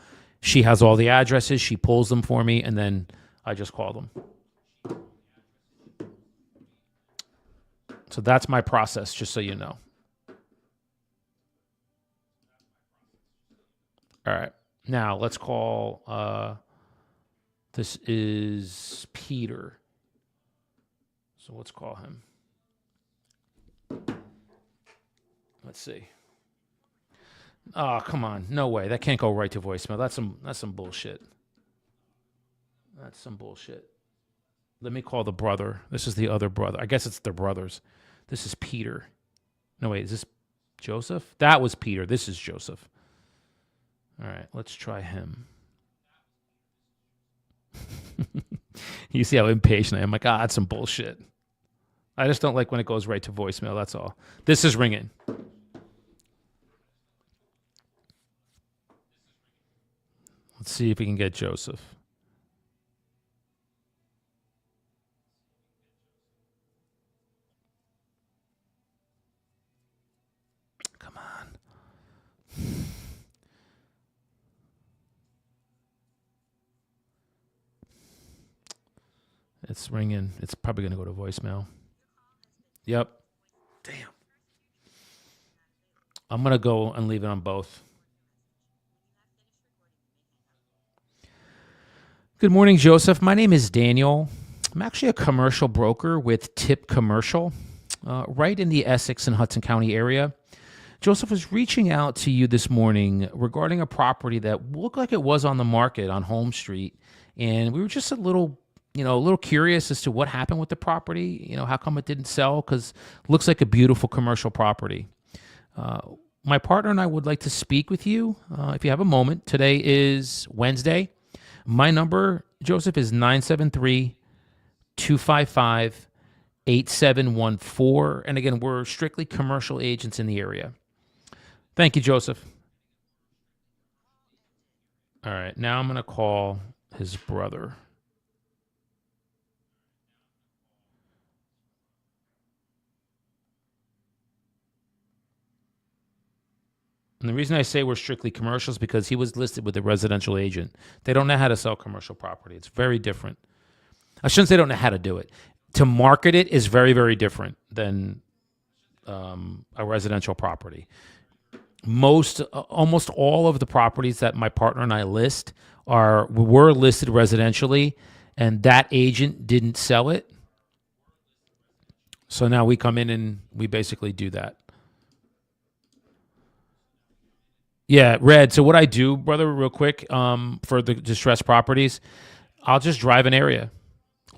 She has all the addresses. She pulls them for me, and then I just call them. So that's my process, just so you know. All right. Now let's call, this is Peter. So let's call him. Let's see. Oh, come on. No way. That can't go right to voicemail. That's some bullshit. That's some bullshit. Let me call the brother. This is the other brother. I guess it's their brothers. This is Peter. No, wait, is this Joseph? That was Peter. This is Joseph. All right, let's try him. You see how impatient I am. I'm like, that's some bullshit. I just don't like when it goes right to voicemail. That's all. This is ringing. Let's see if we can get Joseph. Come on. It's ringing. It's probably going to go to voicemail. Yep. Damn. I'm going to go and leave it on both. Good morning, Joseph. My name is Daniel. I'm actually a commercial broker with Tip Commercial, right in the Essex and Hudson County area. Joseph was reaching out to you this morning regarding a property that looked like it was on the market on Home Street, and we were just a little curious as to what happened with the property. How come it didn't sell? Because it looks like a beautiful commercial property. My partner and I would like to speak with you if you have a moment. Today is Wednesday. My number, Joseph, is 973-255-8714. And again, we're strictly commercial agents in the area. Thank you, Joseph. All right, now I'm going to call his brother. And the reason I say we're strictly commercial is because he was listed with a residential agent. They don't know how to sell commercial property. It's very different. I shouldn't say they don't know how to do it. To market it is very, very different than a residential property. Almost all of the properties that my partner and I list were listed residentially, and that agent didn't sell it. So now we come in and we basically do that. Yeah, Red. So what I do, brother, real quick, for the distressed properties, I'll just drive an area,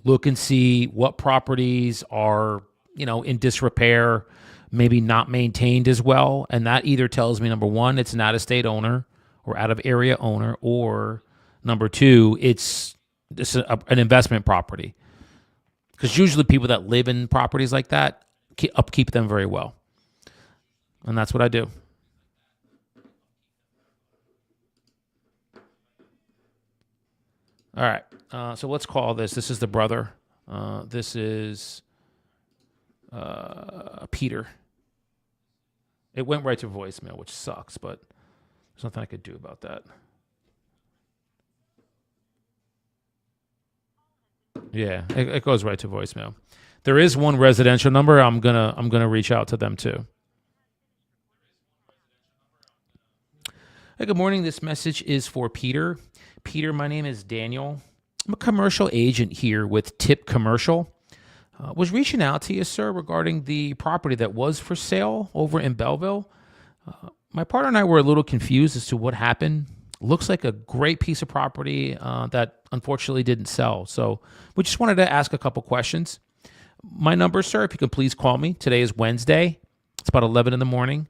look and see what properties are, in disrepair, maybe not maintained as well. And that either tells me, number one, it's an out-of-state owner or out-of-area owner, or number two, it's an investment property. Because usually people that live in properties like that upkeep them very well. And that's what I do. All right, so let's call this. This is the brother. This is Peter. It went right to voicemail, which sucks, but there's nothing I could do about that. Yeah, it goes right to voicemail. There is one residential number. I'm gonna reach out to them too. Hey, good morning. This message is for Peter. Peter, my name is Daniel. I'm a commercial agent here with Tip Commercial. Was reaching out to you, sir, regarding the property that was for sale over in Belleville. My partner and I were a little confused as to what happened. Looks like a great piece of property that unfortunately didn't sell. So we just wanted to ask a couple questions. My number, sir, if you could please call me. Today is Wednesday. It's about 11 in the morning.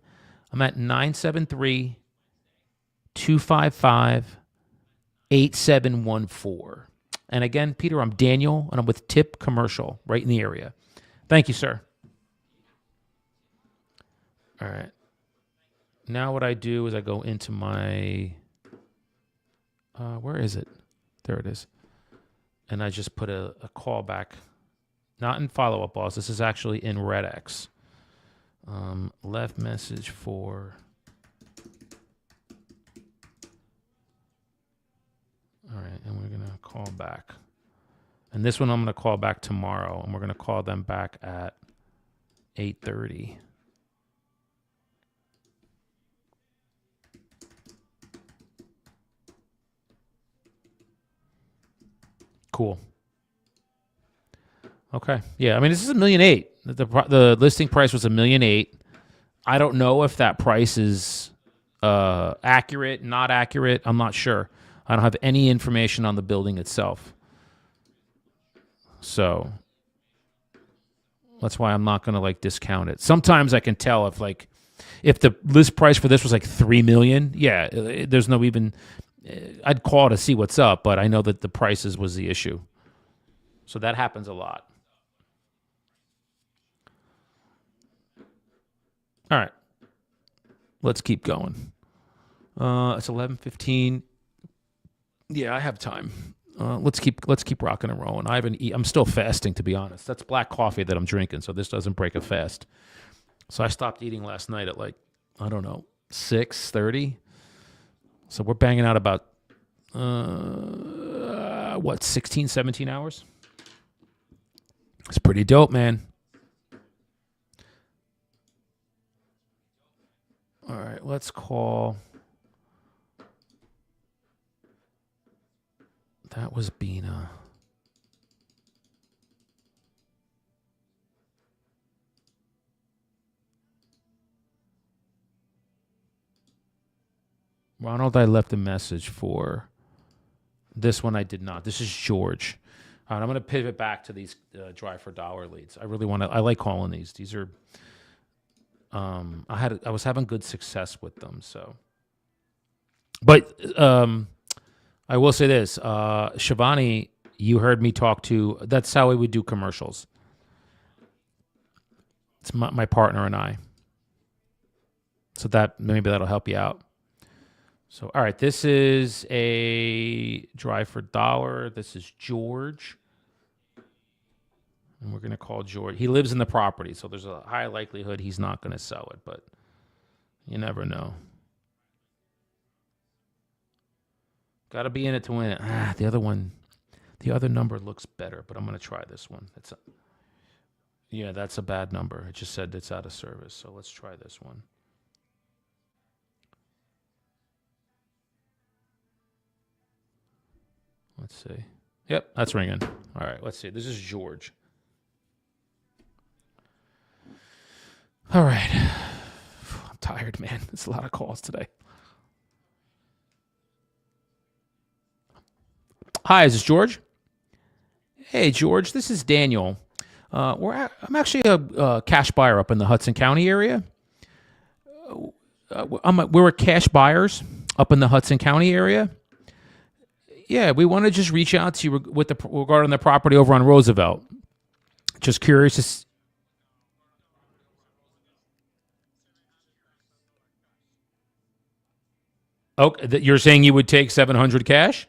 I'm at 973-255-8714. And again, Peter, I'm Daniel, and I'm with Tip Commercial right in the area. Thank you, sir. All right. Now what I do is I go into my, where is it? There it is. And I just put a call back. Not in follow-up, boss. This is actually in RedX. Left message for... All right, and we're going to call back. And this one I'm going to call back tomorrow, and we're going to call them back at 8:30. Cool. Okay. Yeah, I mean, this is $1.8 million. The listing price was $1.8 million. I don't know if that price is accurate, not accurate. I'm not sure. I don't have any information on the building itself. So that's why I'm not going to like discount it. Sometimes I can tell if the list price for this was like 3 million. Yeah, there's no even. I'd call to see what's up, but I know that the prices was the issue. So that happens a lot. All right, let's keep going. It's 11:15. Yeah, I have time. Let's keep rocking and rolling. I haven't. I'm still fasting, to be honest. That's black coffee that I'm drinking, so this doesn't break a fast. So I stopped eating last night at like, I don't know, 6:30. So we're banging out about 16, 17 hours. It's pretty dope, man. All right, let's call. That was Bina. Ronald, I left a message for. This one I did not. This is George. All right, I'm going to pivot back to these drive for dollar leads. I really want to. I like calling these. These are. I was having good success with them. So, but I will say this, Shivani, you heard me talk to. That's how we would do commercials. It's my partner and I. So that maybe that'll help you out. So, all right, this is a drive for dollar. This is George. And we're going to call George. He lives in the property, so there's a high likelihood he's not going to sell it, but you never know. Got to be in it to win it. The other number looks better, but I'm going to try this one. That's a bad number. It just said it's out of service, so let's try this one. Let's see. Yep, that's ringing. All right, let's see. This is George. All right. I'm tired, man. It's a lot of calls today. Hi, is this George? Hey, George. This is Daniel. I'm actually a cash buyer up in the Hudson County area. We're cash buyers up in the Hudson County area. Yeah, we want to just reach out to you regarding the property over on Roosevelt. Just curious. Okay, you're saying you would take 700 cash?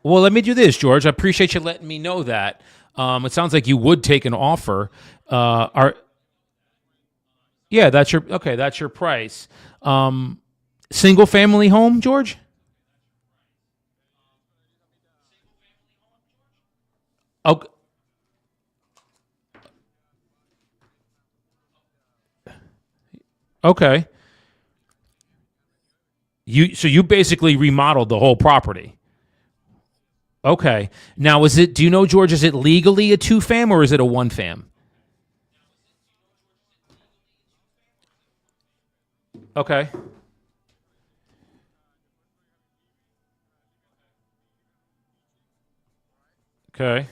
Well, let me do this, George. I appreciate you letting me know that. It sounds like you would take an offer. Yeah, that's your price. Single family home, George? Okay. Okay. So you basically remodeled the whole property. Okay. Now do you know, George, is it legally a two fam or is it a one fam? Okay. Okay.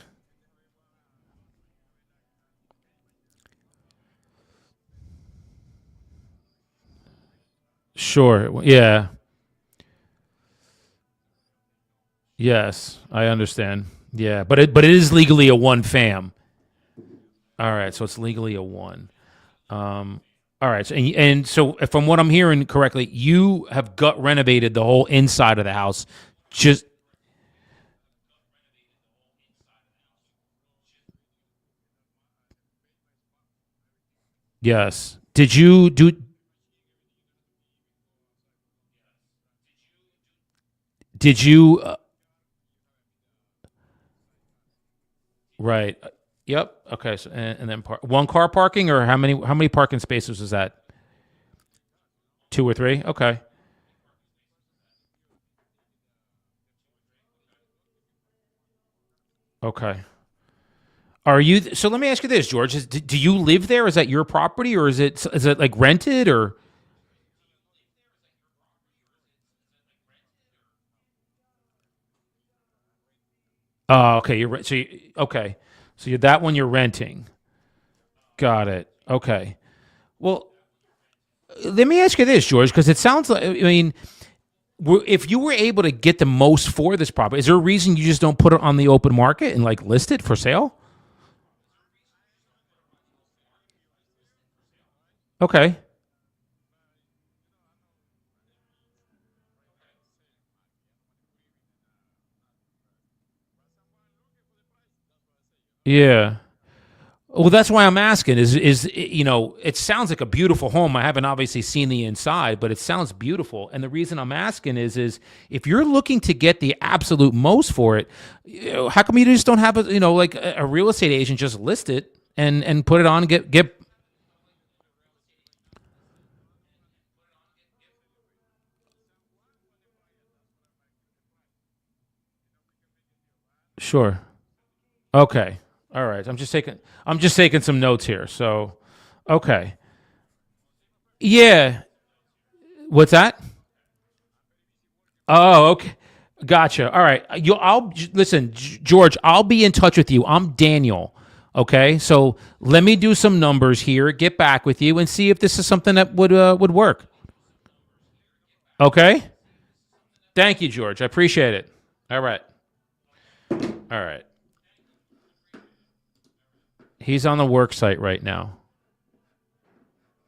Sure. Yeah. Yes, I understand. Yeah, but it is legally a one fam. All right, so it's legally a one. All right, so from what I'm hearing correctly, you have gut renovated the whole inside of the house. Just yes. Did you do? Did you? Right. Yep. Okay. So and then one car parking, or how many parking spaces is that? Two or three? Okay. Okay. Are you? So let me ask you this, George: do you live there? Is that your property, or is it like rented, or? Oh, okay. Okay. So you're that one you're renting. Got it. Okay. Well, let me ask you this, George, because it sounds like, I mean, if you were able to get the most for this property, is there a reason you just don't put it on the open market and like list it for sale? Okay. Yeah. Well, that's why I'm asking. It sounds like a beautiful home. I haven't obviously seen the inside, but it sounds beautiful. And the reason I'm asking is if you're looking to get the absolute most for it, how come you just don't have like a real estate agent just list it and put it on and get sure. Okay. All right. I'm just taking some notes here. So, okay. Yeah. What's that? Oh, okay. Gotcha. All right. I'll listen, George. I'll be in touch with you. I'm Daniel. Okay. So let me do some numbers here. Get back with you and see if this is something that would work. Okay. Thank you, George. I appreciate it. All right. All right. He's on the work site right now.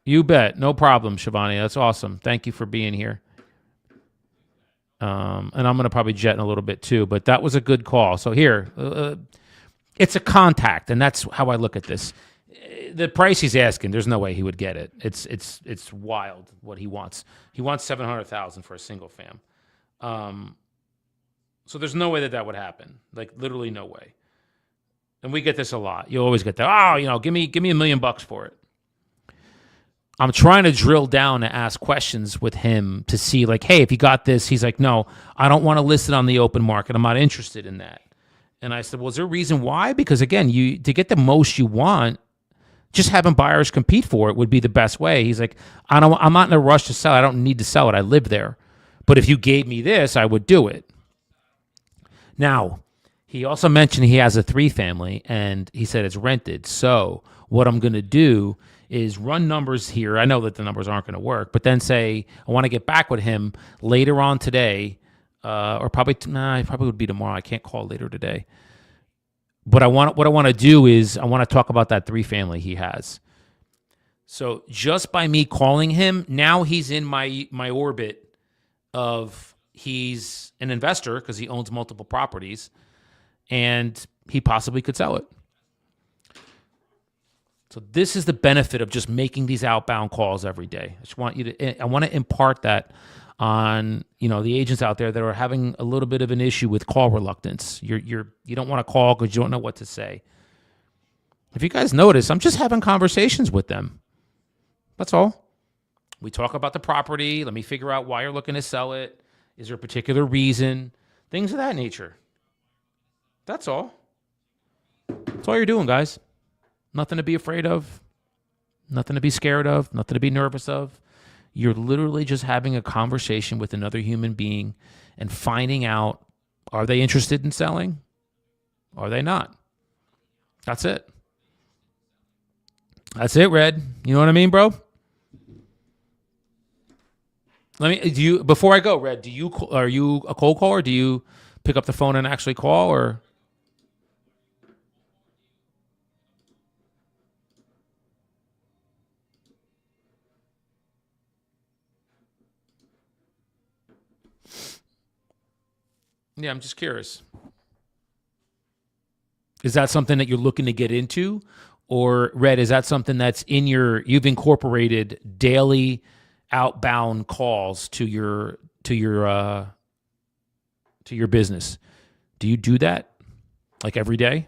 You bet. No problem, Shivani. That's awesome. Thank you for being here. And I'm going to probably jet in a little bit too, but that was a good call. So here, it's a contact, and that's how I look at this. The price he's asking, there's no way he would get it. It's wild what he wants. He wants 700,000 for a single fam. Um, so there's no way that would happen. Like literally no way. And we get this a lot. You always get that. Oh, give me $1 million for it. I'm trying to drill down and ask questions with him to see, like, hey, if you got this, he's like, no, I don't want to list it on the open market. I'm not interested in that. And I said, well, is there a reason why? Because again, you to get the most you want, just having buyers compete for it would be the best way. He's like, I'm not in a rush to sell. I don't need to sell it. I live there. But if you gave me this, I would do it. Now, he also mentioned he has a 3 family and he said it's rented. So what I'm going to do is run numbers here. I know that the numbers aren't going to work, but then say I want to get back with him later on today, or probably it probably would be tomorrow. I can't call later today. But what I want to do is I want to talk about that 3 family he has. So just by me calling him, now he's in my orbit of he's an investor because he owns multiple properties and he possibly could sell it. So this is the benefit of just making these outbound calls every day. I want to impart that on the agents out there that are having a little bit of an issue with call reluctance. You don't want to call because you don't know what to say. If you guys notice, I'm just having conversations with them. That's all. We talk about the property. Let me figure out why you're looking to sell it. Is there a particular reason? Things of that nature. That's all. That's all you're doing, guys. Nothing to be afraid of. Nothing to be scared of. Nothing to be nervous of. You're literally just having a conversation with another human being and finding out, are they interested in selling? Are they not? That's it. That's it, Red. You know what I mean, bro? Before I go, Red, are you a cold caller? Do you pick up the phone and actually call, or? Yeah, I'm just curious. Is that something that you're looking to get into? Or Red, is that something that's you've incorporated daily outbound calls to your business? Do you do that like every day?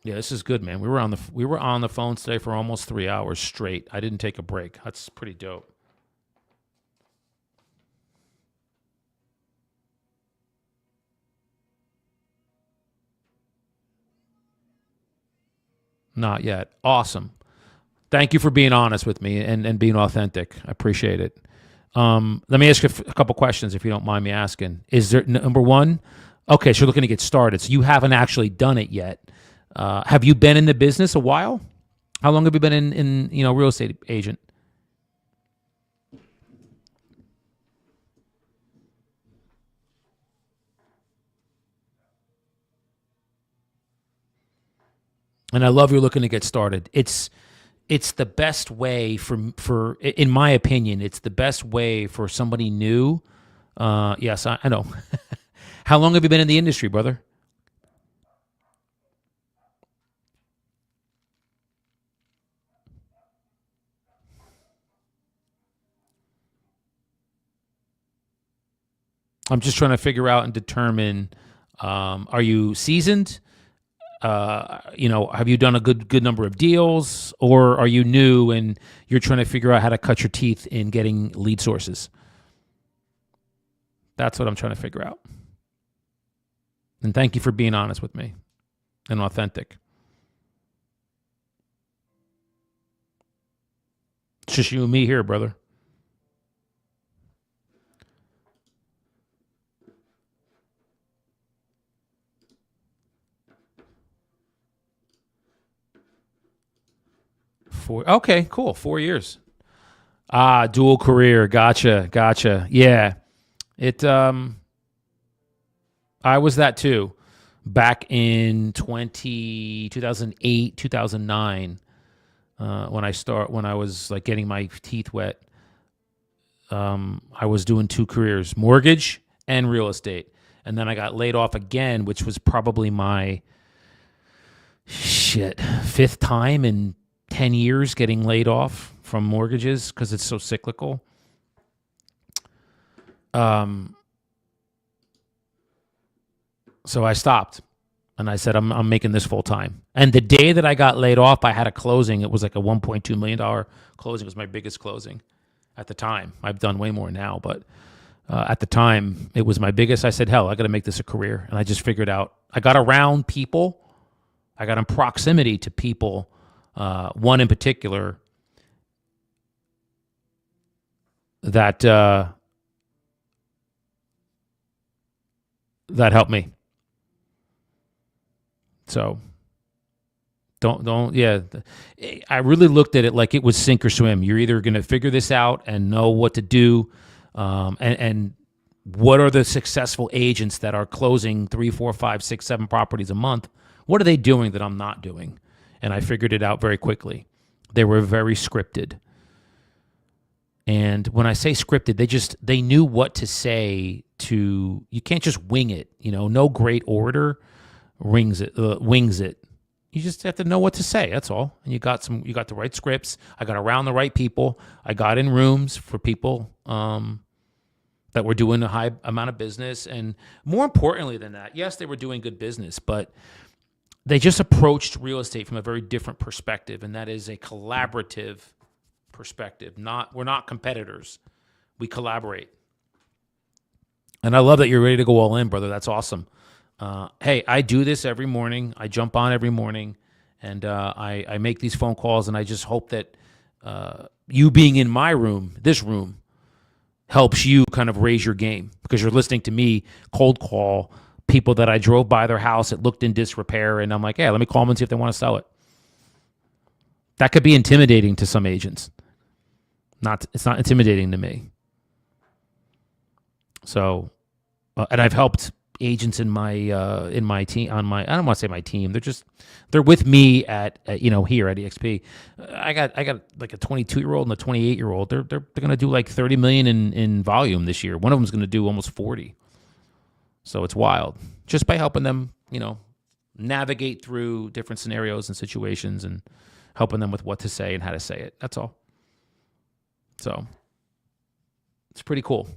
Yeah, this is good, man. We were on the phone today for almost 3 hours straight. I didn't take a break. That's pretty dope. Not yet. Awesome. Thank you for being honest with me and being authentic. I appreciate it. Let me ask you a couple questions, if you don't mind me asking. Is there, number one, okay, so you're looking to get started. So you haven't actually done it yet. Have you been in the business a while? How long have you been in real estate agent? And I love you're looking to get started. It's the best way for in my opinion, it's the best way for somebody new. Yes, I know. How long have you been in the industry, brother? I'm just trying to figure out and determine. Are you seasoned? Have you done a good number of deals, or are you new and you're trying to figure out how to cut your teeth in getting lead sources? That's what I'm trying to figure out. And thank you for being honest with me and authentic. It's just you and me here, brother. Okay, cool. 4 years. Dual career. Gotcha. Yeah. It I was that too. Back in 2008, 2009, when I was like getting my teeth wet, I was doing two careers, mortgage and real estate. And then I got laid off again, which was probably my fifth time in 10 years getting laid off from mortgages because it's so cyclical. So I stopped and I said, I'm making this full time. And the day that I got laid off, I had a closing. It was like a $1.2 million closing. It was my biggest closing at the time. I've done way more now, but at the time it was my biggest. I said, hell, I got to make this a career. And I just figured out, I got around people. I got in proximity to people. One in particular that helped me. So yeah. I really looked at it like it was sink or swim. You're either going to figure this out and know what to do, and what are the successful agents that are closing 3, 4, 5, 6, 7 properties a month? What are they doing that I'm not doing? And I figured it out very quickly. They were very scripted. And when I say scripted, they knew what to say to, you can't just wing it. No great orator wings it. You just have to know what to say. That's all. And you got the right scripts. I got around the right people. I got in rooms for people that were doing a high amount of business. And more importantly than that, yes, they were doing good business, but they just approached real estate from a very different perspective, and that is a collaborative perspective. We're not competitors. We collaborate. And I love that you're ready to go all in, brother. That's awesome. Hey, I do this every morning. I jump on every morning, and I make these phone calls, and I just hope that you being in my room, this room, helps you kind of raise your game, because you're listening to me cold call people that I drove by their house. It looked in disrepair, and I'm like, hey, let me call them and see if they want to sell it. That could be intimidating to some agents. It's not intimidating to me. So, and I've helped agents in my team, I don't want to say my team. They're with me at here at EXP. I got like a 22-year-old and a 28-year-old. They're going to do like 30 million in volume this year. One of them's going to do almost 40. So it's wild, just by helping them, navigate through different scenarios and situations, and helping them with what to say and how to say it. That's all. So it's pretty cool.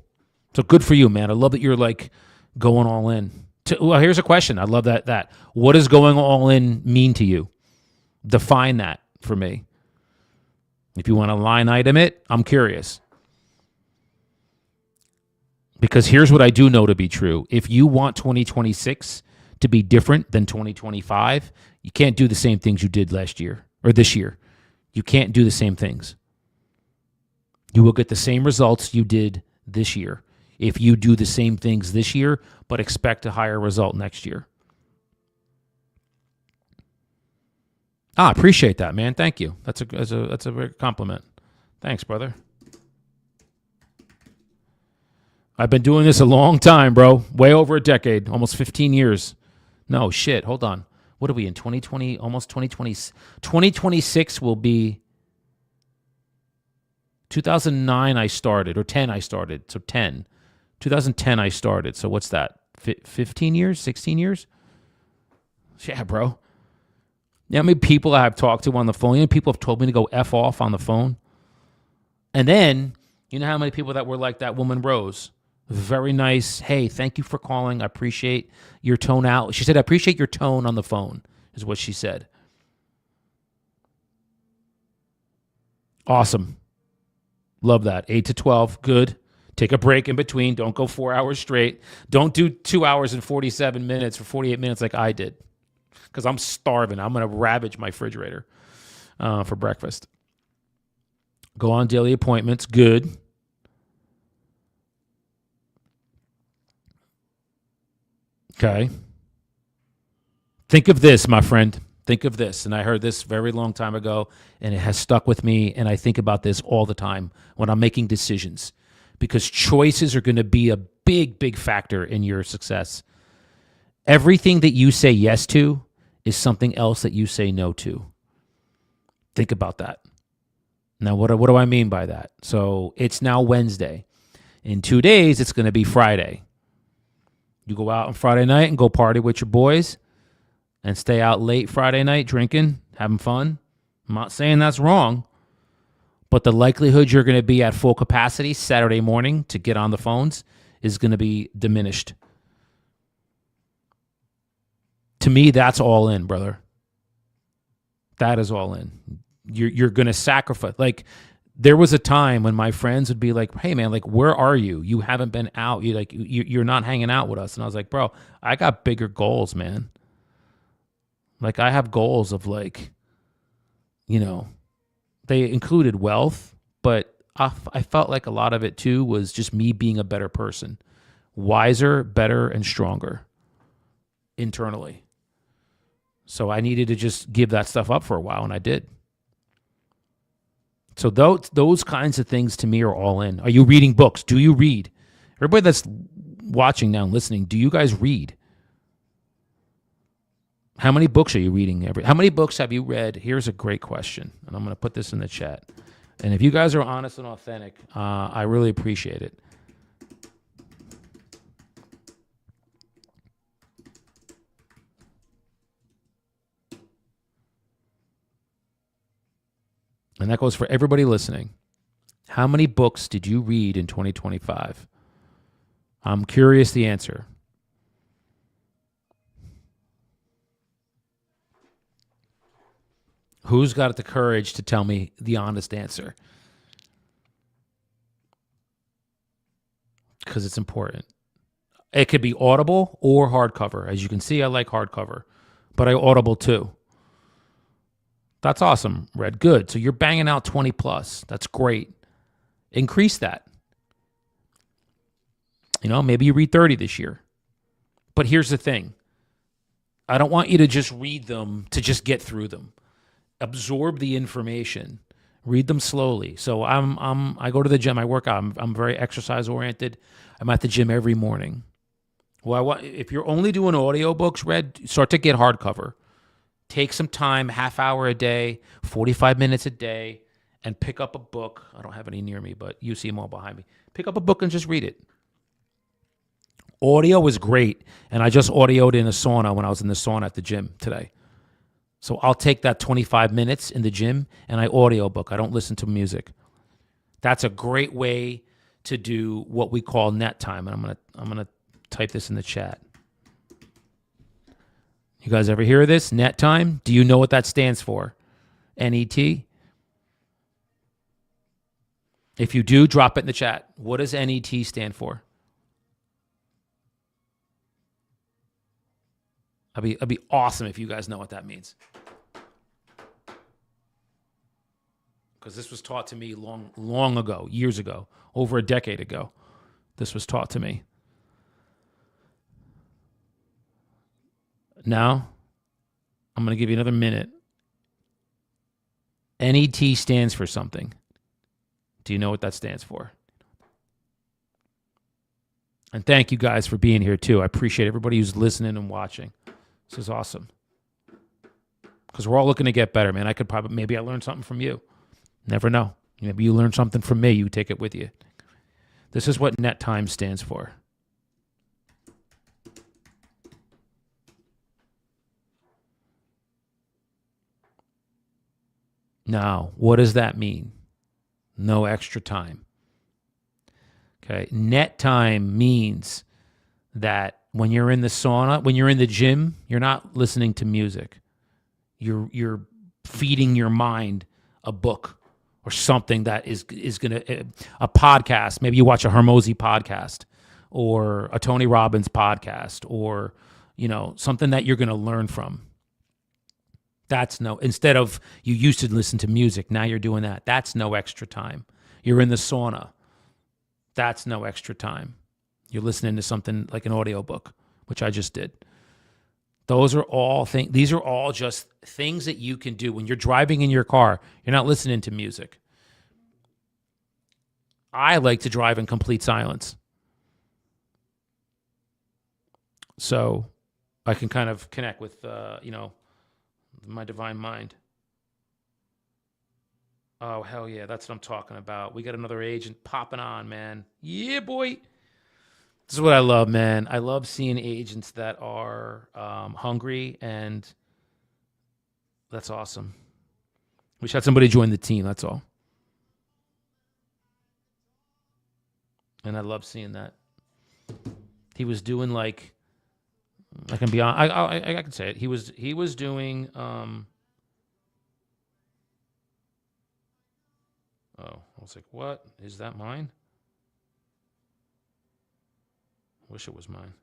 So good for you, man. I love that you're like going all in. Well, here's a question. I love that. What does going all in mean to you? Define that for me. If you want to line item it, I'm curious. Because here's what I do know to be true. If you want 2026 to be different than 2025, you can't do the same things you did last year or this year. You can't do the same things. You will get the same results you did this year if you do the same things this year, but expect a higher result next year. I appreciate that, man. Thank you. That's a very compliment. Thanks, brother. I've been doing this a long time, bro. Way over a decade, almost 15 years. No, shit. Hold on. What are we in 2020? Almost 2020. 2026 will be 2009 I started, or 10 I started. So 10. 2010 I started. So what's that? 15 years? 16 years? Yeah, bro. You know how many people I've talked to on the phone? You know, people have told me to go F off on the phone. And then, you know how many people that were like that woman Rose? Very nice. Hey, thank you for calling. I appreciate your tone out. She said, I appreciate your tone on the phone, is what she said. Awesome. Love that. 8 to 12. Good. Take a break in between. Don't go 4 hours straight. Don't do 2 hours and 47 minutes or 48 minutes like I did, because I'm starving. I'm going to ravage my refrigerator for breakfast. Go on daily appointments. Good. Okay. Think of this, my friend. Think of this. And I heard this very long time ago, and it has stuck with me. And I think about this all the time when I'm making decisions, because choices are going to be a big, big factor in your success. Everything that you say yes to is something else that you say no to. Think about that. Now, what do I mean by that? So it's now Wednesday. In 2 days, it's going to be Friday. You go out on Friday night and go party with your boys and stay out late Friday night drinking, having fun. I'm not saying that's wrong, but the likelihood you're going to be at full capacity Saturday morning to get on the phones is going to be diminished. To me, that's all in, brother. That is all in. You're going to sacrifice. Like, there was a time when my friends would be like, hey, man, like, where are you? You haven't been out. You're not hanging out with us. And I was like, bro, I got bigger goals, man. Like, I have goals of, like, you know, they included wealth, but I felt like a lot of it, too, was just me being a better person. Wiser, better, and stronger internally. So I needed to just give that stuff up for a while, and I did. So those kinds of things to me are all in. Are you reading books? Do you read? Everybody that's watching now and listening, do you guys read? How many books are you reading? How many books have you read? Here's a great question, and I'm going to put this in the chat. And if you guys are honest and authentic, I really appreciate it. And that goes for everybody listening. How many books did you read in 2025? I'm curious the answer. Who's got the courage to tell me the honest answer? Because it's important. It could be Audible or hardcover. As you can see, I like hardcover, but I Audible too. That's awesome, Red. Good. So you're banging out 20 plus. That's great. Increase that. You know, maybe you read 30 this year. But here's the thing. I don't want you to just read them to just get through them. Absorb the information. Read them slowly. So I go to the gym. I work out. I'm very exercise oriented. I'm at the gym every morning. Well, if you're only doing audiobooks, Red, start to get hardcover. Take some time, half hour a day, 45 minutes a day, and pick up a book. I don't have any near me, but you see them all behind me. Pick up a book and just read it. Audio is great, and I just audioed in a sauna when I was in the sauna at the gym today. So I'll take that 25 minutes in the gym, and I audiobook. I don't listen to music. That's a great way to do what we call net time, and I'm gonna type this in the chat. You guys ever hear of this? Net time? Do you know what that stands for? NET? If you do, drop it in the chat. What does NET stand for? It'd be awesome if you guys know what that means. because this was taught to me long ago, years ago, over a decade ago. This was taught to me. Now, I'm going to give you another minute. NET stands for something. Do you know what that stands for? And thank you guys for being here too. I appreciate everybody who's listening and watching. This is awesome. Because we're all looking to get better, man. Maybe I learned something from you. Never know. Maybe you learn something from me. You take it with you. This is what net time stands for. Now, what does that mean? No extra time. Okay. Net time means that when you're in the sauna, when you're in the gym, you're not listening to music. You're feeding your mind a book or something that is going to, a podcast. Maybe you watch a Hormozi podcast or a Tony Robbins podcast or, something that you're going to learn from. Instead of you used to listen to music, now you're doing that. That's no extra time. You're in the sauna. That's no extra time. You're listening to something like an audiobook, which I just did. These are all just things that you can do when you're driving in your car. You're not listening to music. I like to drive in complete silence. So I can kind of connect with, my divine mind. Oh, hell yeah. That's what I'm talking about. We got another agent popping on, man. Yeah, boy. This is what I love, man. I love seeing agents that are hungry, and that's awesome. Wish I had somebody join the team, that's all. And I love seeing that. He was doing like, I can be on. I can say it. He was doing. I was like, what is that? Mine? Wish it was mine.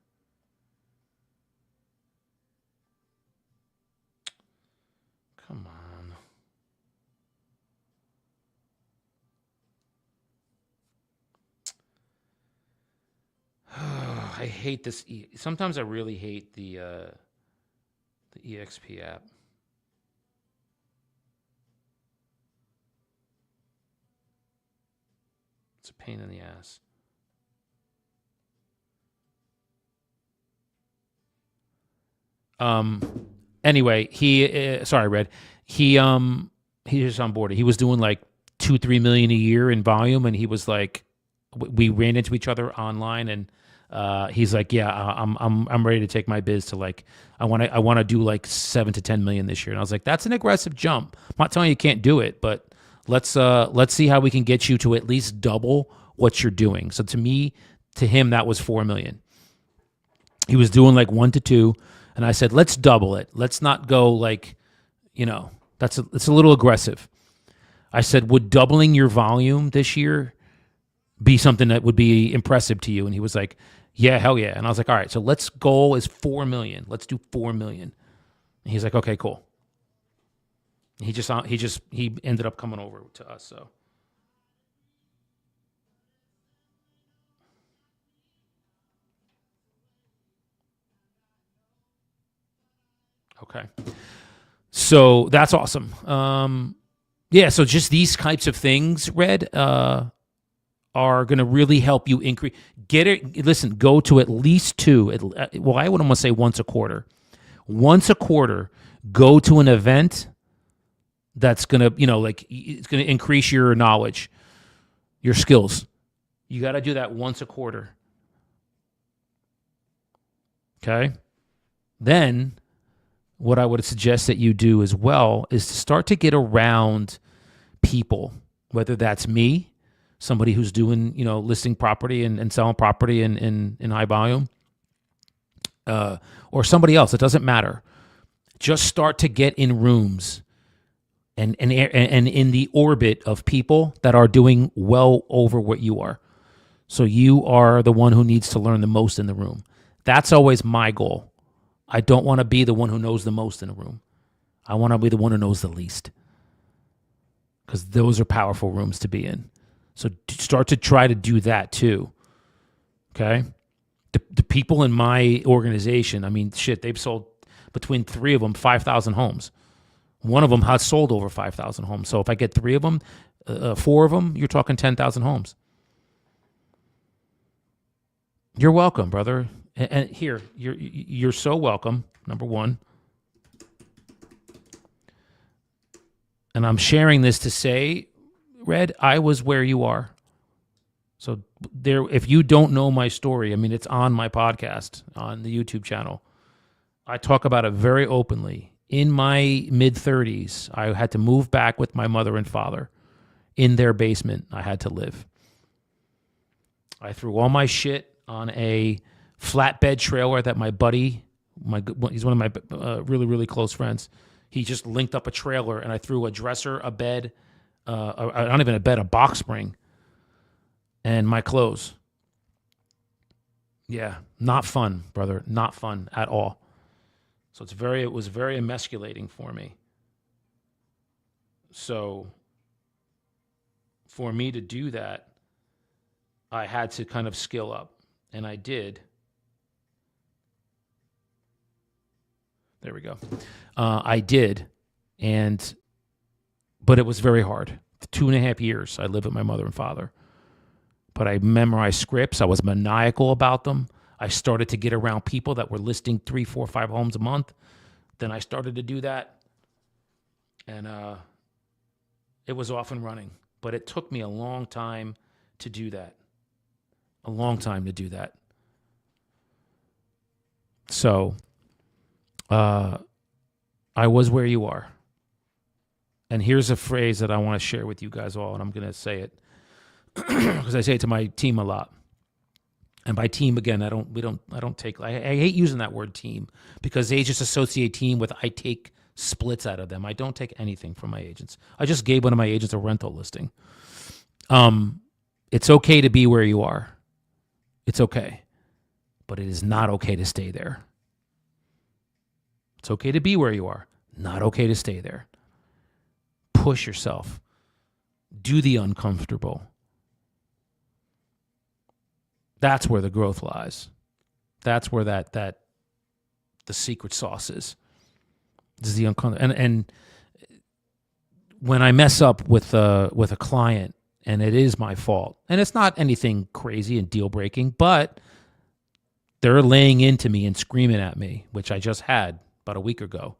Come on. I hate this. Sometimes I really hate the EXP app. It's a pain in the ass. Anyway, sorry, Red. He just onboarded. He was doing like 2-3 million a year in volume, and he was like, we ran into each other online, and he's like, yeah, I'm ready to take my biz to like, I want to do like 7 to 10 million this year. And I was like, that's an aggressive jump. I'm not telling you can't do it, but let's see how we can get you to at least double what you're doing. So to him, that was 4 million. He was doing like 1 to 2. And I said, let's double it. Let's not go like, it's a little aggressive. I said, would doubling your volume this year be something that would be impressive to you? And he was like, yeah, hell yeah. And I was like, all right, so goal is 4 million. Let's do 4 million. And he's like, okay, cool. He ended up coming over to us. So. Okay. So that's awesome. Yeah, so just these types of things, Red, are going to really help you increase. Listen, go to at least 2. Well, I would almost say once a quarter. Once a quarter, go to an event that's going to, it's going to increase your knowledge, your skills. You got to do that once a quarter. Okay? Then what I would suggest that you do as well is to start to get around people, whether that's me, somebody who's doing, listing property and selling property in high volume, or somebody else. It doesn't matter. Just start to get in rooms and in the orbit of people that are doing well over what you are. So you are the one who needs to learn the most in the room. That's always my goal. I don't want to be the one who knows the most in a room. I want to be the one who knows the least. because those are powerful rooms to be in. So start to try to do that too. Okay. The people in my organization, I mean, shit, they've sold between 3 of them, 5,000 homes. One of them has sold over 5,000 homes. So if I get 3 of them, 4 of them, you're talking 10,000 homes. You're welcome, brother. And here, you're so welcome, number one. And I'm sharing this to say, Red, I was where you are. So there, if you don't know my story, I mean, it's on my podcast, on the YouTube channel. I talk about it very openly. In my mid-30s, I had to move back with my mother and father. In their basement, I had to live. I threw all my shit on a flatbed trailer that my buddy, he's one of my really, really close friends. He just linked up a trailer, and I threw a dresser, a bed, not even a bed, a box spring, and my clothes. Yeah, not fun, brother. Not fun at all. So it was very emasculating for me. So for me to do that, I had to kind of skill up, and I did. There we go. I did, but it was very hard. 2.5 years I lived with my mother and father. But I memorized scripts. I was maniacal about them. I started to get around people that were listing 3, 4, 5 homes a month. Then I started to do that. And it was off and running. But it took me a long time to do that. A long time to do that. So I was where you are. And here's a phrase that I want to share with you guys all, and I'm going to say it because I say it to my team a lot. And by team, again, I hate using that word team because they just associate team with I take splits out of them. I don't take anything from my agents. I just gave one of my agents a rental listing. It's okay to be where you are. It's okay. But it is not okay to stay there. It's okay to be where you are. Not okay to stay there. Push yourself. Do the uncomfortable. That's where the growth lies. That's where that the secret sauce is. This is the uncomfortable. And when I mess up with a client, and it is my fault, and it's not anything crazy and deal breaking, but they're laying into me and screaming at me, which I just had about a week ago.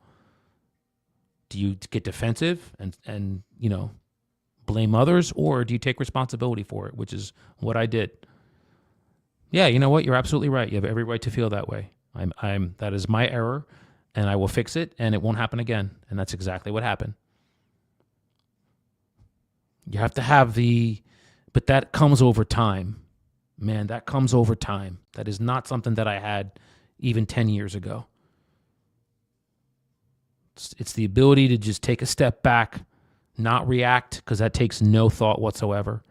Do you get defensive and blame others, or do you take responsibility for it, which is what I did? Yeah, you know what? You're absolutely right. You have every right to feel that way. That is my error, and I will fix it, and it won't happen again. And that's exactly what happened. You have to have but that comes over time. Man, that comes over time. That is not something that I had even 10 years ago. It's the ability to just take a step back, not react, because that takes no thought whatsoever,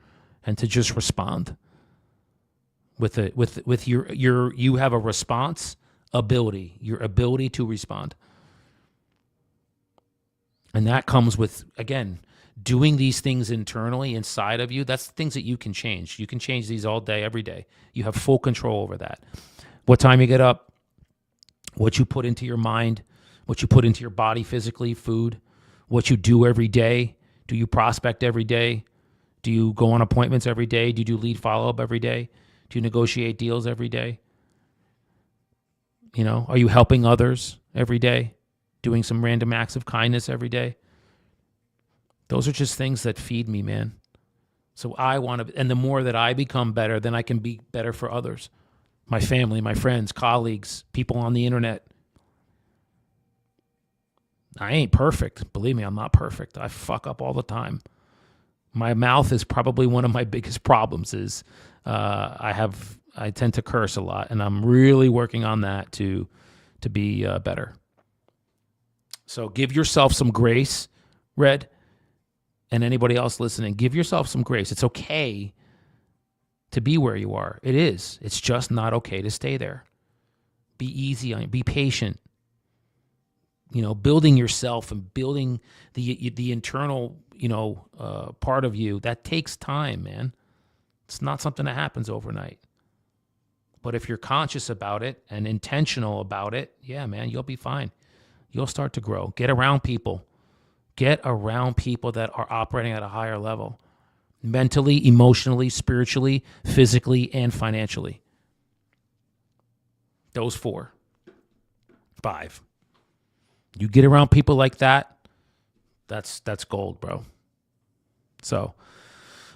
and to just respond. With your you have a response ability, your ability to respond. And that comes with, again, doing these things internally inside of you. That's things that you can change. You can change these all day, every day. You have full control over that. What time you get up, what you put into your mind, what you put into your body physically, food, what you do every day. Do you prospect every day? Do you go on appointments every day? Do you do lead follow-up every day? Do you negotiate deals every day? Are you helping others every day? Doing some random acts of kindness every day? Those are just things that feed me, man. So I want to, and the more that I become better, then I can be better for others. My family, my friends, colleagues, people on the internet. I ain't perfect. Believe me, I'm not perfect. I fuck up all the time. My mouth is probably one of my biggest problems is I tend to curse a lot, and I'm really working on that to be better. So give yourself some grace, Red, and anybody else listening. Give yourself some grace. It's okay to be where you are. It is. It's just not okay to stay there. Be easy on you. Be patient. building yourself and building the internal, part of you, that takes time, man. It's not something that happens overnight. But if you're conscious about it and intentional about it, yeah, man, you'll be fine. You'll start to grow. Get around people. Get around people that are operating at a higher level. Mentally, emotionally, spiritually, physically, and financially. Those 4. 5. You get around people like that, that's gold, bro. So,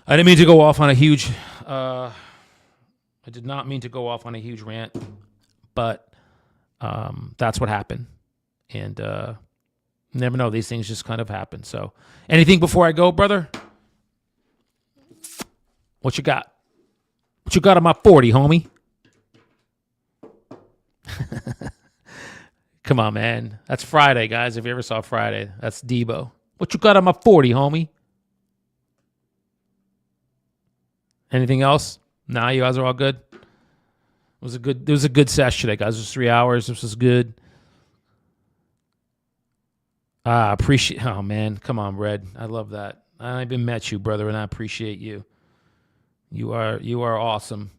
I didn't mean to go off on a huge... I did not mean to go off on a huge rant, but that's what happened. And never know, these things just kind of happen. So, anything before I go, brother? What you got? What you got on my 40, homie? Come on, man. That's Friday, guys. If you ever saw Friday, that's Debo. What you got on my 40, homie? Anything else? Nah, you guys are all good. It was a good session today, guys. It was 3 hours. This was good. Appreciate. Oh man, come on, Red. I love that. I even met you, brother, and I appreciate you. You are awesome.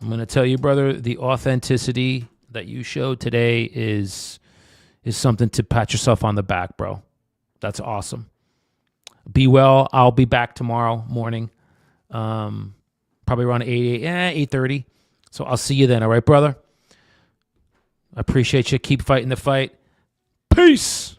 I'm gonna tell you, brother, the authenticity that you showed today is something to pat yourself on the back, bro. That's awesome. Be well. I'll be back tomorrow morning. Probably around 8:30. So I'll see you then. All right, brother? I appreciate you. Keep fighting the fight. Peace.